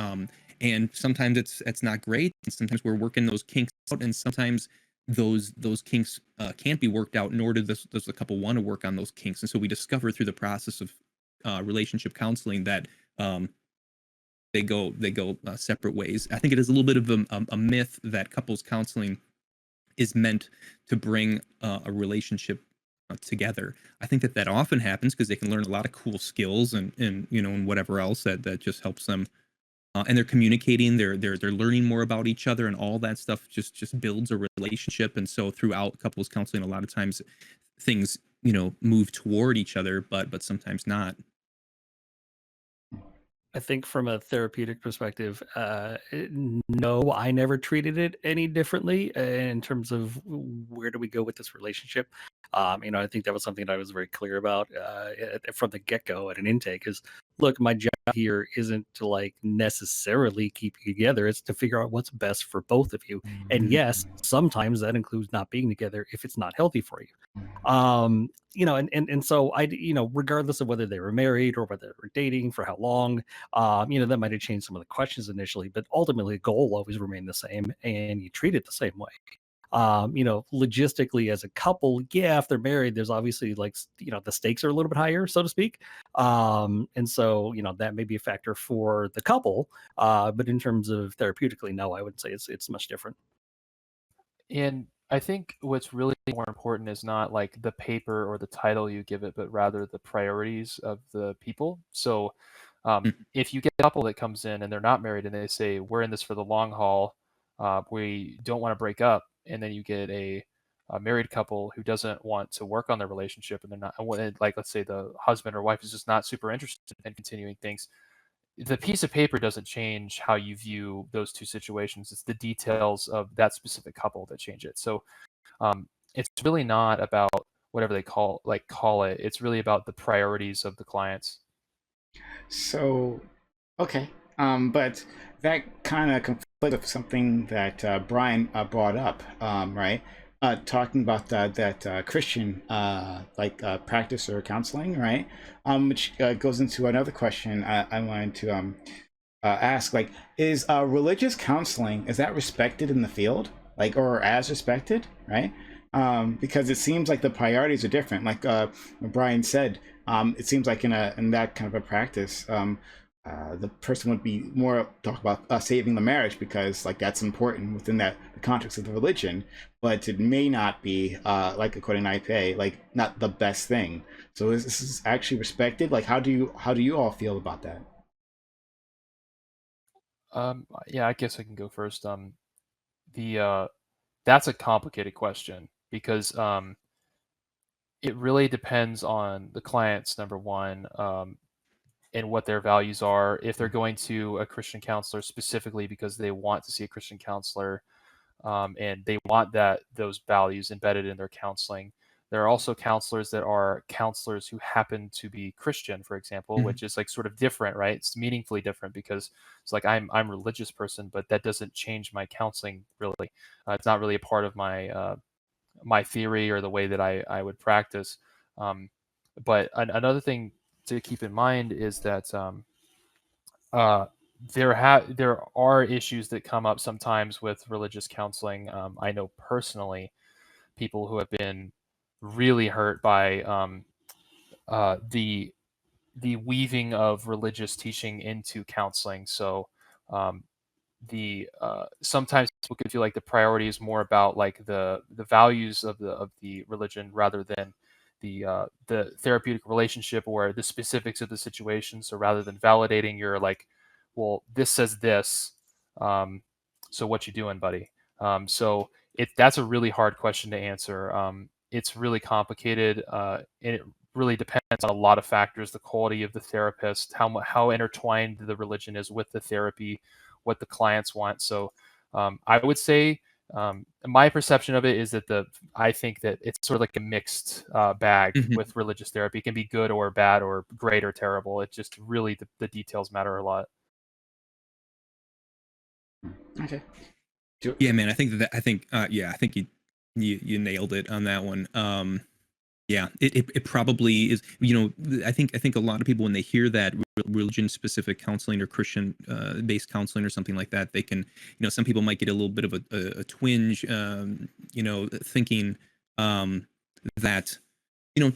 And sometimes it's not great, and sometimes we're working those kinks out, and sometimes those kinks can't be worked out, nor does the couple want to work on those kinks. And so we discover through the process of relationship counseling that they go separate ways. I think it is a little bit of a myth that couples counseling is meant to bring a relationship together. I think that often happens because they can learn a lot of cool skills and whatever else that just helps them. And they're communicating, they're learning more about each other, and all that stuff just builds a relationship. And so throughout couples counseling, a lot of times things move toward each other, but sometimes not. I think from a therapeutic perspective, no, I never treated it any differently in terms of where do we go with this relationship. I think that was something that I was very clear about from the get-go at an intake is, look, my job here isn't to like necessarily keep you together. It's to figure out what's best for both of you. And yes, sometimes that includes not being together if it's not healthy for you. And so regardless of whether they were married or whether they were dating for how long, that might have changed some of the questions initially, but ultimately the goal always remained the same, and you treat it the same way. Logistically as a couple, yeah, if they're married, there's obviously the stakes are a little bit higher, so to speak. And so, that may be a factor for the couple. But in terms of therapeutically, no, I would say it's much different. And I think what's really more important is not like the paper or the title you give it, but rather the priorities of the people. So if you get a couple that comes in and they're not married and they say, we're in this for the long haul, we don't want to break up, and then you get a married couple who doesn't want to work on their relationship, and they're not, like, let's say the husband or wife is just not super interested in continuing things, the piece of paper doesn't change how you view those two situations. It's the details of that specific couple that change it. So it's really not about whatever they call it. It's really about the priorities of the clients. So, okay. But that kind of conflicts with something that Brian brought up, right? Talking about that Christian practice or counseling, right? Which goes into another question I wanted to ask. Like, is religious counseling, is that respected in the field, or as respected, right? Because it seems like the priorities are different. Like Brian said, it seems like in that kind of a practice, the person would be more talk about saving the marriage because that's important within the context of the religion, but it may not be according to IPA, not the best thing. So is this actually respected? How do you all feel about that? Yeah, I guess I can go first. That's a complicated question because it really depends on the clients, number one, and what their values are. If they're going to a Christian counselor specifically because they want to see a Christian counselor, and they want those values embedded in their counseling. There are also counselors that are counselors who happen to be Christian, for example, which is sort of different, right? It's meaningfully different because it's I'm a religious person, but that doesn't change my counseling really. It's not really a part of my my theory or the way that I would practice. But another thing to keep in mind is that there are issues that come up sometimes with religious counseling. I know personally people who have been really hurt by the weaving of religious teaching into counseling. So um, sometimes people can feel like the priority is more about like the values of the religion rather than the therapeutic relationship or the specifics of the situation. So rather than validating your like, well, this says this, so what you doing, buddy? So that's a really hard question to answer. It's really complicated. And it really depends on a lot of factors: the quality of the therapist, how intertwined the religion is with the therapy, what the clients want. So I would say my perception of it is that I think that it's sort of like a mixed bag with religious therapy. It can be good or bad or great or terrible. It just really the details matter a lot. Okay. Yeah, man. I think I think you nailed it on that one. Yeah, it probably is. I think a lot of people when they hear that religion specific counseling or Christian based counseling or something like that, they can, some people might get a little bit of a twinge, thinking that,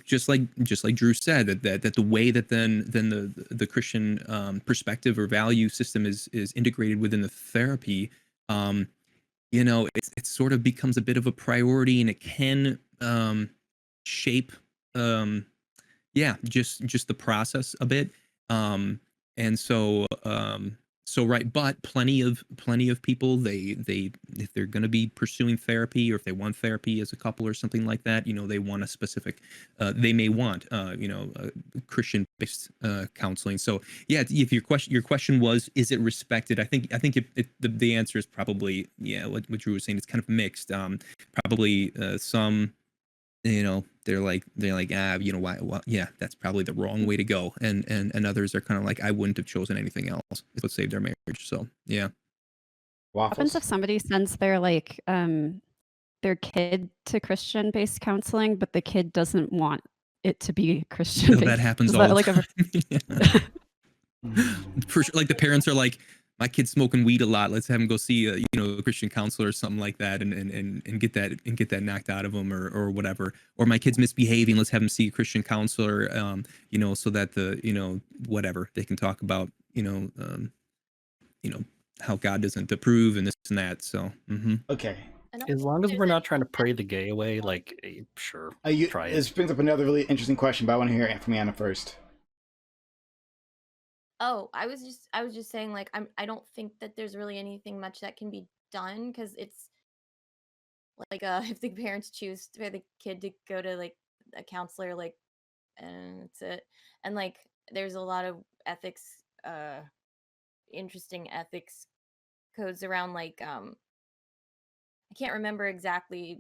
just like Drew said, that the way that then the Christian perspective or value system is integrated within the therapy, it sort of becomes a bit of a priority, and it can shape just the process a bit, and so right, but plenty of people, they if they're going to be pursuing therapy, or if they want therapy as a couple or something like that, they want a specific, they may want Christian based counseling. So yeah, if your question was, is it respected, I think the answer is probably, yeah, what Drew was saying, it's kind of mixed. Probably some, they're like why, well, yeah, that's probably the wrong way to go, and others are kind of like, I wouldn't have chosen anything else. It's what saved their marriage. So yeah. What happens if somebody sends their their kid to Christian based counseling, but the kid doesn't want it to be Christian based? That happens all the time. For sure, like the parents are like, my kid's smoking weed a lot, let's have him go see a Christian counselor or something like that, and get that knocked out of him, or whatever. Or my kid's misbehaving, let's have him see a Christian counselor, so that the whatever, they can talk about how God doesn't approve and this and that. So Okay. As long as we're not trying to pray the gay away, sure, try it. This brings up another really interesting question, but I want to hear it from Anna first. Oh, I was just saying, like, I don't think that there's really anything much that can be done, because it's like, if the parents choose for the kid to go to like a counselor, like, and that's it. And like, there's a lot of ethics, interesting ethics codes around, like, I can't remember exactly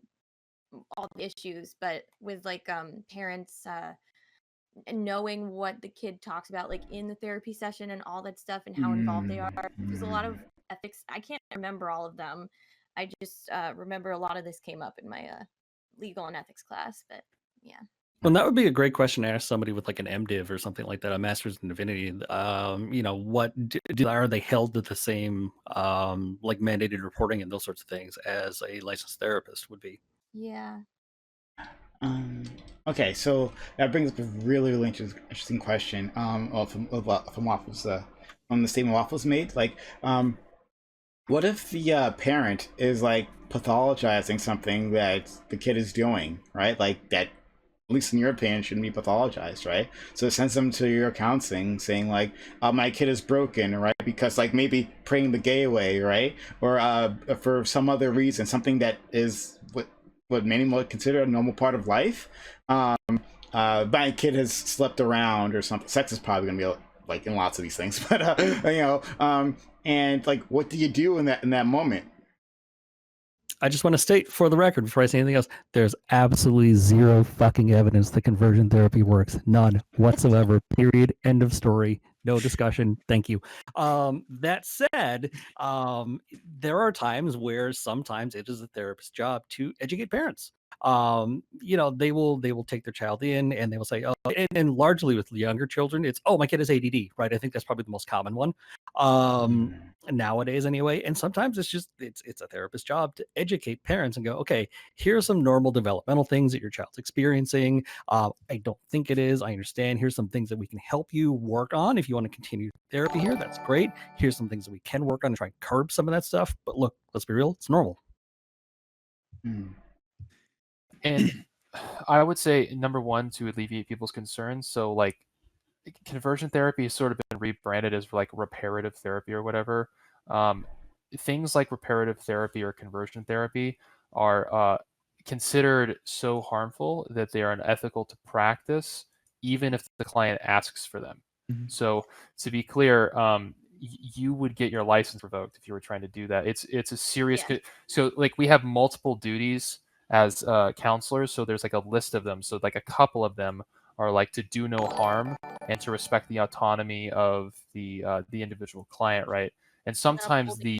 all the issues, but with like parents knowing what the kid talks about, like, in the therapy session and all that stuff, and how involved they are. There's a lot of ethics. I can't remember all of them. I just remember a lot of this came up in my legal and ethics class, but yeah. Well, that would be a great question to ask somebody with like an MDiv or something like that, a master's in divinity. What are they held to the same like mandated reporting and those sorts of things as a licensed therapist would be? Yeah. Okay, so that brings up a really, really interesting question. From Waffles, from the statement Waffles made, like, what if the parent is like pathologizing something that the kid is doing, right? Like that, at least in your opinion, shouldn't be pathologized, right? So it sends them to your counseling saying like, my kid is broken, right? Because like maybe praying the gay away, right? Or for some other reason, something that is what many would consider a normal part of life. My kid has slept around or something. Sex is probably going to be like in lots of these things, but and like, what do you do in that moment? I just want to state for the record, before I say anything else, there's absolutely zero fucking evidence that conversion therapy works. None whatsoever. Period. End of story. No discussion. Thank you. That said, there are times where sometimes it is a therapist's job to educate parents they will take their child in and they will say, oh, and largely with younger children, it's, oh, my kid has ADD, right? I think that's probably the most common one nowadays anyway. And sometimes it's a therapist's job to educate parents and go, okay, here are some normal developmental things that your child's experiencing. I don't think it is. I understand. Here's some things that we can help you work on. If you want to continue therapy here, that's great. Here's some things that we can work on to try and curb some of that stuff. But look, let's be real, it's normal. And I would say, number one, to alleviate people's concerns. So like conversion therapy has sort of been rebranded as like reparative therapy or whatever. Things like reparative therapy or conversion therapy are considered so harmful that they are unethical to practice, even if the client asks for them. So to be clear, you would get your license revoked if you were trying to do that. It's a serious. So like we have multiple duties as counselors. So there's like a list of them. So like a couple of them are like to do no harm and to respect the autonomy of the individual client, right? And sometimes the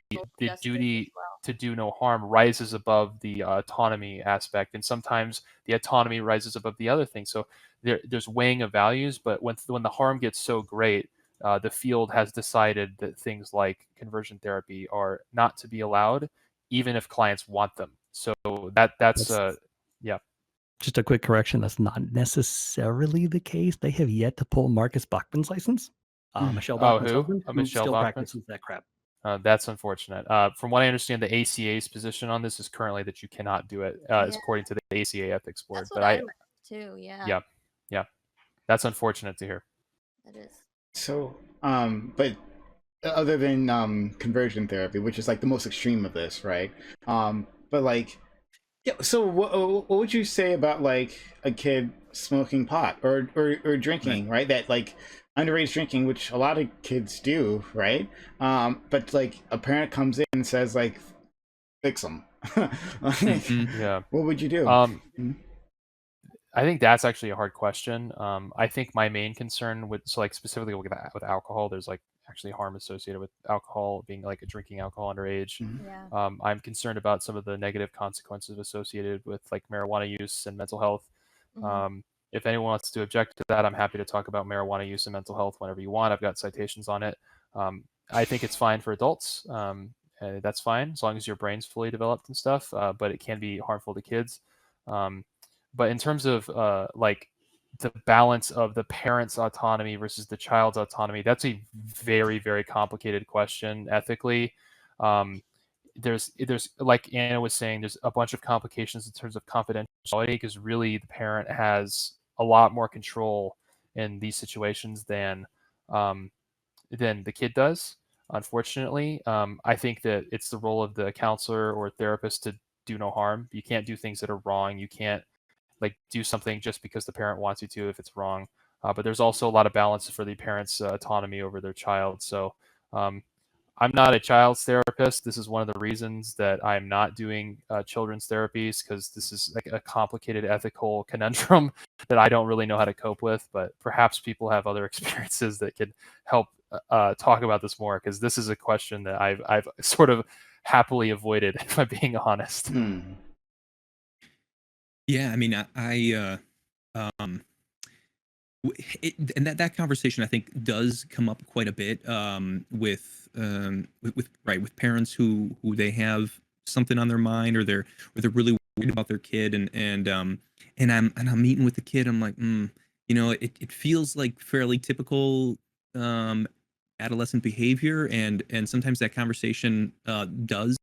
duty to do no harm rises above the autonomy aspect, and sometimes the autonomy rises above the other thing. So there's weighing of values, but when the harm gets so great, the field has decided that things like conversion therapy are not to be allowed, even if clients want them. So that's yeah. Just a quick correction. That's not necessarily the case. They have yet to pull Marcus Bachman's license. Michelle Bachman's husband, who Michelle still Bachman? practices that crap. That's unfortunate. From what I understand, the ACA's position on this is currently that you cannot do it, is according to the ACA ethics board. That's what I read too. Yeah. Yeah. That's unfortunate to hear. It is. So, but other than conversion therapy, which is like the most extreme of this, right? But like, yeah. So, what would you say about like a kid smoking pot or drinking, right? That like underage drinking, which a lot of kids do, right? But like a parent comes in and says like, fix them. Like, Yeah. What would you do? I think that's actually a hard question. I think my main concern with, so like specifically with alcohol, there's like actually harm associated with alcohol, being like a drinking alcohol underage. Yeah. I'm concerned about some of the negative consequences associated with like marijuana use and mental health. If anyone wants to object to that, I'm happy to talk about marijuana use and mental health whenever you want. I've got citations on it. I think it's fine for adults. That's fine as long as your brain's fully developed and stuff, but it can be harmful to kids. But in terms of like the balance of the parent's autonomy versus the child's autonomy, that's a very, very complicated question ethically. There's like Anna was saying, there's a bunch of complications in terms of confidentiality, because really the parent has a lot more control in these situations than the kid does. Unfortunately, I think that it's the role of the counselor or therapist to do no harm. You can't do things that are wrong. You can't like do something just because the parent wants you to if it's wrong. But there's also a lot of balance for the parent's autonomy over their child. So I'm not a child's therapist. This is one of the reasons that I'm not doing children's therapies, because this is like a complicated ethical conundrum that I don't really know how to cope with. But perhaps people have other experiences that could help talk about this more, because this is a question that I've sort of happily avoided, if I'm being honest. Yeah, I mean, and that conversation I think does come up quite a bit with parents who they have something on their mind, or they're really worried about their kid, and I'm meeting with the kid. I'm like, it feels like fairly typical adolescent behavior, and sometimes that conversation does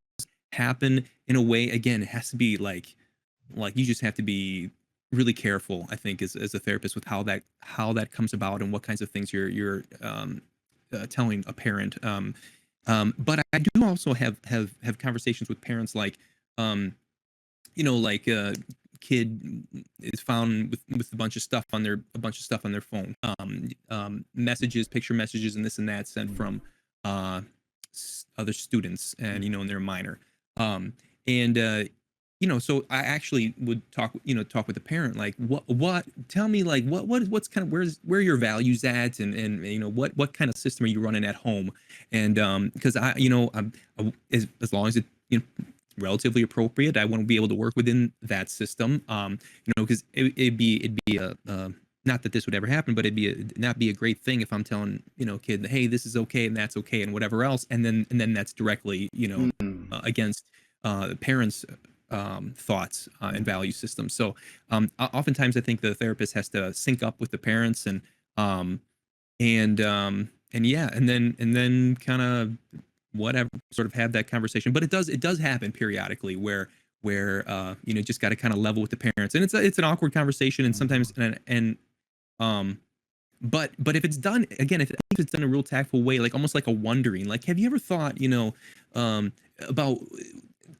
happen in a way. Again, it has to be like you just have to be really careful, I think, as a therapist, with how that comes about and what kinds of things you're telling a parent. But I do also have conversations with parents like, like a kid is found with a bunch of stuff on their phone, picture messages and this and that sent from other students, and and they're minor, so I actually would talk with the parent, like, tell me, like, what's kind of, where your values at, and what kind of system are you running at home? And because I'm as long as it relatively appropriate. I want to be able to work within that system. Because it'd be a not that this would ever happen, but not be a great thing if I'm telling kid, hey, this is okay and that's okay and whatever else, and then that's directly against the parents' thoughts and value systems. So oftentimes I think the therapist has to sync up with the parents and yeah, and then kind of whatever, sort of have that conversation. But it does happen periodically where just got to kind of level with the parents, and it's an awkward conversation, and sometimes but if it's done again, if it's done in a real tactful way, like almost like a wondering, like, have you ever thought about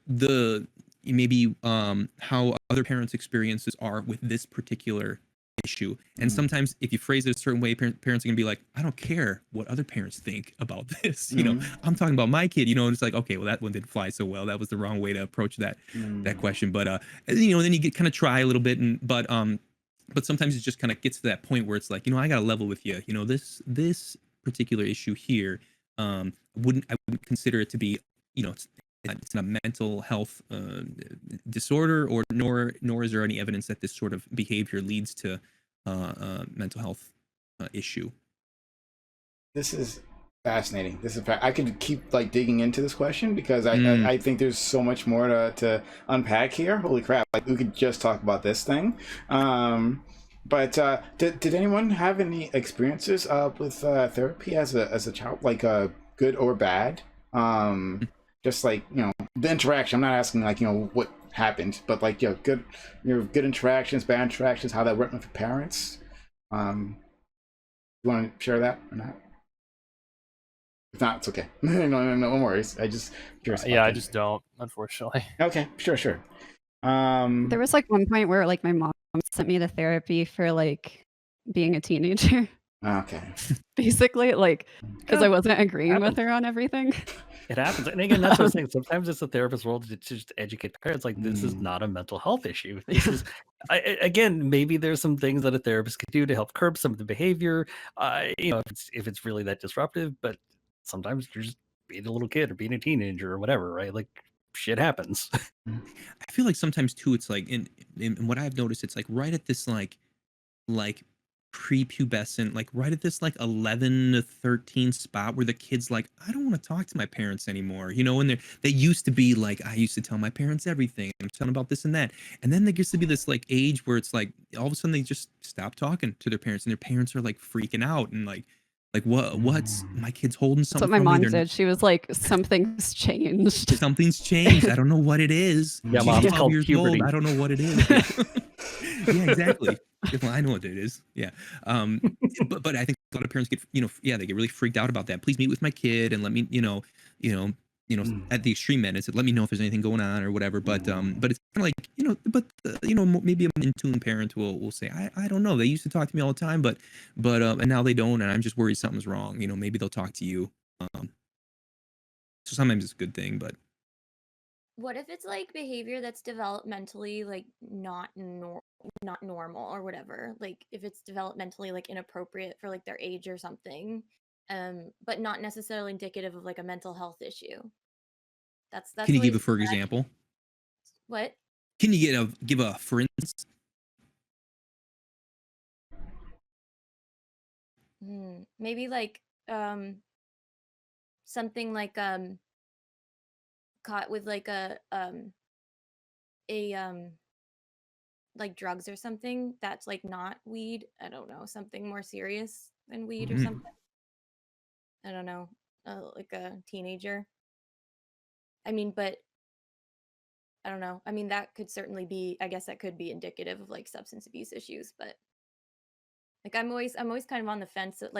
the maybe how other parents' experiences are with this particular issue? And sometimes if you phrase it a certain way, parents are gonna be like, I don't care what other parents think about this. I'm talking about my kid, and it's like, okay, well, that one didn't fly so well. That was the wrong way to approach that question. But then you get kind of try a little bit, but sometimes it just kind of gets to that point where it's like, I gotta level with you. This particular issue here, I wouldn't consider it to be, it's not a mental health disorder, or nor is there any evidence that this sort of behavior leads to mental health issue. This is fascinating. I could keep digging into this question because I think there's so much more to unpack here. Holy crap! We could just talk about this thing. But did anyone have any experiences with therapy as a child, good or bad? Just the interaction. I'm not asking what happened, but good interactions, bad interactions, how that worked with your parents. You want to share that or not? If not, it's okay. No worries. I just curious. I just don't, unfortunately. Okay, sure. There was one point where my mom sent me to therapy for being a teenager. Okay. Basically, because I wasn't agreeing with her on everything. It happens. And again, that's what I'm saying. Sometimes it's the therapist's role to just educate parents. This is not a mental health issue. This is, again, maybe there's some things that a therapist could do to help curb some of the behavior, if it's really that disruptive. But sometimes you're just being a little kid or being a teenager or whatever, right? Shit happens. I feel like sometimes too, it's in what I've noticed, it's right at this like prepubescent, right at this 11 to 13 spot where the kid's I don't want to talk to my parents anymore, and they used to be I used to tell my parents everything, I'm telling about this and that, and then there gets to be this age where it's all of a sudden they just stop talking to their parents, and their parents are freaking out and what's my kid's holding something. That's what my mom did. She was like, something's changed. Something's changed. I don't know what it is. Yeah, Mom, it's called puberty. I don't know what it is. Yeah, exactly. Well, I know what it is. Yeah. But I think a lot of parents get, they get really freaked out about that. Please meet with my kid and let me, at the extreme end, it's let me know if there's anything going on or whatever. But it's kind of maybe an in tune parent will say, I don't know. They used to talk to me all the time, but and now they don't, and I'm just worried something's wrong. Maybe they'll talk to you. So sometimes it's a good thing, but. What if it's behavior that's developmentally not normal or whatever? If it's developmentally inappropriate for their age or something, but not necessarily indicative of a mental health issue. That's Can you give a for example? What? Can you give a for instance? Maybe something caught with drugs or something that's not weed. I don't know, something more serious than weed or something. I don't know, a teenager. But I don't know. That could certainly be, I guess that could be indicative of substance abuse issues, but I'm always kind of on the fence at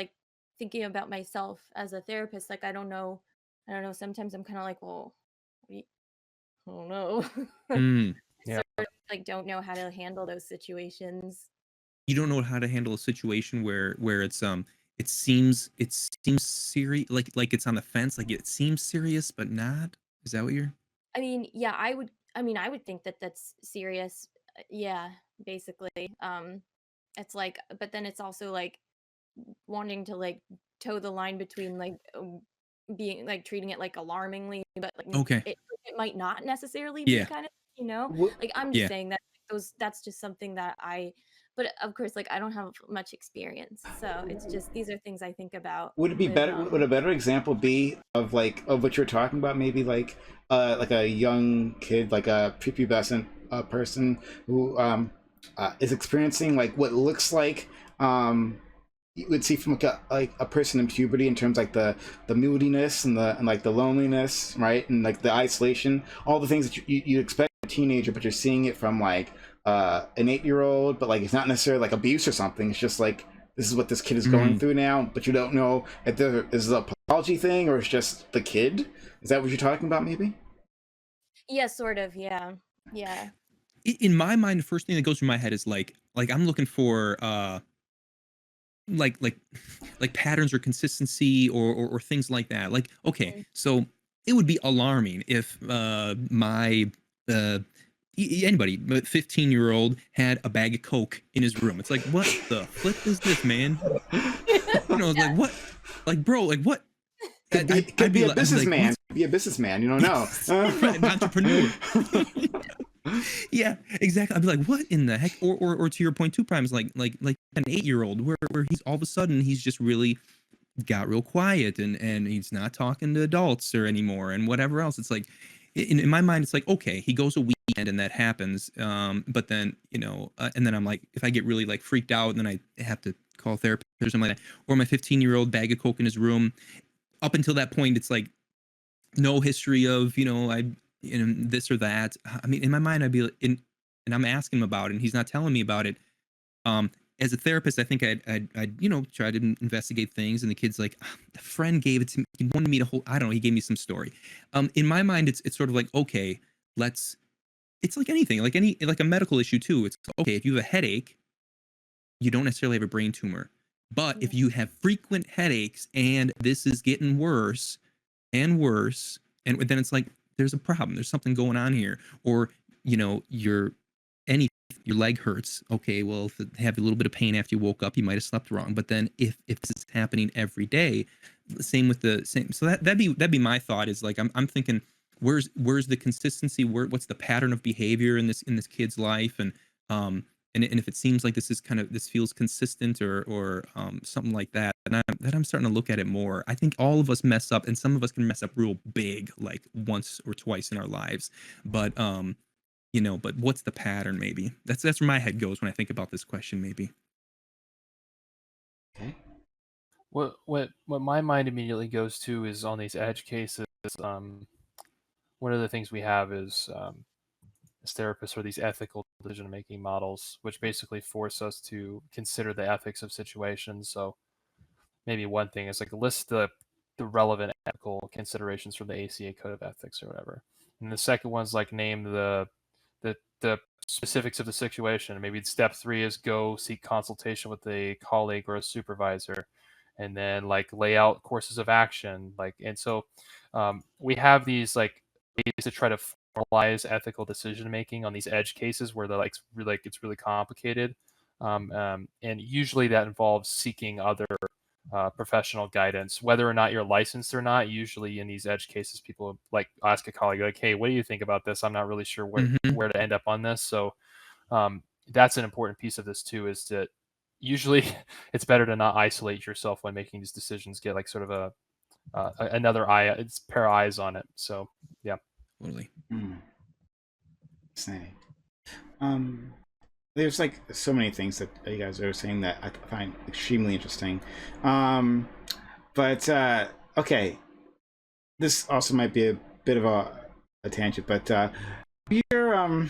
thinking about myself as a therapist. I don't know. Sometimes I'm kind of well, I don't know. Yeah. Sort of, don't know how to handle those situations. You don't know how to handle a situation where it's it seems serious, like it's on the fence, it seems serious but not. Is that what you're? Yeah, I would think that that's serious. Yeah, basically. It's but then it's also wanting to toe the line between being treating it alarmingly, but Okay. it it might not necessarily be Yeah. kind of, you know, Wh- like I'm just Yeah. saying that that's just something that but of course, like I don't have much experience, so it's just these are things I think about Would it be with better? Would a better example be of of what you're talking about? Maybe like a young kid, like a prepubescent person who is experiencing like what looks like you would see from like a person in puberty in terms like the moodiness and like the loneliness, right, and like the isolation, all the things that you expect a teenager, but you're seeing it from like an 8-year-old, but like it's not necessarily like abuse or something. It's just like this is what this kid is going through now, but you don't know if there is a pathology thing or it's just the kid. Is that what you're talking about? Maybe. Yeah, sort of, yeah. In my mind, the first thing that goes through my head is like I'm looking for like like like patterns or consistency or things like that. Like, okay, Mhm. so it would be alarming if my anybody but 15-year-old had a bag of coke in his room. It's like, what the flip is this, man? You know, it's like, what, like, bro, like, what? Could be a I'd be businessman. like, Could be a businessman. You don't know. right, an entrepreneur. Yeah, exactly. I'd be like, what in the heck? Or to your point, 2Primes, like an 8-year-old, where he's all of a sudden he's just really got real quiet and he's not talking to adults or anymore and whatever else. It's like, in my mind, it's like, okay, he goes a weekend and that happens. But then, you know, and then I'm like, if I get really like freaked out, then I have to call a therapist or something like that. Or my 15-year-old bag of coke in his room. Up until that point, it's like no history of, you know, this or that. I mean, in my mind, I'd be and I'm asking him about it and he's not telling me about it. As a therapist, I think I'd you know, try to investigate things, and the kid's like, the friend gave it to me. He wanted me to hold. I don't know. He gave me some story. In my mind, it's sort of like, okay, let's. It's like anything, like a medical issue too. It's okay if you have a headache, you don't necessarily have a brain tumor, but if you have frequent headaches and this is getting worse and worse, and then it's like there's a problem. There's something going on here, or you know, your leg hurts. Okay, well, if you have a little bit of pain after you woke up, you might have slept wrong. But then if this is happening every day, same with the same. So that'd be my thought is like I'm thinking where's the consistency? What's the pattern of behavior in this kid's life? And if it seems like this feels consistent or something like that, and I'm starting to look at it more. I think all of us mess up, and some of us can mess up real big, like once or twice in our lives. But you know, but what's the pattern? Maybe that's where my head goes when I think about this question. Maybe. Okay. What my mind immediately goes to is on these edge cases. One of the things we have is as therapists are these ethical decision-making models, which basically force us to consider the ethics of situations. So maybe one thing is like list the relevant ethical considerations from the ACA Code of Ethics or whatever. And the second one's like name the specifics of the situation. Maybe step 3 is go seek consultation with a colleague or a supervisor, and then like lay out courses of action. Like, and so we have these like ways to try to formalize ethical decision making on these edge cases where they're like it's really complicated, and usually that involves seeking other professional guidance, whether or not you're licensed or not. Usually in these edge cases, people like ask a colleague like, hey, what do you think about this? I'm not really sure where to end up on this. So that's an important piece of this too, is that usually it's better to not isolate yourself when making these decisions, get like sort of another pair of eyes on it. So yeah. Totally. Fascinating. There's like so many things that you guys are saying that I find extremely interesting. But okay, this also might be a bit of a tangent, but your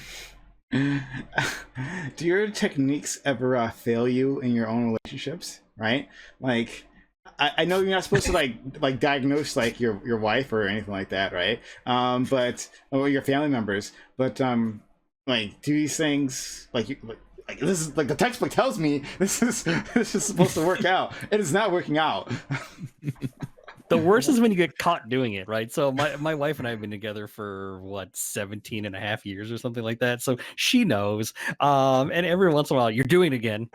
do your techniques ever fail you in your own relationships? Right, like. I know you're not supposed to like diagnose like your wife or anything like that, right? But or your family members, but like do these things like this is like the textbook tells me this is supposed to work out. It is not working out. The worst is when you get caught doing it, right? So my wife and I have been together for 17 and a half years or something like that. So she knows. And every once in a while you're doing it again.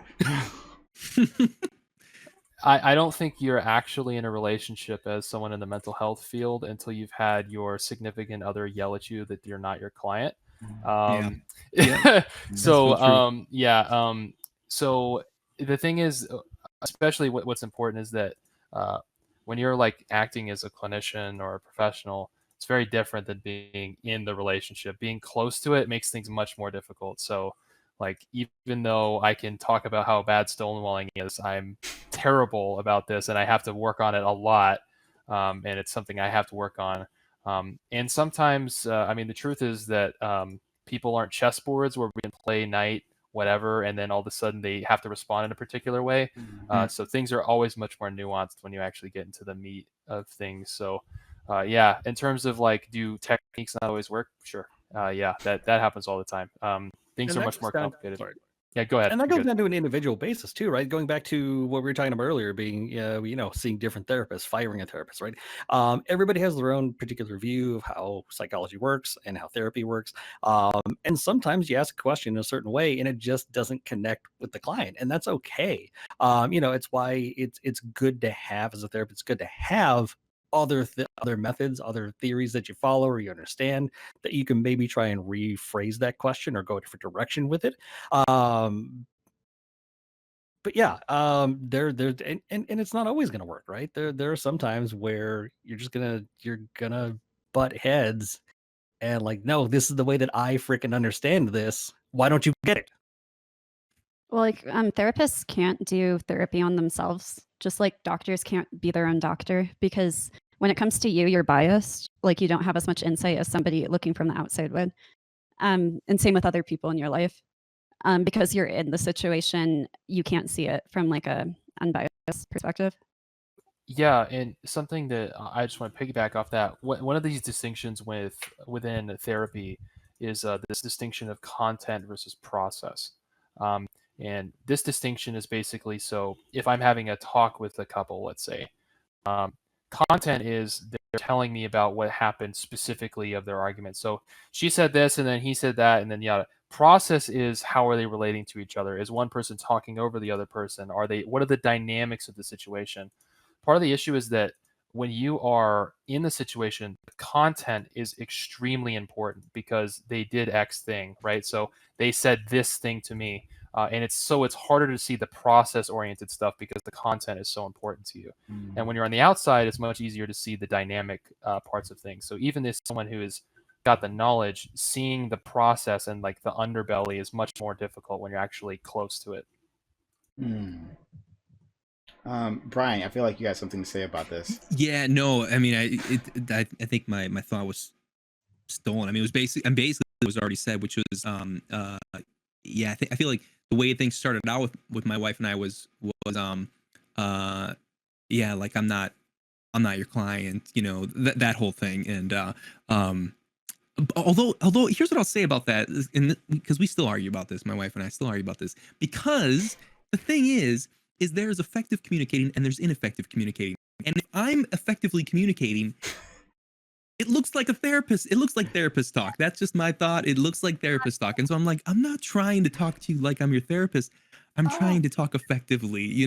I don't think you're actually in a relationship as someone in the mental health field until you've had your significant other yell at you that you're not your client. Yeah. So so true. so the thing is, especially what's important is that when you're like acting as a clinician or a professional, it's very different than being in the relationship. Being close to it makes things much more difficult. So like, even though I can talk about how bad stonewalling is, I'm terrible about this and I have to work on it a lot. And it's something I have to work on. And sometimes, I mean, the truth is that people aren't chessboards where we can play knight, whatever, and then all of a sudden they have to respond in a particular way. So things are always much more nuanced when you actually get into the meat of things. So yeah, in terms of like, do techniques not always work? Sure. Yeah, that happens all the time. Things And are that much more goes down- complicated. sorry. Yeah, go ahead. And that You're goes good. down to an individual basis too, right? Going back to what we were talking about earlier, being seeing different therapists, firing a therapist, right? Everybody has their own particular view of how psychology works and how therapy works. And sometimes you ask a question in a certain way and it just doesn't connect with the client, and that's okay. It's why it's good to have, as a therapist, it's good to have other methods, other theories that you follow or you understand, that you can maybe try and rephrase that question or go a different direction with it. But yeah, and it's not always going to work, right? There are some times where you're gonna butt heads, and like, no, this is the way that I freaking understand this. Why don't you get it? Well, like therapists can't do therapy on themselves, just like doctors can't be their own doctor, because when it comes to you, you're biased. Like you don't have as much insight as somebody looking from the outside would. And same with other people in your life. Because you're in the situation, you can't see it from like a unbiased perspective. Yeah, and something that I just want to piggyback off that. One of these distinctions within therapy is this distinction of content versus process. And this distinction is basically, so if I'm having a talk with a couple, let's say, content is they're telling me about what happened specifically of their argument. So she said this, and then he said that, and then yeah. Process is, how are they relating to each other? Is one person talking over the other person? What are the dynamics of the situation? Part of the issue is that when you are in the situation, the content is extremely important because they did X thing, right? So they said this thing to me, and it's harder to see the process-oriented stuff because the content is so important to you. And when you're on the outside, it's much easier to see the dynamic parts of things. So even if someone who has got the knowledge, seeing the process and like the underbelly is much more difficult when you're actually close to it. Brian, I feel like you got something to say about this. Yeah, no, I mean, I think my thought was stolen. I mean, it was basically it was already said, which was yeah, I feel like the way things started out with my wife and I was yeah, like I'm not your client, that whole thing. And although here's what I'll say about that, and because we still argue about this, my wife and I still argue about this, because the thing is there's effective communicating and there's ineffective communicating. And if I'm effectively communicating, it looks like therapist talk. That's just my thought. It looks like therapist talk. And so I'm like, I'm not trying to talk to you like I'm your therapist. I'm trying to talk effectively,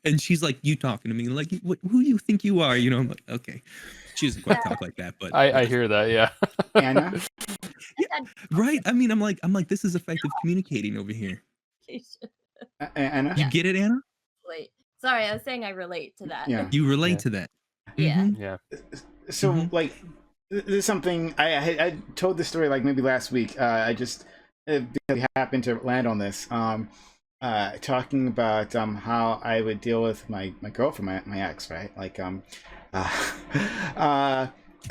And she's like, you talking to me like, who do you think you are? I'm like, okay. She doesn't quite talk like that, but I hear that, yeah. Anna? Yeah, right. I mean, I'm like, this is effective communicating over here. Anna? You get it, Anna? Wait, sorry, I was saying I relate to that. Yeah. You relate to that. Yeah. Mm-hmm. Yeah. So like, this is something I told this story like maybe last week. I just because we happened to land on this. Talking about how I would deal with my girlfriend, my ex, right? Like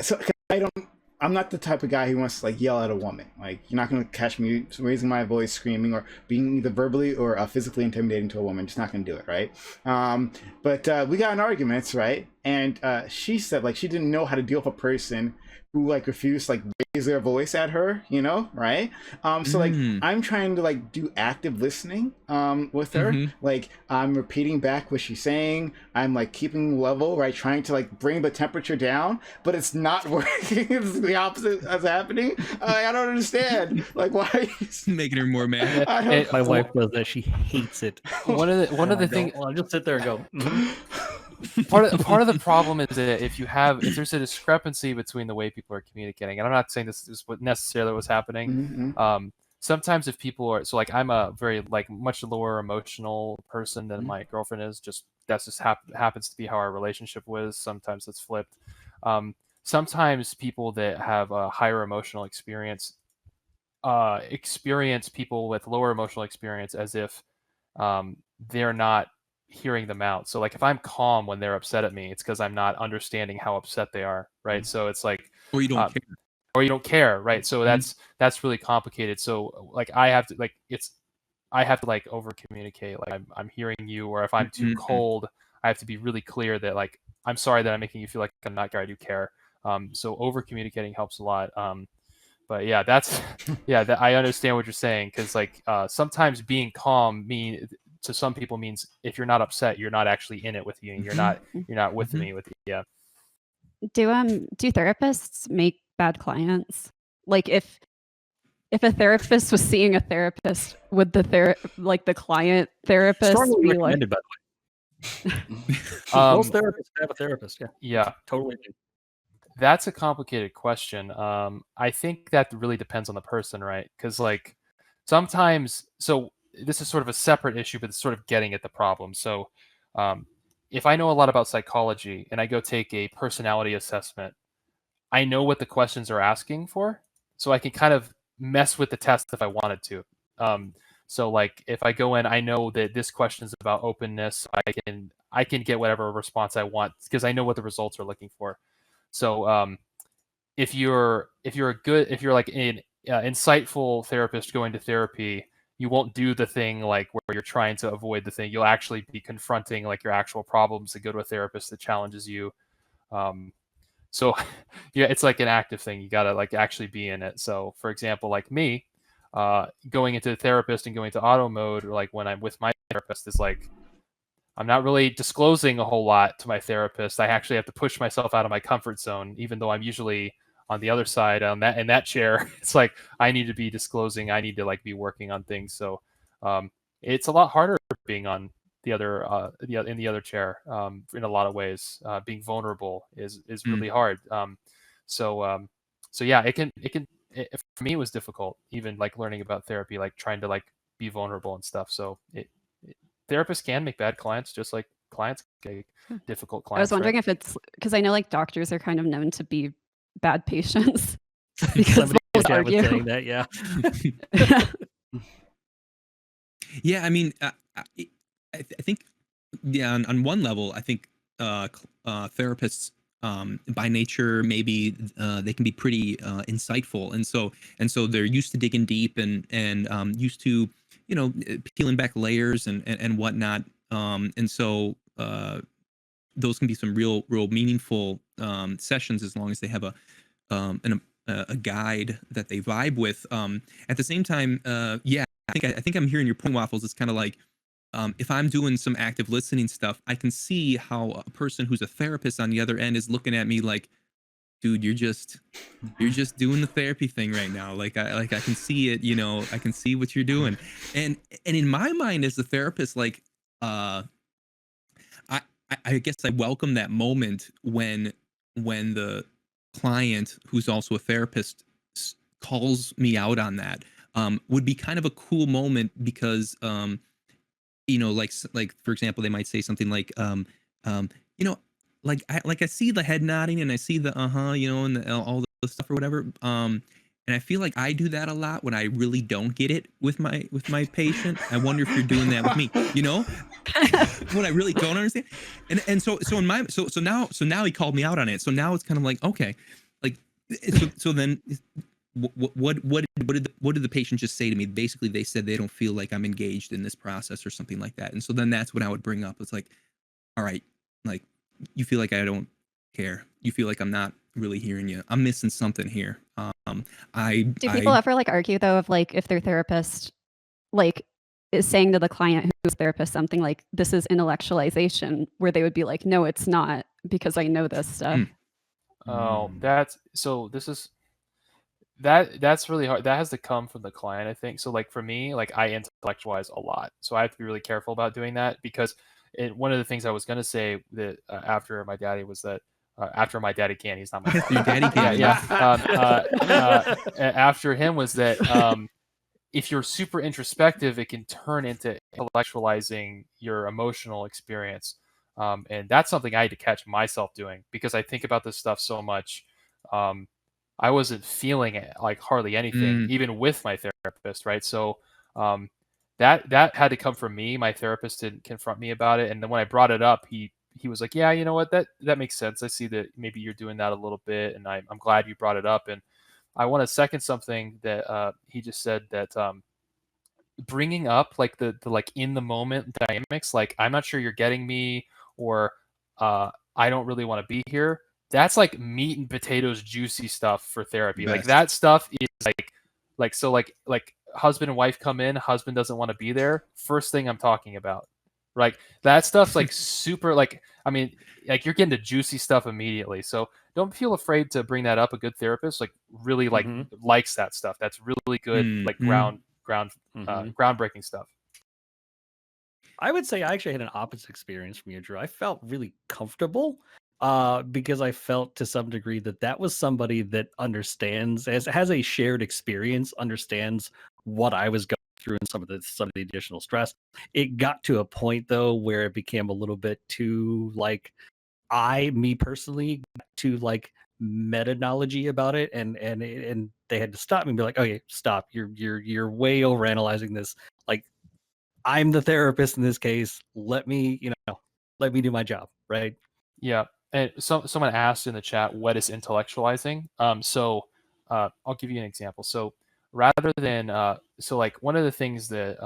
so I'm not the type of guy who wants to like yell at a woman. Like, you're not going to catch me raising my voice, screaming, or being either verbally or physically intimidating to a woman. Just not going to do it, right? But we got in arguments, right? And she said like she didn't know how to deal with a person who like refused to like raise their voice at her, right? So like I'm trying to like do active listening with her. Like I'm repeating back what she's saying. I'm like keeping level, right? Trying to like bring the temperature down, but it's not working. It's the opposite that's happening. I don't understand. Like, why? Making her more mad. My wife does that. She hates it. One of the things I'll just sit there and go. part of the problem is that if there's a discrepancy between the way people are communicating, and I'm not saying this is what necessarily what's happening. Mm-hmm. Sometimes if people are so like I'm a very like much lower emotional person than my girlfriend is. That's just happens to be how our relationship was. Sometimes it's flipped. Sometimes people that have a higher emotional experience experience people with lower emotional experience as if they're not hearing them out. So like if I'm calm when they're upset at me, it's because I'm not understanding how upset they are, right? So it's like Or you don't care. or you don't care, right? So that's really complicated. So like I have to like over communicate, like I'm hearing you, or if I'm too cold, I have to be really clear that like I'm sorry that I'm making you feel like I'm not I do care. So over communicating helps a lot. But yeah, that I understand what you're saying, because like sometimes being calm to some people means if you're not upset, you're not actually in it with you. You're not with me with you. Yeah. Do therapists make bad clients? Like if a therapist was seeing a therapist, would the client therapist Strongly be like, recommended, by the way. Most therapists have a therapist. Yeah. Yeah. Totally. That's a complicated question. I think that really depends on the person, right? Because like sometimes, so this is sort of a separate issue, but it's sort of getting at the problem. So if I know a lot about psychology and I go take a personality assessment, I know what the questions are asking for, so I can kind of mess with the test if I wanted to. So like if I go in, I know that this question is about openness. So I can get whatever response I want because I know what the results are looking for. So if you're like an insightful therapist going to therapy, you won't do the thing like where you're trying to avoid the thing. You'll actually be confronting like your actual problems and go to a therapist that challenges you. So yeah, it's like an active thing. You gotta like actually be in it. So for example, like me, going into the therapist and going to auto mode, or like when I'm with my therapist, is like I'm not really disclosing a whole lot to my therapist. I actually have to push myself out of my comfort zone, even though I'm usually on the other side in that chair. It's like I need to be disclosing. I need to like be working on things. So it's a lot harder being on the other in the other chair in a lot of ways. Being vulnerable is really hard. So yeah, for me it was difficult, even like learning about therapy, like trying to like be vulnerable and stuff. So therapists can make bad clients, just like clients get difficult clients. I was wondering if it's because I know like doctors are kind of known to be bad patients because somebody was saying that, yeah. Yeah, I mean, I think, yeah, on one level, I think therapists by nature maybe they can be pretty insightful, and so they're used to digging deep and used to peeling back layers and whatnot, and so those can be some real meaningful sessions as long as they have a guide that they vibe with. At the same time, yeah, I think I'm hearing your point, Waffles. It's kind of like if I'm doing some active listening stuff, I can see how a person who's a therapist on the other end is looking at me like, dude, you're just doing the therapy thing right now. Like I can see it, I can see what you're doing. And in my mind as a therapist, like I guess I welcome that moment when the client who's also a therapist calls me out on that. Would be kind of a cool moment because like for example, they might say something like like I see the head nodding and I see the and all the stuff or whatever. And I feel like I do that a lot when I really don't get it with my patient. I wonder if you're doing that with me, when I really don't understand. And so in my so now he called me out on it. So now it's kind of like, okay, like so then what did the patient just say to me? Basically, they said they don't feel like I'm engaged in this process or something like that. And so then that's when I would bring up. It's like, all right, like you feel like I don't care. You feel like I'm not really hearing you. I'm missing something here. Do people ever like argue though of like if their therapist like is saying to the client who's therapist something like this is intellectualization, where they would be like, no, it's not because I know this stuff. Oh, that's really hard. That has to come from the client, I think. So like for me, like I intellectualize a lot. So I have to be really careful about doing that because one of the things I was going to say that after my daddy was that after my daddy can, he's not my After your daddy can. after him was that if you're super introspective, it can turn into intellectualizing your emotional experience. And that's something I had to catch myself doing because I think about this stuff so much. I wasn't feeling it, like hardly anything, even with my therapist, right? So that had to come from me. My therapist didn't confront me about it. And then when I brought it up, he was like, yeah, you know what, that makes sense. I see that maybe you're doing that a little bit, and I'm glad you brought it up. And I want to second something that he just said, that bringing up like the like in the moment dynamics, like I'm not sure you're getting me, or I don't really want to be here. That's like meat and potatoes, juicy stuff for therapy. Like Best. that stuff is like so like husband and wife come in, husband doesn't want to be there. First thing I'm talking about. Like that stuff's like super, like, I mean, like you're getting to juicy stuff immediately. So don't feel afraid to bring that up. A good therapist like really like likes that stuff. That's really good, like groundbreaking stuff. I would say I actually had an opposite experience from you, Drew. I felt really comfortable because I felt to some degree that was somebody that understands, has a shared experience, understands what I was going through and some of the additional stress. It got to a point though where it became a little bit too like me personally got to like meta-knowledge about it, and they had to stop me and be like, okay, stop. You're way overanalyzing this. Like, I'm the therapist in this case. Let me do my job, right? Yeah. And someone asked in the chat, what is intellectualizing? So I'll give you an example. So rather than so like one of the things that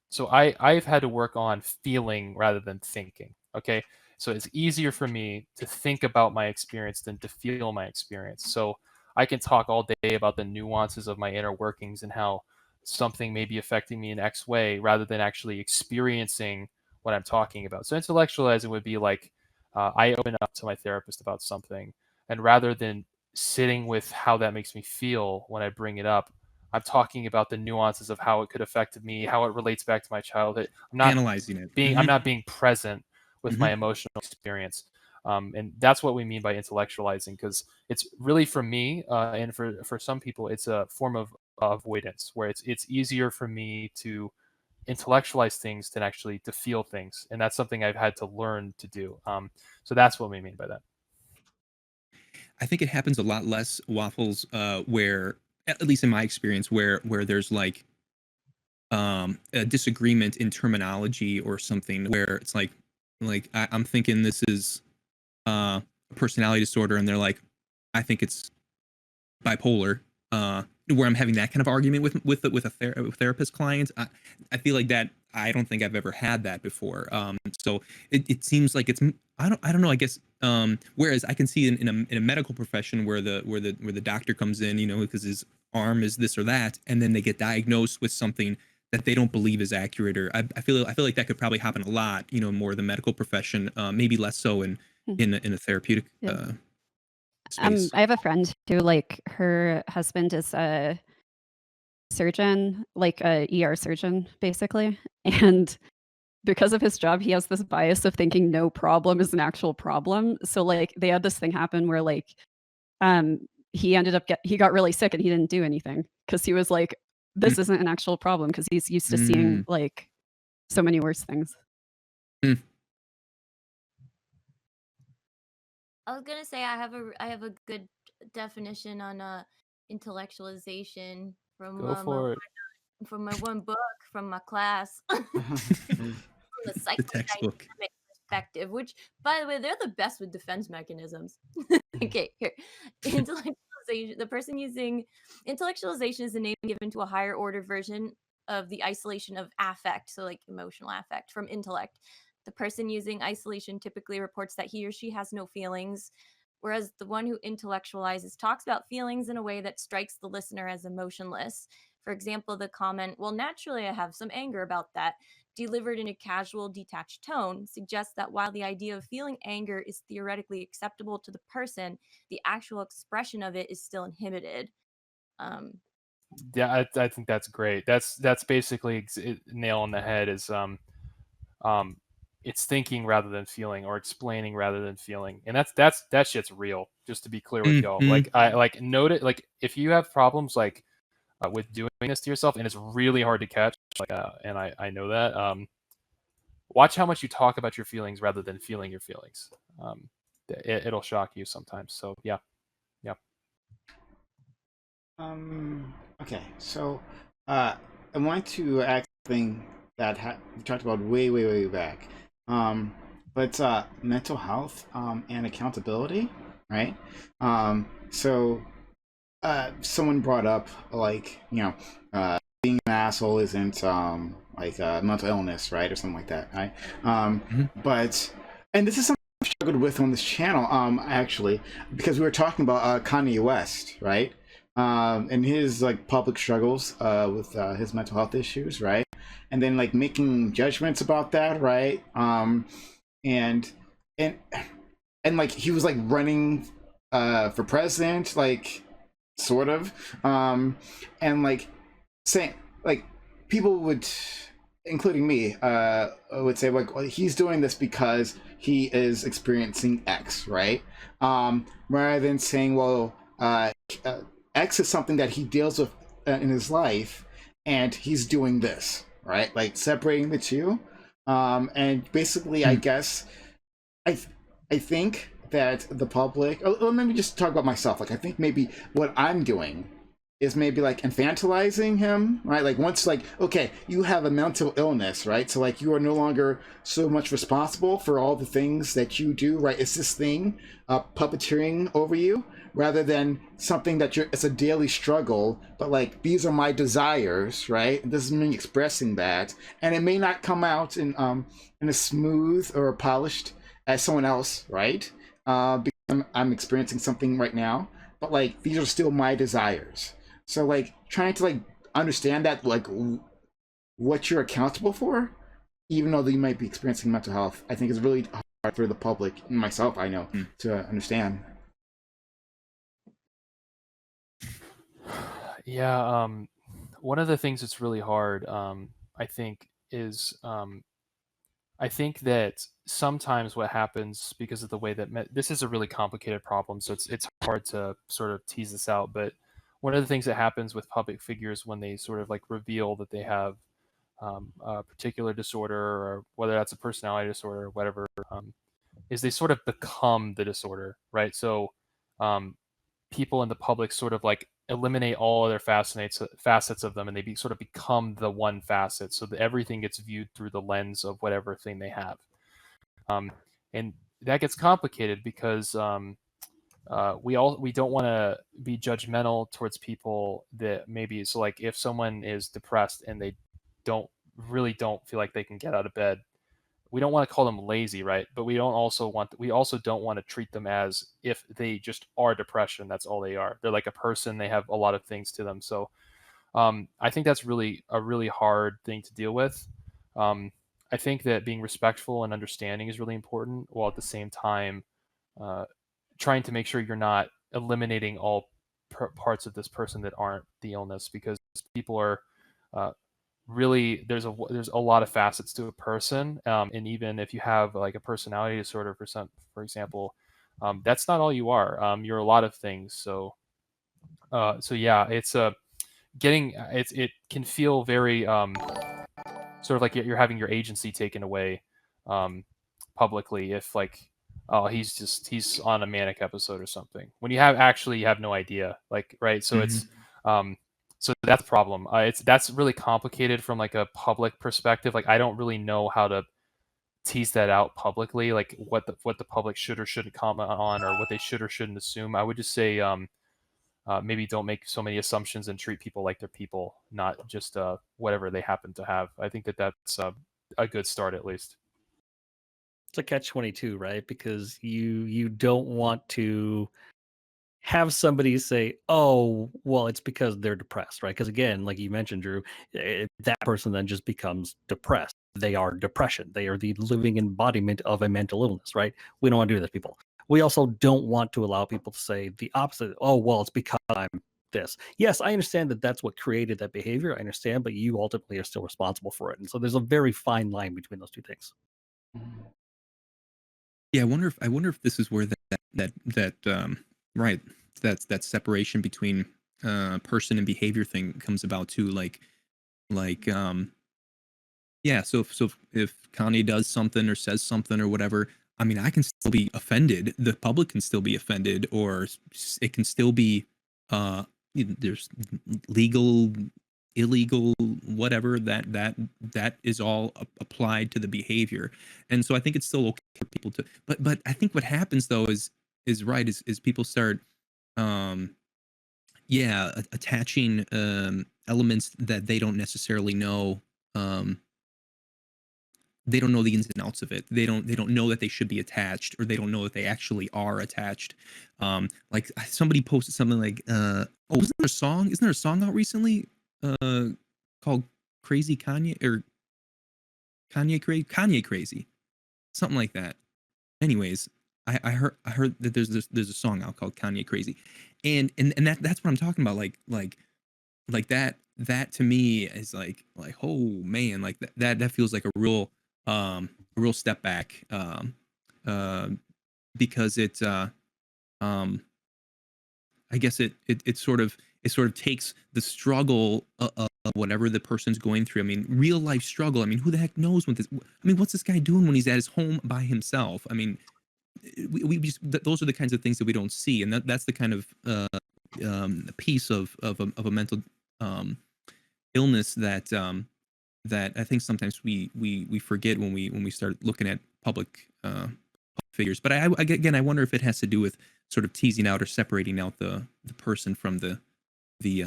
so I've had to work on feeling rather than thinking. Okay. So it's easier for me to think about my experience than to feel my experience. So I can talk all day about the nuances of my inner workings and how something may be affecting me in X way rather than actually experiencing what I'm talking about. So intellectualizing would be like I open up to my therapist about something, and rather than sitting with how that makes me feel when I bring it up, I'm talking about the nuances of how it could affect me, how it relates back to my childhood. I'm not analyzing it. I'm not being present with my emotional experience. And that's what we mean by intellectualizing, because it's really, for me and for some people, it's a form of avoidance, where it's easier for me to intellectualize things than actually to feel things, and that's something I've had to learn to do. So that's what we mean by that. I think it happens a lot less, Waffles, where, at least in my experience, where there's like a disagreement in terminology or something, where it's like I'm thinking this is a personality disorder, and they're like, I think it's bipolar. Where I'm having that kind of argument with a therapist client. I feel like that. I don't think I've ever had that before. So it seems like it's, I don't know, I guess. Whereas I can see in a medical profession where the doctor comes in, because his arm is this or that, and then they get diagnosed with something that they don't believe is accurate, or I feel like that could probably happen a lot, more in the medical profession, maybe less so in a therapeutic space. I have a friend who, like, her husband is a surgeon, like a ER surgeon, basically. And because of his job, he has this bias of thinking no problem is an actual problem. So like they had this thing happen where like he ended up he got really sick and he didn't do anything because he was like, this isn't an actual problem, because he's used to seeing like so many worse things. I was gonna say I have a good definition on intellectualization from Go for it. From my one book from my class. From the textbook psychodynamic perspective, which, by the way, they're the best with defense mechanisms. Okay, here. Intellectualization. The person using intellectualization is the name given to a higher order version of the isolation of affect, so like emotional affect, from intellect. The person using isolation typically reports that he or she has no feelings, whereas the one who intellectualizes talks about feelings in a way that strikes the listener as emotionless. For example, the comment, well, naturally, I have some anger about that, delivered in a casual, detached tone, suggests that while the idea of feeling anger is theoretically acceptable to the person, the actual expression of it is still inhibited. Yeah, I think that's great. That's basically nail on the head. Is it's thinking rather than feeling, or explaining rather than feeling, and that shit's real. Just to be clear with y'all, like I like note it. Like if you have problems like with doing this to yourself, and it's really hard to catch, like and I know that. Watch how much you talk about your feelings rather than feeling your feelings. It'll shock you sometimes. So yeah. Okay, so I want to ask something that we talked about way back. But mental health and accountability, right? So someone brought up like being an asshole isn't like mental illness, right, or something like that, right? But and this is something I've struggled with on this channel, actually, because we were talking about Kanye West, right? And his like public struggles with his mental health issues, right? And then like making judgments about that, right? And like he was like running for president, like sort of, and like saying like people would, including me, would say like, well, he's doing this because he is experiencing X, right? Rather than saying, well, X is something that he deals with in his life, and he's doing this, right? Like separating the two, and basically, I guess, I think that the public. Let me just talk about myself. Like, I think maybe what I'm doing is maybe like infantilizing him, right? Like once, like, okay, you have a mental illness, right? So like you are no longer so much responsible for all the things that you do, right? It's this thing puppeteering over you, rather than something that it's a daily struggle, but like these are my desires, right? This is me expressing that, and it may not come out in a smooth or polished as someone else, right? Because I'm experiencing something right now, but like these are still my desires. So like trying to like understand that like what you're accountable for, even though you might be experiencing mental health, I think is really hard for the public and myself, I know, to understand. Yeah, one of the things that's really hard, I think, is I think that sometimes what happens, because of the way that this is a really complicated problem, so it's hard to sort of tease this out. But one of the things that happens with public figures when they sort of like reveal that they have a particular disorder, or whether that's a personality disorder or whatever, is they sort of become the disorder, right? So people in the public sort of like eliminate all other facets of them, and they sort of become the one facet, so that everything gets viewed through the lens of whatever thing they have. And that gets complicated because we don't want to be judgmental towards people that maybe, so like if someone is depressed and they don't feel like they can get out of bed, we don't want to call them lazy, right? But we also don't want to treat them as if they just are depression. That's all they are. They're like a person. They have a lot of things to them. So I think that's really a really hard thing to deal with. I think that being respectful and understanding is really important, while at the same time trying to make sure you're not eliminating all parts of this person that aren't the illness, because people are really, there's a lot of facets to a person, and even if you have like a personality disorder, for example, that's not all you are. You're a lot of things. So yeah, it's it can feel very sort of like you're having your agency taken away publicly, if like, oh, he's on a manic episode or something, when you have no idea, like, right? So it's so that's the problem. That's really complicated from like a public perspective. Like I don't really know how to tease that out publicly, like what the public should or shouldn't comment on, or what they should or shouldn't assume. I would just say maybe don't make so many assumptions and treat people like they're people, not just whatever they happen to have. I think that's a good start, at least. It's a catch-22, right? Because you don't want to have somebody say, oh, well, it's because they're depressed, right? Because again, like you mentioned, Drew, that person then just becomes depressed. They are depression. They are the living embodiment of a mental illness, right? We don't want to do that to people. We also don't want to allow people to say the opposite. Oh, well, it's because I'm this. Yes, I understand that that's what created that behavior. I understand, but you ultimately are still responsible for it. And so there's a very fine line between those two things. Yeah, I wonder if this is where right, that separation between person and behavior thing comes about too. Like yeah, so if Kanye does something or says something or whatever, I mean, I can still be offended. The public can still be offended, or it can still be there's legal, illegal, whatever that is all applied to the behavior. And so I think it's still okay for people to. But I think what happens though is right is people start um yeah attaching elements that they don't necessarily know. They don't know the ins and outs of it. They don't know that they should be attached, or they don't know that they actually are attached. Like somebody posted something like, oh, isn't there a song out recently called Crazy Kanye, or Kanye Crazy, something like that. Anyways, I heard that there's a song out called Kanye Crazy, and that's what I'm talking about. Like that to me is like oh man, like that feels like a real step back, uh because um I guess it sort of takes the struggle of whatever the person's going through. I mean, real life struggle. I mean, who the heck knows what this? I mean, what's this guy doing when he's at his home by himself? I mean, we just, those are the kinds of things that we don't see, and that's the kind of piece of a mental um, illness that I think sometimes we forget when we start looking at public figures. But again, I wonder if it has to do with sort of teasing out or separating out the person from the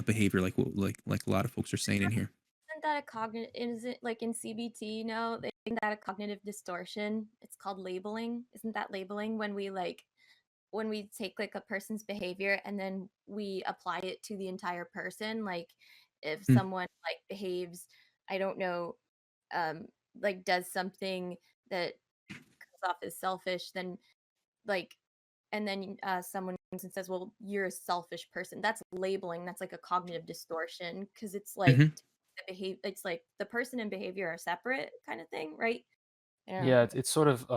behavior, like a lot of folks are saying in here. Isn't that a cognitive? Is it like in CBT? Isn't that a cognitive distortion? It's called labeling. Isn't that labeling when we take like a person's behavior and then we apply it to the entire person? Like if Mm. someone like behaves, I don't know, um, like does something that comes off as selfish, then like and then someone comes and says, well, you're a selfish person. That's labeling. That's like a cognitive distortion, because it's like Mm-hmm. it's like the person and behavior are separate kind of thing, right? Yeah. Yeah, it's sort of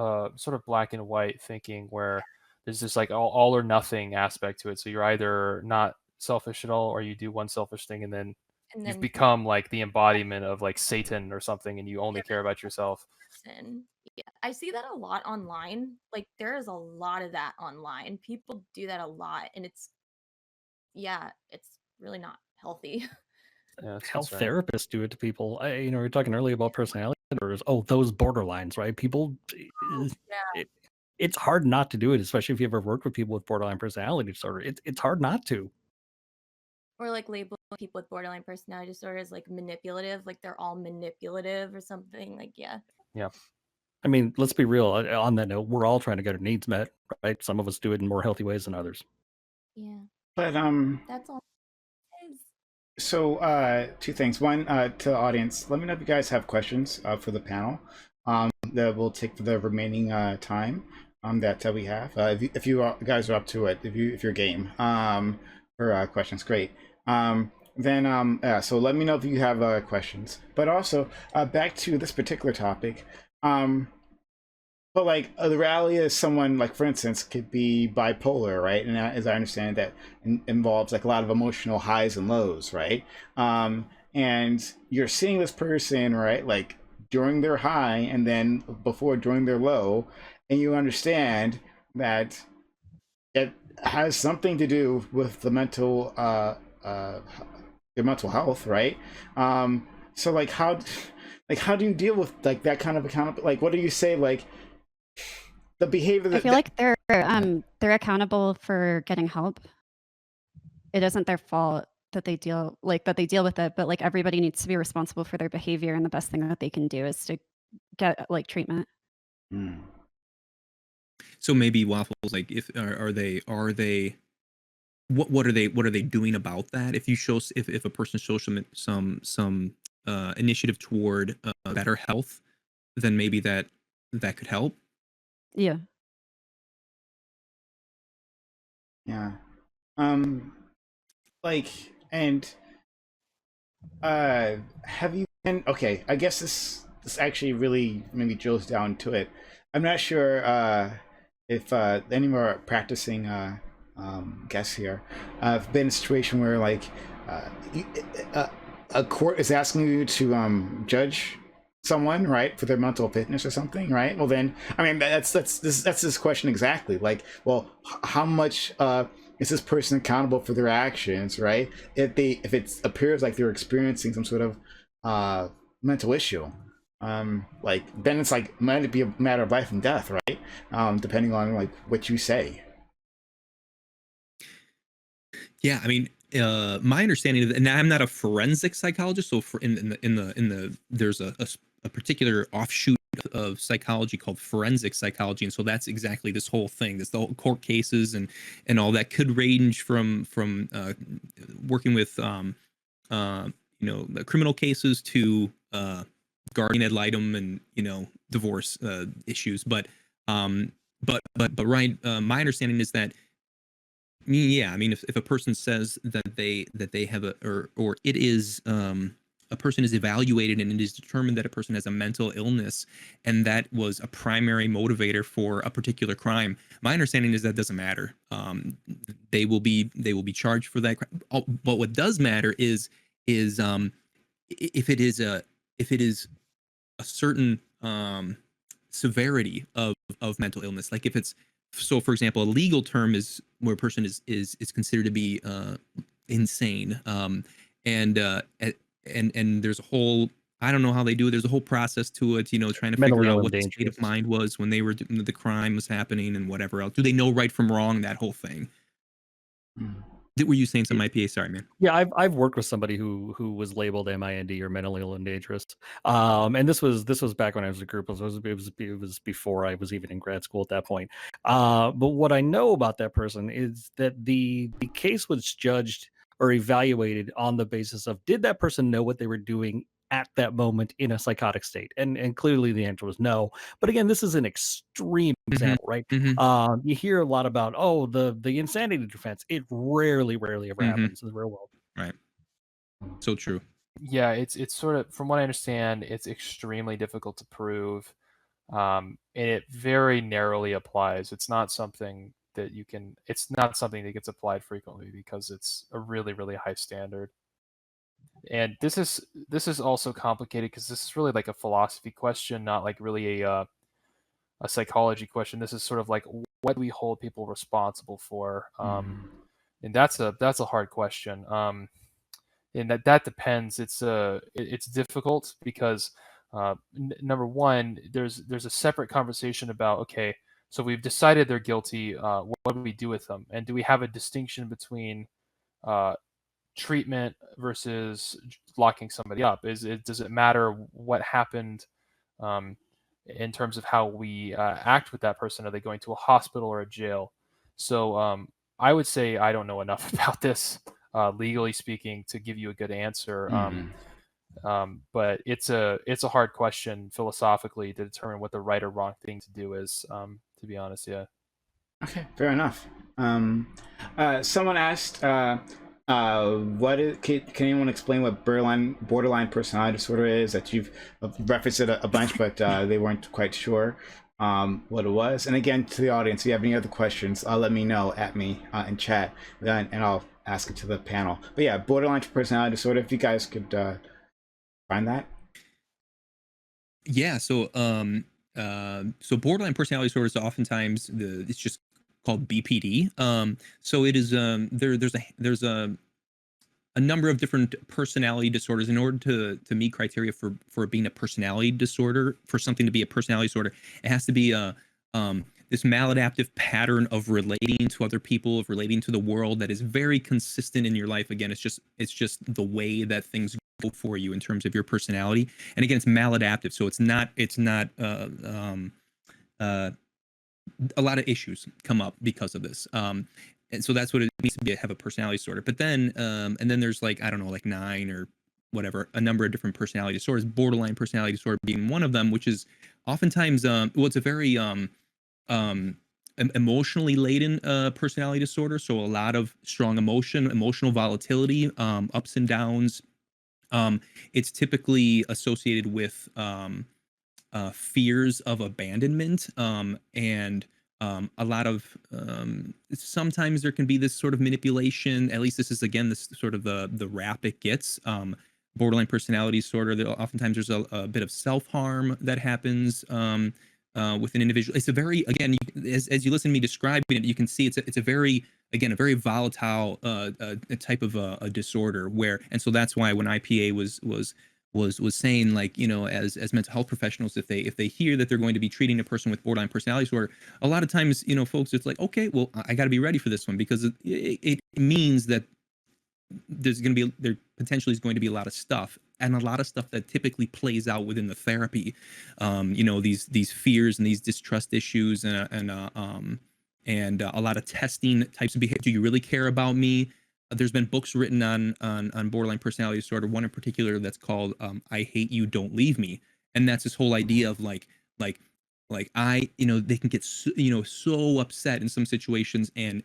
black and white thinking, where there's this like all or nothing aspect to it. So you're either not selfish at all, or you do one selfish thing, and then And you've then become like the embodiment of like Satan or something, and you only yeah, care about yourself. person. Yeah, I see that a lot online. Like there is a lot of that online. People do that a lot, and it's really not healthy. Yeah, it's Health concerning. therapists do it to people. We were talking earlier about personality disorders. Oh, those borderlines, right? People, Yeah. it's hard not to do it, especially if you ever worked with people with borderline personality disorder. It's hard not to. Or like labeling people with borderline personality disorder as like manipulative, like they're all manipulative or something. Like yeah. Yeah. I mean, let's be real. On that note, we're all trying to get our needs met, right? Some of us do it in more healthy ways than others. Yeah. But That's all it is. so two things. One, to the audience, let me know if you guys have questions for the panel that we'll take for the remaining time that we have. If you guys are up to it, if you're game for questions, great. Then yeah, so let me know if you have questions. But also back to this particular topic. But like the reality is, someone like, for instance, could be bipolar, right? And as I understand, that involves like a lot of emotional highs and lows, right? And you're seeing this person, right, like during their high and then during their low, and you understand that it has something to do with the your mental health, right? So like how do you deal with like that kind of accountability? Like, what do you say, like the behavior I feel like they're accountable for getting help. It isn't their fault that they deal with it, but like everybody needs to be responsible for their behavior, and the best thing that they can do is to get like treatment. So maybe Waffles, like, if are they what are they doing about that? If you show if a person shows some initiative toward better health, then maybe that could help. Yeah. Yeah. Like, and have you been, okay, I guess this this actually really maybe drills down to it. I'm not sure if any more practicing guests here have been in a situation where like a court is asking you to judge someone, right, for their mental fitness or something, right? Well, then, I mean, that's this question exactly. Like, well, how much is this person accountable for their actions, right? If it appears like they're experiencing some sort of mental issue, like then it's like might it be a matter of life and death, right? Depending on like what you say. Yeah, I mean, my understanding of, and I'm not a forensic psychologist, so for in the there's a particular offshoot of psychology called forensic psychology, and so that's exactly this whole thing. This the whole court cases and all that could range from working with the criminal cases to guardian ad litem and divorce issues. But Ryan, my understanding is that, yeah, I mean, if a person says that they have or it is a person is evaluated and it is determined that a person has a mental illness and that was a primary motivator for a particular crime, my understanding is that doesn't matter. They will be charged for that crime. But what does matter is if it is a certain severity of mental illness. Like if it's, so for example, a legal term is where a person is considered to be insane, and there's a whole, I don't know how they do it. There's a whole process to it, trying to Mentally figure ill out and what the state dangerous. of mind was when they were the crime was happening and whatever else. Do they know right from wrong? That whole thing. Were you saying something, IPA? Sorry, man. Yeah, I've worked with somebody who was labeled MIND or mentally ill and dangerous, and this was back when I was a group. It was before I was even in grad school at that point. But what I know about that person is that the case was judged or evaluated on the basis of, did that person know what they were doing at that moment in a psychotic state, and clearly the answer was no. But again, this is an extreme example, right? You hear a lot about the insanity defense. It rarely ever happens in the real world. Right. So true. Yeah, it's sort of, from what I understand, it's extremely difficult to prove, and it very narrowly applies. It's not something that it's not something that gets applied frequently because it's a really, really high standard. And this is also complicated because this is really like a philosophy question, not like really a psychology question. This is sort of like, what do we hold people responsible for? And that's a hard question. And that depends. It's difficult because number one, there's a separate conversation about, okay, so we've decided they're guilty. What do we do with them? And do we have a distinction between treatment versus locking somebody up? Does it matter what happened in terms of how we act with that person? Are they going to a hospital or a jail? So I would say I don't know enough about this, legally speaking, to give you a good answer. But it's a hard question philosophically to determine what the right or wrong thing to do is. To be honest, yeah. Okay, fair enough. Someone asked, can anyone explain what borderline personality disorder is? That you've referenced it a bunch, but they weren't quite sure what it was. And again, to the audience, if you have any other questions, let me know at me in chat, and I'll ask it to the panel. But yeah, borderline personality disorder, if you guys could find that. Yeah, so borderline personality disorder is oftentimes it's just called BPD. So it is there's a number of different personality disorders. In order to meet criteria for being a personality disorder, for something to be a personality disorder, it has to be this maladaptive pattern of relating to other people, of relating to the world, that is very consistent in your life. Again, it's just the way that things go for you in terms of your personality. And again, it's maladaptive, so it's not a lot of issues come up because of this. And so that's what it means to have a personality disorder. But then, and then there's like, I don't know, like 9 or whatever, a number of different personality disorders, borderline personality disorder being one of them, which is oftentimes, it's a very emotionally laden personality disorder. So a lot of strong emotional volatility, ups and downs, it's typically associated with fears of abandonment, and a lot of sometimes there can be this sort of manipulation. At least this is again this sort of the rap it gets. Borderline personality disorder. Oftentimes there's a bit of self-harm that happens with an individual. It's a very, again, as you listen to me describing it, you can see it's a very, again, a very volatile type of a disorder where, and so that's why when IPA was saying, like, you know, as mental health professionals, if they hear that they're going to be treating a person with borderline personality disorder, a lot of times, you know, folks, it's like, okay, well, I got to be ready for this one, because it means that there potentially is going to be a lot of stuff, and a lot of stuff that typically plays out within the therapy. You know, these fears and these distrust issues, and a lot of testing types of behavior. Do you really care about me? There's been books written on borderline personality disorder. One in particular that's called "I Hate You, Don't Leave Me," and that's this whole idea of like you know, they can get so upset in some situations, and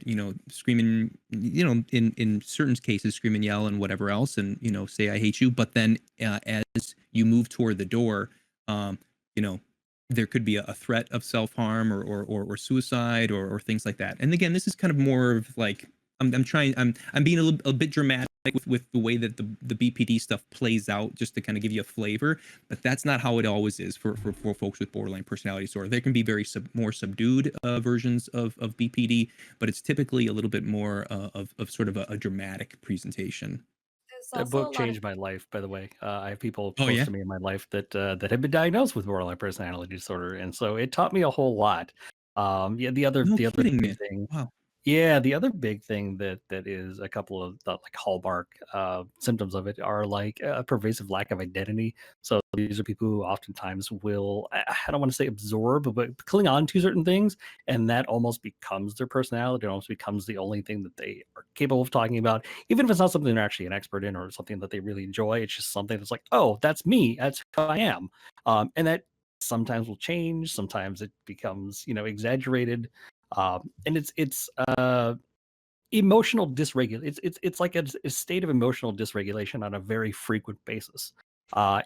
you know, screaming, you know, in certain cases scream and yell and whatever else, and, you know, say I hate you. But then as you move toward the door, you know, there could be a threat of self-harm or suicide or things like that. And again, this is kind of more of like, I'm being a bit dramatic with the way that the BPD stuff plays out, just to kind of give you a flavor, but that's not how it always is for folks with borderline personality disorder. There can be very more subdued versions of BPD, but it's typically a little bit more of sort of a dramatic presentation. That book changed my life, by the way. I have people Oh, close yeah? to me in my life that have been diagnosed with borderline personality disorder, and so it taught me a whole lot. Yeah, the other No big kidding, man. thing. Wow. Yeah, the other big thing that is a couple of the, like, hallmark symptoms of it are like a pervasive lack of identity. So these are people who oftentimes will, I don't want to say absorb, but cling on to certain things, and that almost becomes their personality. It almost becomes the only thing that they are capable of talking about, even if it's not something they're actually an expert in or something that they really enjoy. It's just something that's like, oh, that's me, that's who I am, and that sometimes will change. Sometimes it becomes, you know, exaggerated. And it's emotional dysregulation. It's like a state of emotional dysregulation on a very frequent basis.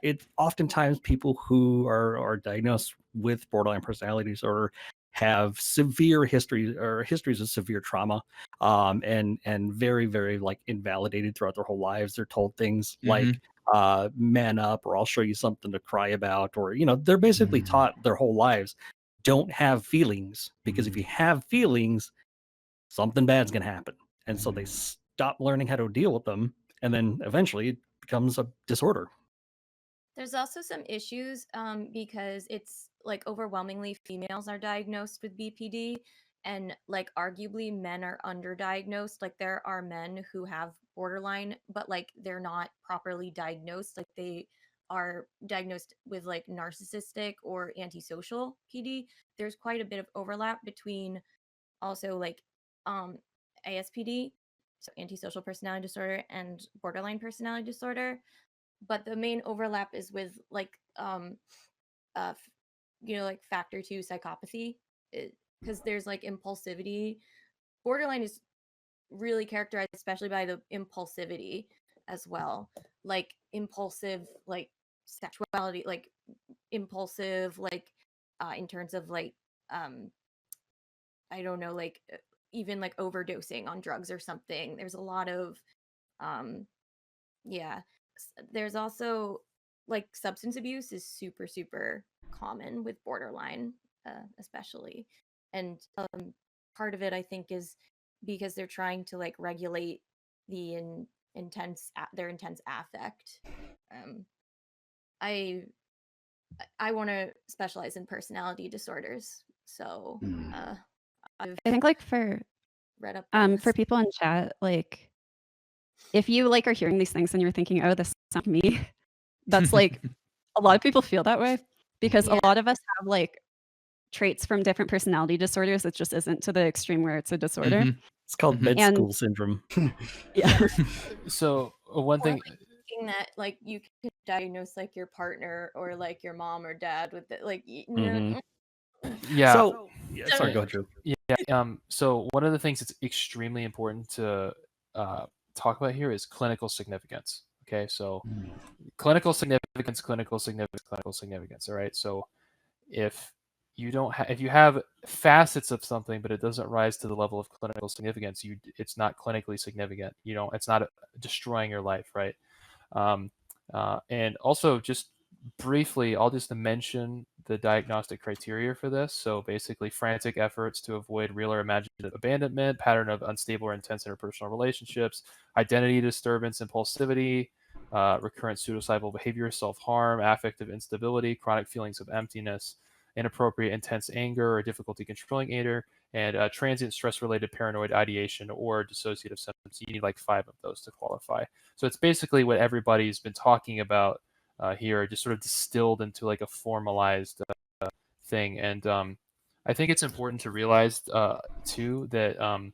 It oftentimes people who are diagnosed with borderline personality disorder have severe histories of severe trauma, and very, very, like, invalidated throughout their whole lives. They're told things like, man up, or I'll show you something to cry about, or, you know, they're basically taught their whole lives, don't have feelings, because if you have feelings, something bad's going to happen. And so they stop learning how to deal with them, and then eventually it becomes a disorder. There's also some issues because it's like overwhelmingly females are diagnosed with BPD, and like arguably men are underdiagnosed. Like there are men who have borderline, but like they're not properly diagnosed. Like they are diagnosed with like narcissistic or antisocial PD. There's quite a bit of overlap between also like um ASPD, so antisocial personality disorder, and borderline personality disorder. But the main overlap is with like you know, like factor 2 psychopathy, because there's like impulsivity. Borderline is really characterized especially by the impulsivity as well, like impulsive, like sexuality, like impulsive, like in terms of like I don't know, like even like overdosing on drugs or something. There's a lot of yeah. There's also like substance abuse is super, super common with borderline, especially. And part of it, I think, is because they're trying to like regulate the their intense affect. Um, I I want to specialize in personality disorders, so I've I think like for read up on for this. people in chat, like if you like are hearing these things and you're thinking, oh, this sounds like me, that's like a lot of people feel that way, because a lot of us have like traits from different personality disorders. It just isn't to the extreme where it's a disorder. It's called med And- school syndrome. Yeah. So one Or thing, like thinking that like you can diagnose like your partner or like your mom or dad with it, like yeah. So, yeah, sorry, go ahead, Drew. Yeah. So one of the things that's extremely important to talk about here is clinical significance. Okay, so clinical significance, clinical significance, clinical significance. All right, so if you don't if you have facets of something but it doesn't rise to the level of clinical significance, it's not clinically significant. It's not destroying your life, right? And also, just briefly, I'll just mention the diagnostic criteria for this. So basically, frantic efforts to avoid real or imaginative abandonment, pattern of unstable or intense interpersonal relationships, identity disturbance, impulsivity, recurrent pseudocyval behavior, self-harm, affective instability, chronic feelings of emptiness, inappropriate intense anger or difficulty controlling anger, and transient stress-related paranoid ideation or dissociative symptoms. You need like 5 of those to qualify. So it's basically what everybody's been talking about here, just sort of distilled into like a formalized thing. And I think it's important to realize too that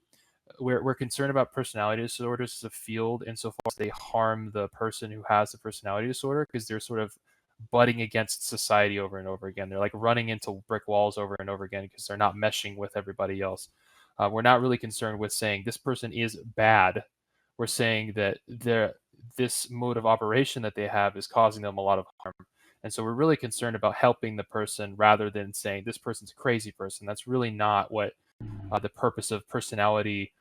we're concerned about personality disorders as a field insofar as they harm the person who has the personality disorder, because they're sort of butting against society over and over again. They're like running into brick walls over and over again because they're not meshing with everybody else. We're not really concerned with saying this person is bad. We're saying that this mode of operation that they have is causing them a lot of harm. And so we're really concerned about helping the person rather than saying this person's a crazy person. That's really not what the purpose of personality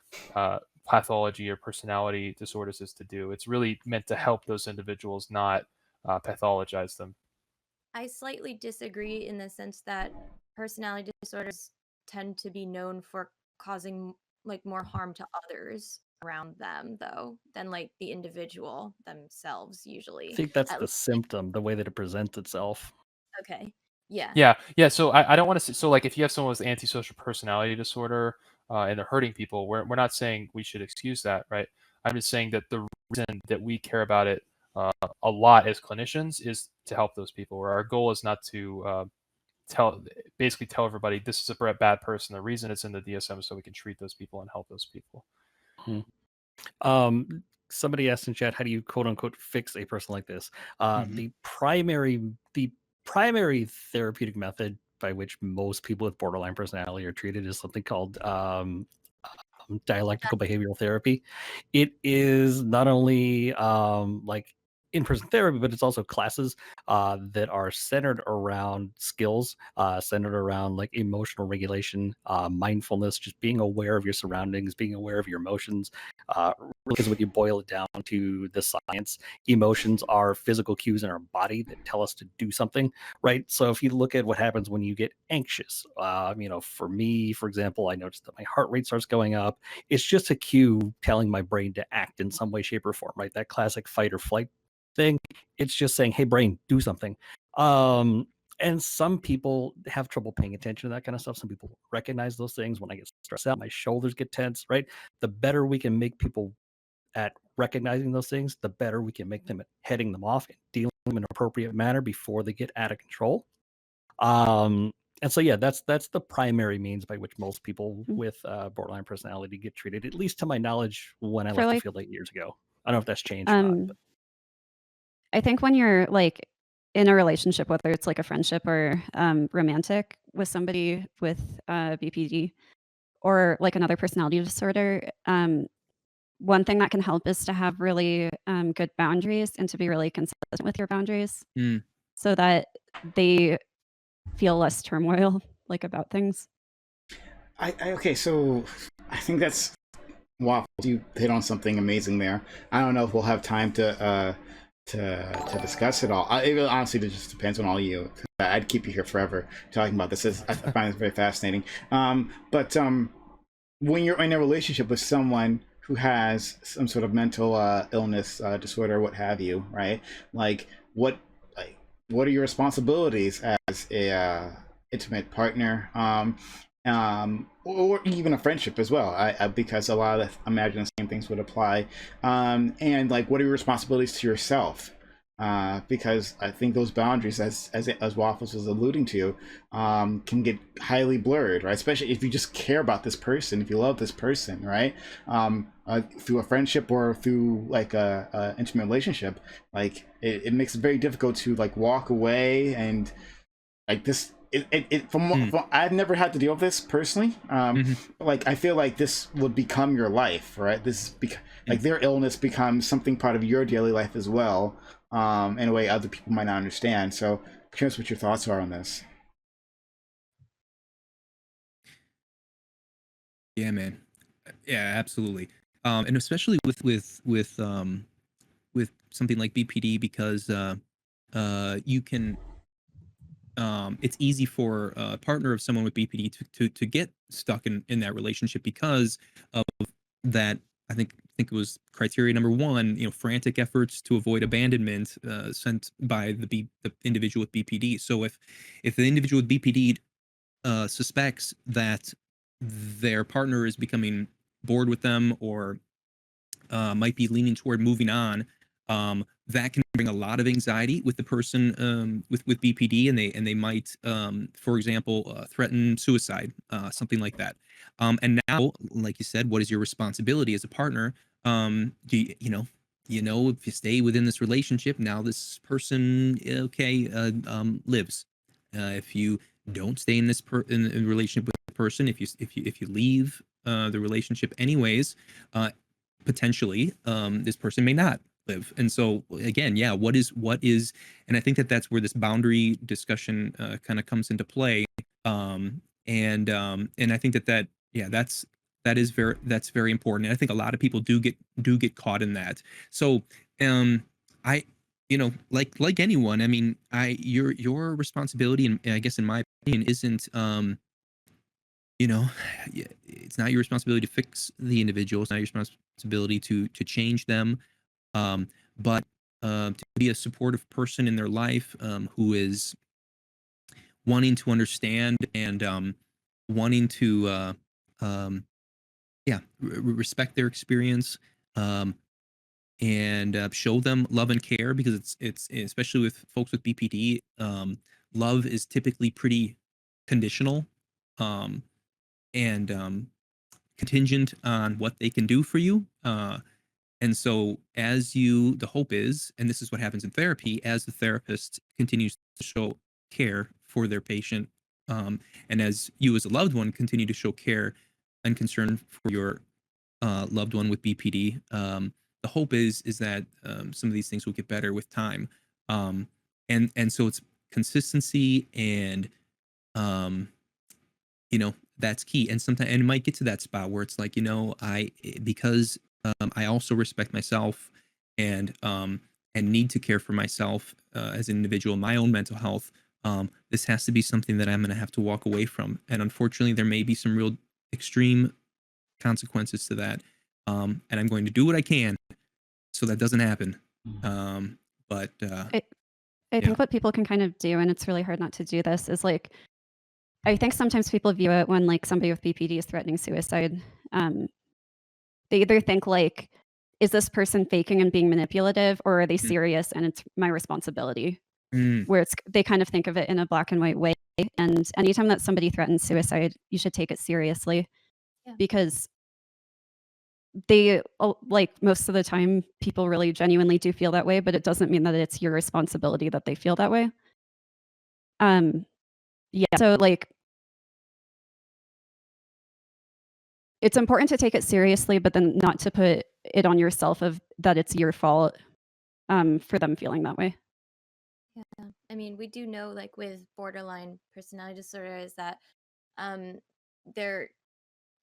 pathology or personality disorders is to do. It's really meant to help those individuals, not pathologize them. I slightly disagree in the sense that personality disorders tend to be known for causing like more harm to others around them, though, than like the individual themselves usually. I think that's At the symptom, the way that it presents itself. Okay. Yeah. Yeah. So I don't want to say, so like if you have someone with antisocial personality disorder and they're hurting people, we're not saying we should excuse that, right? I'm just saying that the reason that we care about it a lot as clinicians is to help those people. Where our goal is not to tell everybody this is a bad person. The reason it's in the DSM is so we can treat those people and help those people. Somebody asked in chat, how do you quote unquote fix a person like this? The primary therapeutic method by which most people with borderline personality are treated is something called dialectical behavioral therapy. It is not only like in-person therapy, but it's also classes that are centered around skills, centered around like emotional regulation, mindfulness, just being aware of your surroundings, being aware of your emotions. Because when you boil it down to the science, emotions are physical cues in our body that tell us to do something, right? So if you look at what happens when you get anxious, for me, for example, I noticed that my heart rate starts going up. It's just a cue telling my brain to act in some way, shape, or form, right? That classic fight or flight thing. It's just saying, hey, brain, do something. And some people have trouble paying attention to that kind of stuff. Some people recognize those things. When I get stressed out, my shoulders get tense, right? The better we can make people at recognizing those things, the better we can make them at heading them off and dealing with them in an appropriate manner before they get out of control. And so, yeah, that's the primary means by which most people with borderline personality get treated, at least to my knowledge, when I left the field 8 years ago. I don't know if that's changed or not. But. I think when you're like in a relationship, whether it's like a friendship or romantic with somebody with BPD or like another personality disorder, one thing that can help is to have really good boundaries and to be really consistent with your boundaries so that they feel less turmoil like about things. Okay, so I think that's Waffles. You hit on something amazing there. I don't know if we'll have time to discuss it all. It really, honestly, it just depends on all you. I'd keep you here forever talking about this. I find this very fascinating. But when you're in a relationship with someone who has some sort of mental illness, disorder, what have you, right? Like, what are your responsibilities as a intimate partner, or even a friendship as well? Because a lot of, I imagine the same things would apply. And like, what are your responsibilities to yourself? Because I think those boundaries, as Waffles was alluding to, can get highly blurred, right? Especially if you just care about this person, if you love this person, right? Through a friendship or through like a intimate relationship, like it makes it very difficult to like walk away and like this. from I've never had to deal with this personally. Like I feel like this would become your life, right? Like their illness becomes something part of your daily life as well, in a way other people might not understand. So curious what your thoughts are on this. Yeah, man. Yeah, absolutely. And especially with something like BPD, because you can it's easy for a partner of someone with BPD to get stuck in that relationship because of that. I think it was criteria number one, frantic efforts to avoid abandonment sent by the individual with BPD. So if the individual with BPD suspects that their partner is becoming bored with them or might be leaning toward moving on, that can bring a lot of anxiety with the person with BPD, and they might, for example, threaten suicide, something like that. And now, like you said, what is your responsibility as a partner? Do if you stay within this relationship, now this person, lives. If you don't stay in this in relationship with the person, if you leave the relationship anyways, potentially this person may not live. And so again, yeah, what is and I think that's where this boundary discussion kind of comes into play. And I think that's very important. And I think a lot of people do get caught in that. So I like anyone, I mean, your responsibility, and I guess in my opinion, isn't it's not your responsibility to fix the individual. It's not your responsibility to change them, but to be a supportive person in their life, who is wanting to understand and wanting to respect their experience, and show them love and care, because it's especially with folks with BPD, love is typically pretty conditional, and contingent on what they can do for you. And so the hope is, and this is what happens in therapy, as the therapist continues to show care for their patient, and as you as a loved one continue to show care and concern for your loved one with BPD, the hope is that some of these things will get better with time. And so it's consistency, and that's key. And sometimes, and it might get to that spot where it's like, because I also respect myself, and need to care for myself as an individual, my own mental health. This has to be something that I'm going to have to walk away from. And unfortunately, there may be some real extreme consequences to that. And I'm going to do what I can so that doesn't happen. But I think what people can kind of do, and it's really hard not to do this, is like, I think sometimes people view it when like somebody with BPD is threatening suicide. They either think like, is this person faking and being manipulative, or are they serious and it's my responsibility? Where they kind of think of it in a black and white way. And anytime that somebody threatens suicide, you should take it seriously, because they, like, most of the time people really genuinely do feel that way, but it doesn't mean that it's your responsibility that they feel that way. So like, it's important to take it seriously, but then not to put it on yourself of that it's your fault for them feeling that way. Yeah, I mean, we do know, like with borderline personality disorder, is that there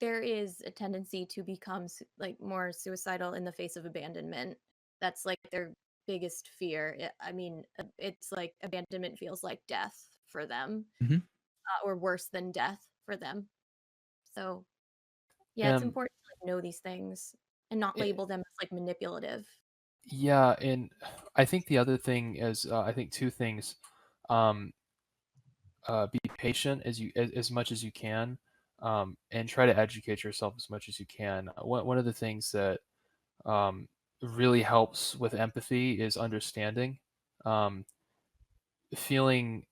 is a tendency to become like more suicidal in the face of abandonment. That's like their biggest fear. I mean, it's like abandonment feels like death for them, or worse than death for them. So yeah, it's important to like know these things and not label them as like manipulative. Yeah, and I think the other thing is, I think two things. Be patient as much as you can, and try to educate yourself as much as you can. One of the things that really helps with empathy is understanding. Feeling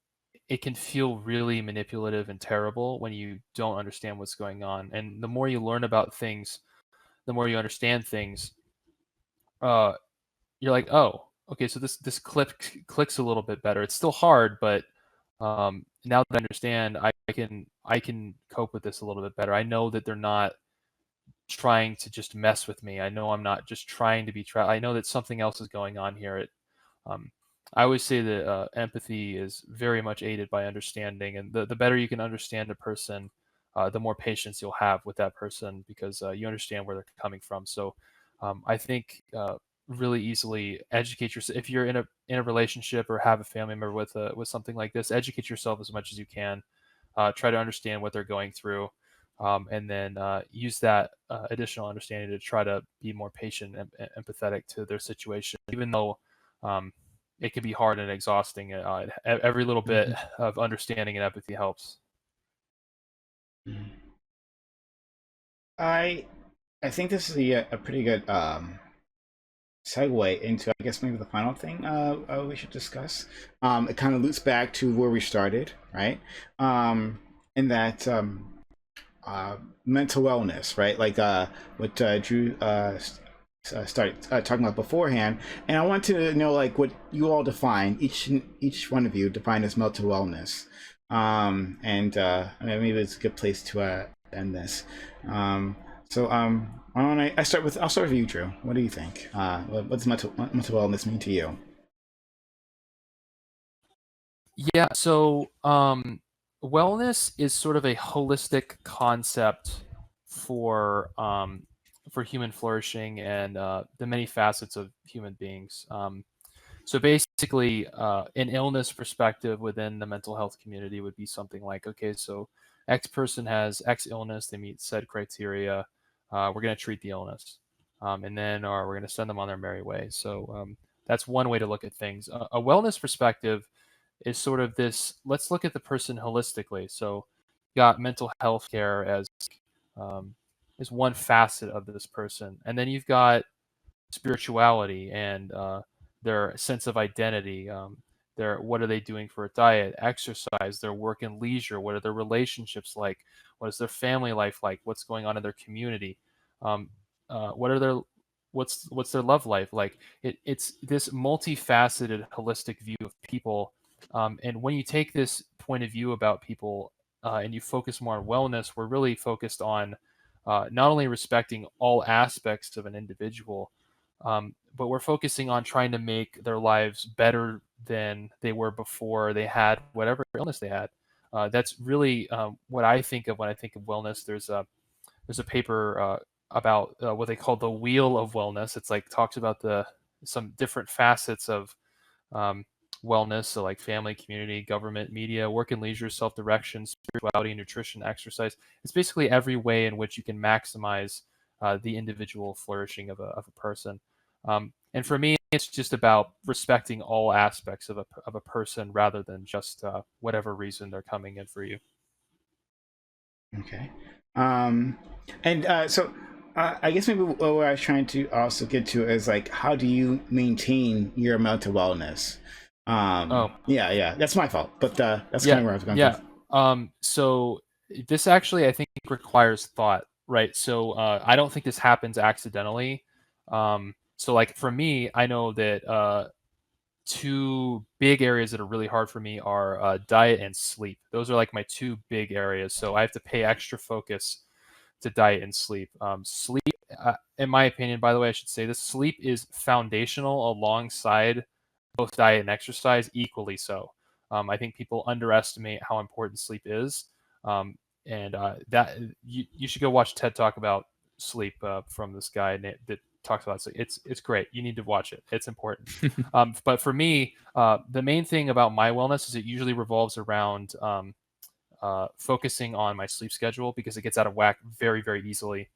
It can feel really manipulative and terrible when you don't understand what's going on. And the more you learn about things, the more you understand things, you're like, oh, okay, so this clicks a little bit better. It's still hard, but now that I understand, I can cope with this a little bit better. I know that they're not trying to just mess with me. I know I'm not just trying to be I know that something else is going on here. Um, I always say that empathy is very much aided by understanding, and the better you can understand a person, the more patience you'll have with that person, because you understand where they're coming from. So I think really easily educate yourself. If you're in a relationship or have a family member with something like this, educate yourself as much as you can. Try to understand what they're going through, and then use that additional understanding to try to be more patient and empathetic to their situation, even though it can be hard and exhausting. Every little bit of understanding and empathy helps. I think this is a pretty good segue into, I guess, maybe the final thing we should discuss. It kind of loops back to where we started, right? In that mental wellness, right? Like what Drew started talking about beforehand, and I want to know like what you all define, each one of you define as mental wellness, and I mean, maybe it's a good place to end this. So why don't I'll start with you, Drew. What do you think? What does mental wellness mean to you? Yeah, so wellness is sort of a holistic concept for human flourishing and the many facets of human beings. So basically, an illness perspective within the mental health community would be something like, okay, so X person has X illness, they meet said criteria, we're going to treat the illness, and then or we're going to send them on their merry way. So that's one way to look at things. A wellness perspective is sort of this, let's look at the person holistically. So you got mental health care um, as one facet of this person. And then you've got spirituality and their sense of identity. What are they doing for a diet, exercise, their work and leisure? What are their relationships like? What is their family life like? What's going on in their community? Um, what are their what's their love life like? It's this multifaceted, holistic view of people, and when you take this point of view about people and you focus more on wellness, we're really focused on not only respecting all aspects of an individual, but we're focusing on trying to make their lives better than they were before they had whatever illness they had. That's really what I think of when I think of wellness. There's a paper about what they call the wheel of wellness. It's like talks about some different facets of um, wellness, so like family, community, government, media, work and leisure, self-direction, spirituality, nutrition, exercise. It's basically every way in which you can maximize the individual flourishing of a person. And for me, it's just about respecting all aspects of a person rather than just whatever reason they're coming in for you. Okay. And so I guess maybe what I was trying to also get to is like, how do you maintain your mental wellness? Yeah, that's my fault, but that's kind of where I was going. Yeah. So this actually, I think, requires thought, right? So I don't think this happens accidentally. So like for me, I know that two big areas that are really hard for me are diet and sleep. Those are like my two big areas. So I have to pay extra focus to diet and sleep. Sleep, in my opinion, by the way, I should say this, sleep is foundational alongside both diet and exercise, equally so. I think people underestimate how important sleep is. And that you should go watch TED Talk about sleep from this guy that talks about sleep. It's great. You need to watch it. It's important. But for me, the main thing about my wellness is it usually revolves around focusing on my sleep schedule, because it gets out of whack very, very easily,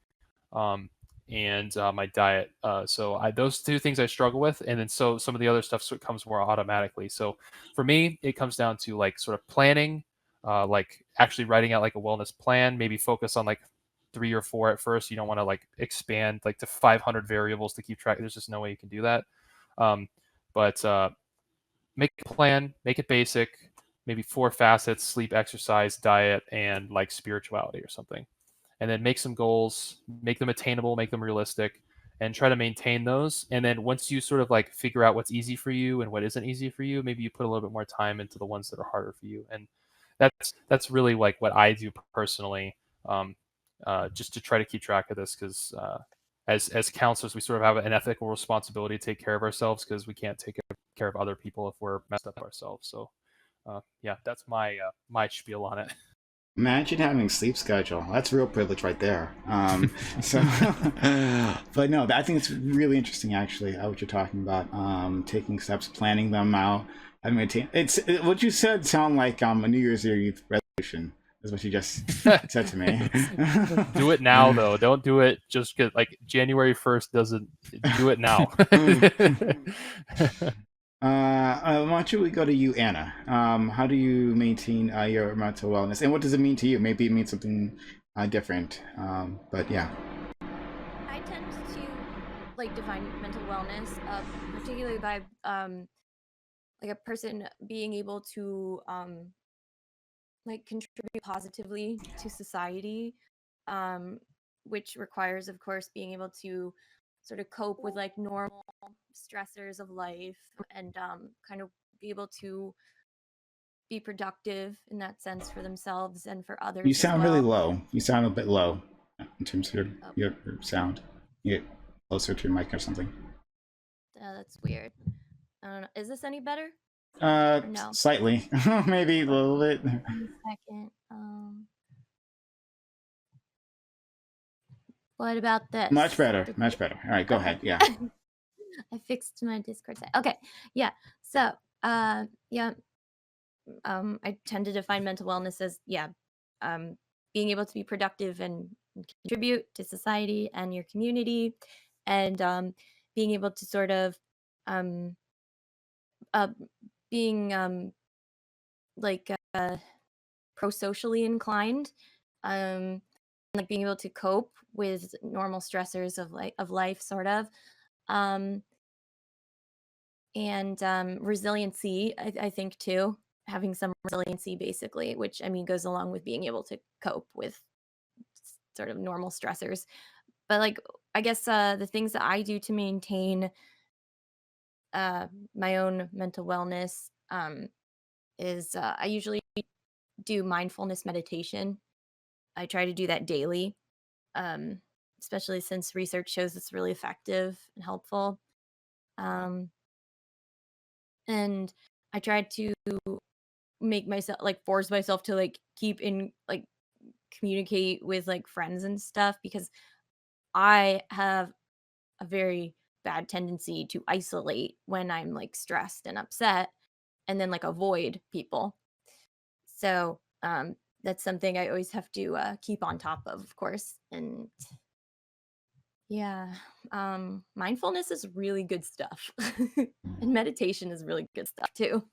and my diet. So those two things I struggle with, and then so some of the other stuff comes more automatically. So for me, it comes down to like sort of planning, like actually writing out like a wellness plan. Maybe focus on like 3 or 4 at first. You don't want to like expand like to 500 variables to keep track. There's just no way you can do that. But make a plan, make it basic, maybe 4 facets: sleep, exercise, diet, and like spirituality or something. And then make some goals, make them attainable, make them realistic, and try to maintain those. And then once you sort of like figure out what's easy for you and what isn't easy for you, maybe you put a little bit more time into the ones that are harder for you. And that's really like what I do personally, just to try to keep track of this, because as counselors, we sort of have an ethical responsibility to take care of ourselves, because we can't take care of other people if we're messed up ourselves. So yeah, that's my spiel on it. Imagine having a sleep schedule. That's real privilege right there. So, but no, I think it's really interesting, actually, what you're talking about. Taking steps, planning them out. I mean, what you said sound like a New Year's Eve resolution. Is what you just said to me. Do it now, though. Don't do it just because like January 1st doesn't. Do it now. Why don't we go to you, Anna? How do you maintain your mental wellness, and what does it mean to you? Maybe it means something different. But yeah. I tend to like define mental wellness, particularly by like a person being able to like contribute positively to society, which requires, of course, being able to sort of cope with like normal stressors of life and kind of be able to be productive in that sense for themselves and for others. You sound really well. low. You sound a bit low in terms of Oh. your sound. You get closer to your mic or something. That's weird. I don't know. Is this any better? No. Slightly. Maybe a little bit. 1 second. What about this? Much better. Much better. All right, go ahead. Yeah. I fixed my Discord site. Okay. Yeah. So, yeah. I tend to define mental wellness as being able to be productive and contribute to society and your community, and being able to sort of being like pro-socially inclined, like being able to cope with normal stressors of life, sort of, and resiliency. I think too, having some resiliency, basically, which I mean goes along with being able to cope with sort of normal stressors. But like, I guess the things that I do to maintain my own mental wellness is I usually do mindfulness meditation. I try to do that daily, especially since research shows it's really effective and helpful. And I try to make myself like force myself to like keep in like communicate with like friends and stuff, because I have a very bad tendency to isolate when I'm like stressed and upset, and then like avoid people. So that's something I always have to keep on top of course. And yeah, mindfulness is really good stuff. And meditation is really good stuff too.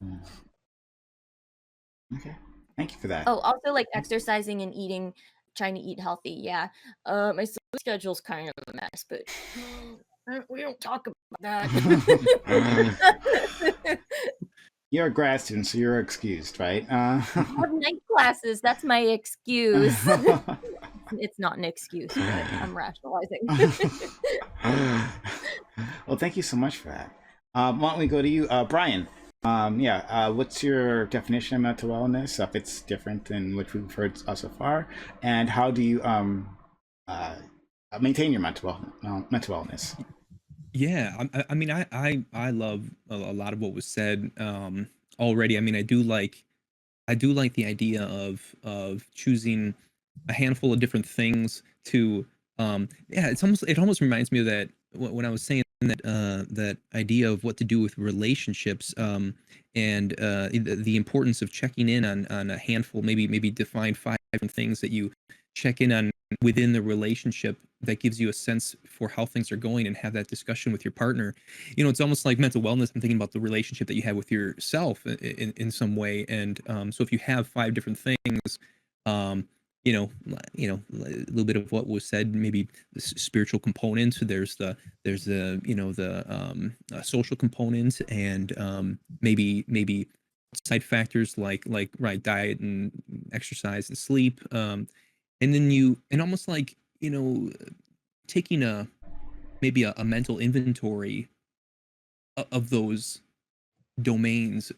Okay. Thank you for that. Oh, also like exercising and eating, trying to eat healthy. Yeah. My sleep schedule's kind of a mess, but we don't talk about that. You're a grad student, so you're excused, right? I have night classes. That's my excuse. It's not an excuse, but I'm rationalizing. Well, thank you so much for that. Why don't we go to you, Brian? What's your definition of mental wellness, if it's different than what we've heard so far, and how do you maintain your mental wellness? Yeah, I mean, I love a lot of what was said already. I mean, I do like the idea of choosing a handful of different things to it almost reminds me of that when I was saying that that idea of what to do with relationships, and the importance of checking in on a handful, maybe define 5 different things that you check in on within the relationship that gives you a sense for how things are going, and have that discussion with your partner. You know, it's almost like mental wellness. I'm thinking about the relationship that you have with yourself in some way. And so if you have 5 different things, you know, a little bit of what was said, maybe the spiritual component. There's the social component, and maybe side factors like right diet and exercise and sleep. And then almost like, taking maybe a mental inventory of those domains,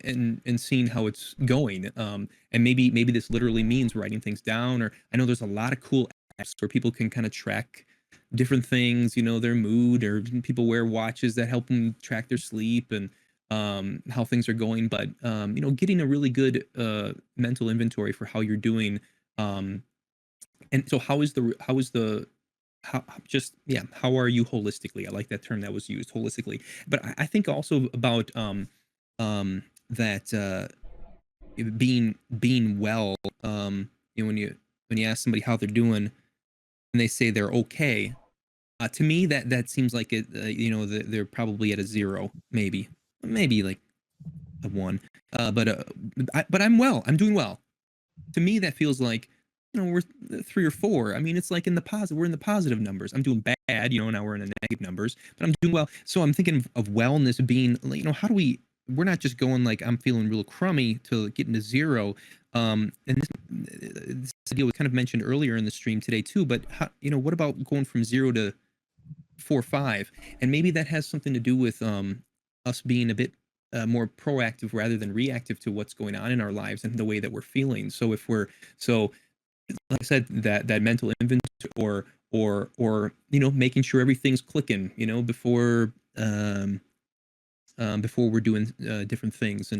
and seeing how it's going. And maybe this literally means writing things down. Or I know there's a lot of cool apps where people can kind of track different things, you know, their mood, or people wear watches that help them track their sleep and how things are going. But you know, getting a really good mental inventory for how you're doing. And so how just, yeah, how are you holistically? I like that term that was used, holistically. But I think also about that being well. You know, when you ask somebody how they're doing and they say they're okay, to me that seems like it. You know, they're probably at a 0, maybe like a 1. But I'm well. I'm doing well. To me, that feels like, you know, we're 3 or 4. I mean, it's like in the positive. We're in the positive numbers. I'm doing bad, you know. Now we're in the negative numbers, but I'm doing well. So I'm thinking of wellness being, you know, how do we're not just going like I'm feeling real crummy to get into 0. And this idea was kind of mentioned earlier in the stream today too. But how, you know, what about going from 0 to 4, 5? And maybe that has something to do with us being a bit more proactive rather than reactive to what's going on in our lives and the way that we're feeling. So if we're like I said, that mental inventory, or you know, making sure everything's clicking, you know, before we're doing different things.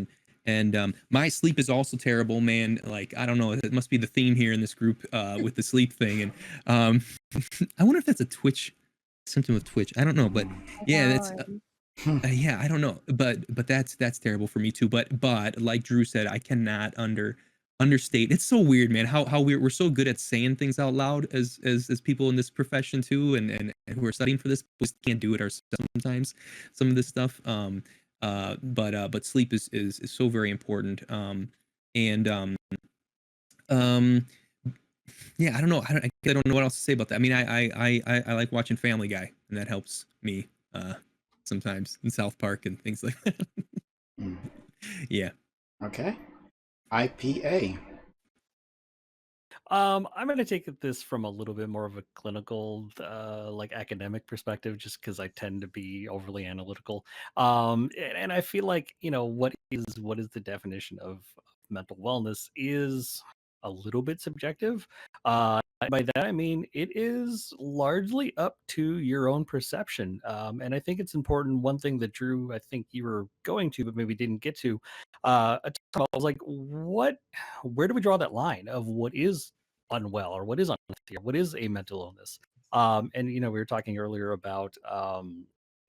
And my sleep is also terrible, man. Like, I don't know, it must be the theme here in this group with the sleep thing. And I wonder if that's a Twitch symptom of Twitch. I don't know, but yeah, that's yeah, I don't know, but that's terrible for me too. But like Drew said, I cannot understate. It's so weird, man. How we're so good at saying things out loud as people in this profession too, and who are studying for this. We just can't do it ourselves sometimes. Some of this stuff. But sleep is so very important. And yeah, I don't know. I don't know what else to say about that. I mean, I like watching Family Guy, and that helps me sometimes, in South Park and things like that. Yeah. Okay. IPA. I'm going to take this from a little bit more of a clinical, like academic perspective, just because I tend to be overly analytical. And I feel like, you know, what is the definition of mental wellness is a little bit subjective. By that, I mean, it is largely up to your own perception. And I think it's important. One thing that Drew, I think you were going to, but maybe didn't get to, I was like, where do we draw that line of what is unwell or what is unhealthy or what is a mental illness? And you know, we were talking earlier about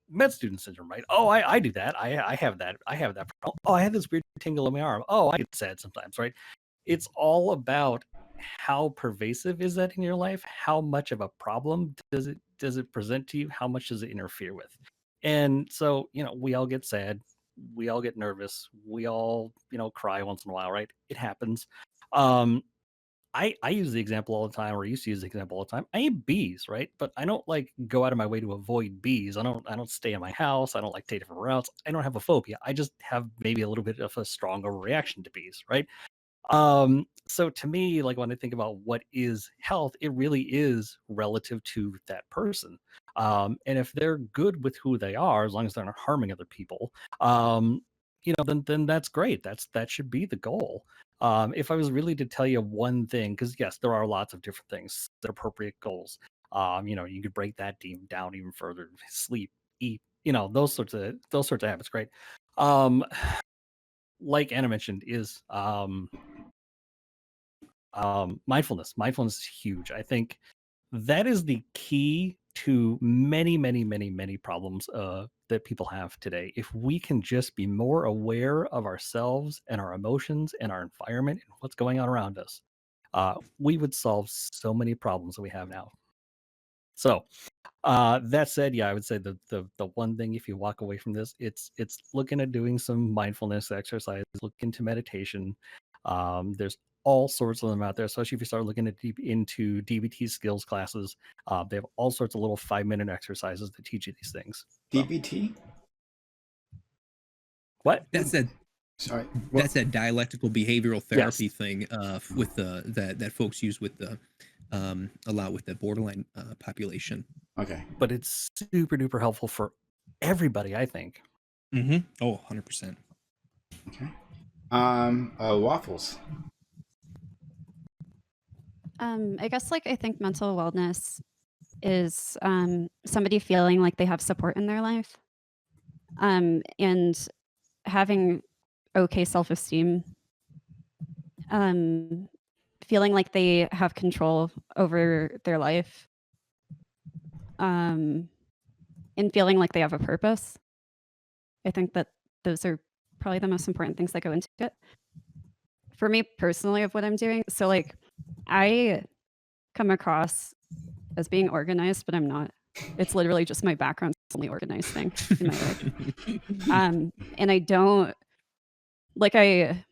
med student syndrome, right? Oh, I do that. I have that. I have that problem. Oh, I have this weird tingle in my arm. Oh, I get sad sometimes, right? It's all about how pervasive is that in your life? How much of a problem does it present to you? How much does it interfere with? And so, you know, we all get sad, we all get nervous, we all, you know, cry once in a while, right? It happens. I use the example all the time, or used to use the example all the time. I eat bees, right? But I don't like go out of my way to avoid bees. I don't stay in my house. I don't like take different routes. I don't have a phobia. I just have maybe a little bit of a stronger reaction to bees, right? So to me, like when I think about what is health, it really is relative to that person. And if they're good with who they are, as long as they're not harming other people, you know, then that's great. That should be the goal. If I was really to tell you one thing, because yes, there are lots of different things that are appropriate goals. You know, you could break that down even further. Sleep, eat, you know, those sorts of habits, right? Like Anna mentioned, is mindfulness. Mindfulness is huge. I think that is the key to many problems that people have today. If we can just be more aware of ourselves and our emotions and our environment and what's going on around us, we would solve so many problems that we have now. So that said, yeah, I would say the one thing, if you walk away from this, it's looking at doing some mindfulness exercise, look into meditation. There's all sorts of them out there, especially if you start looking into DBT skills classes. They have all sorts of little 5-minute exercises that teach you these things. DBT? What? That's that. Sorry. That's that dialectical behavioral therapy Yes. thing with that folks use with the a lot with the borderline population. Okay. But it's super duper helpful for everybody, I think. Mm-hmm. Oh, 100%. Okay. Waffles. I guess like I think mental wellness is somebody feeling like they have support in their life, and having okay self-esteem, feeling like they have control over their life, and feeling like they have a purpose. I think that those are probably the most important things that go into it. For me personally, of what I'm doing, so like I come across as being organized, but I'm not. It's literally just my background's the only organized thing in my life. And I don't like I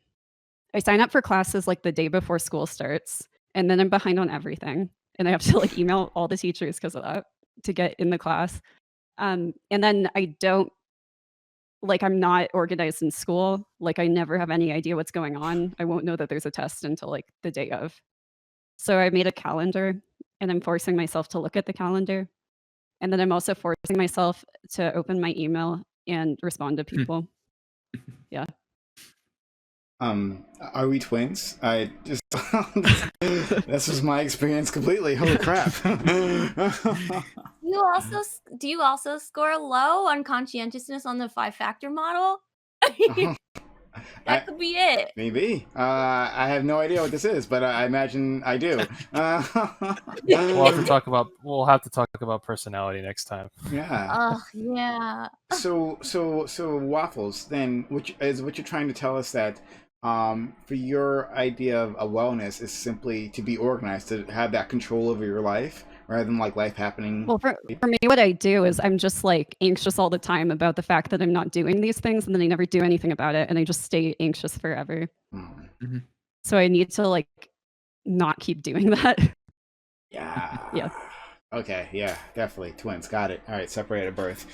sign up for classes like the day before school starts, and then I'm behind on everything, and I have to like email all the teachers because of that to get in the class. And then I don't like I'm not organized in school. Like I never have any idea what's going on. I won't know that there's a test until like the day of. So I made a calendar, and I'm forcing myself to look at the calendar. And then I'm also forcing myself to open my email and respond to people. Yeah. Are we twins? I just this was my experience completely. Holy crap. Do you also score low on conscientiousness on the 5-factor model? That could be it. Maybe. I have no idea what this is, but I imagine I do. We'll have to talk about personality next time. Yeah. Oh, yeah. So Waffles, then what you're trying to tell us that for your idea of a wellness is simply to be organized, to have that control over your life rather than like life happening. Well, for me, what I do is I'm just like anxious all the time about the fact that I'm not doing these things, and then I never do anything about it, and I just stay anxious forever. Mm-hmm. So I need to like not keep doing that. Yeah. Yeah. Okay, yeah, definitely. Twins, got it. All right, separated at birth.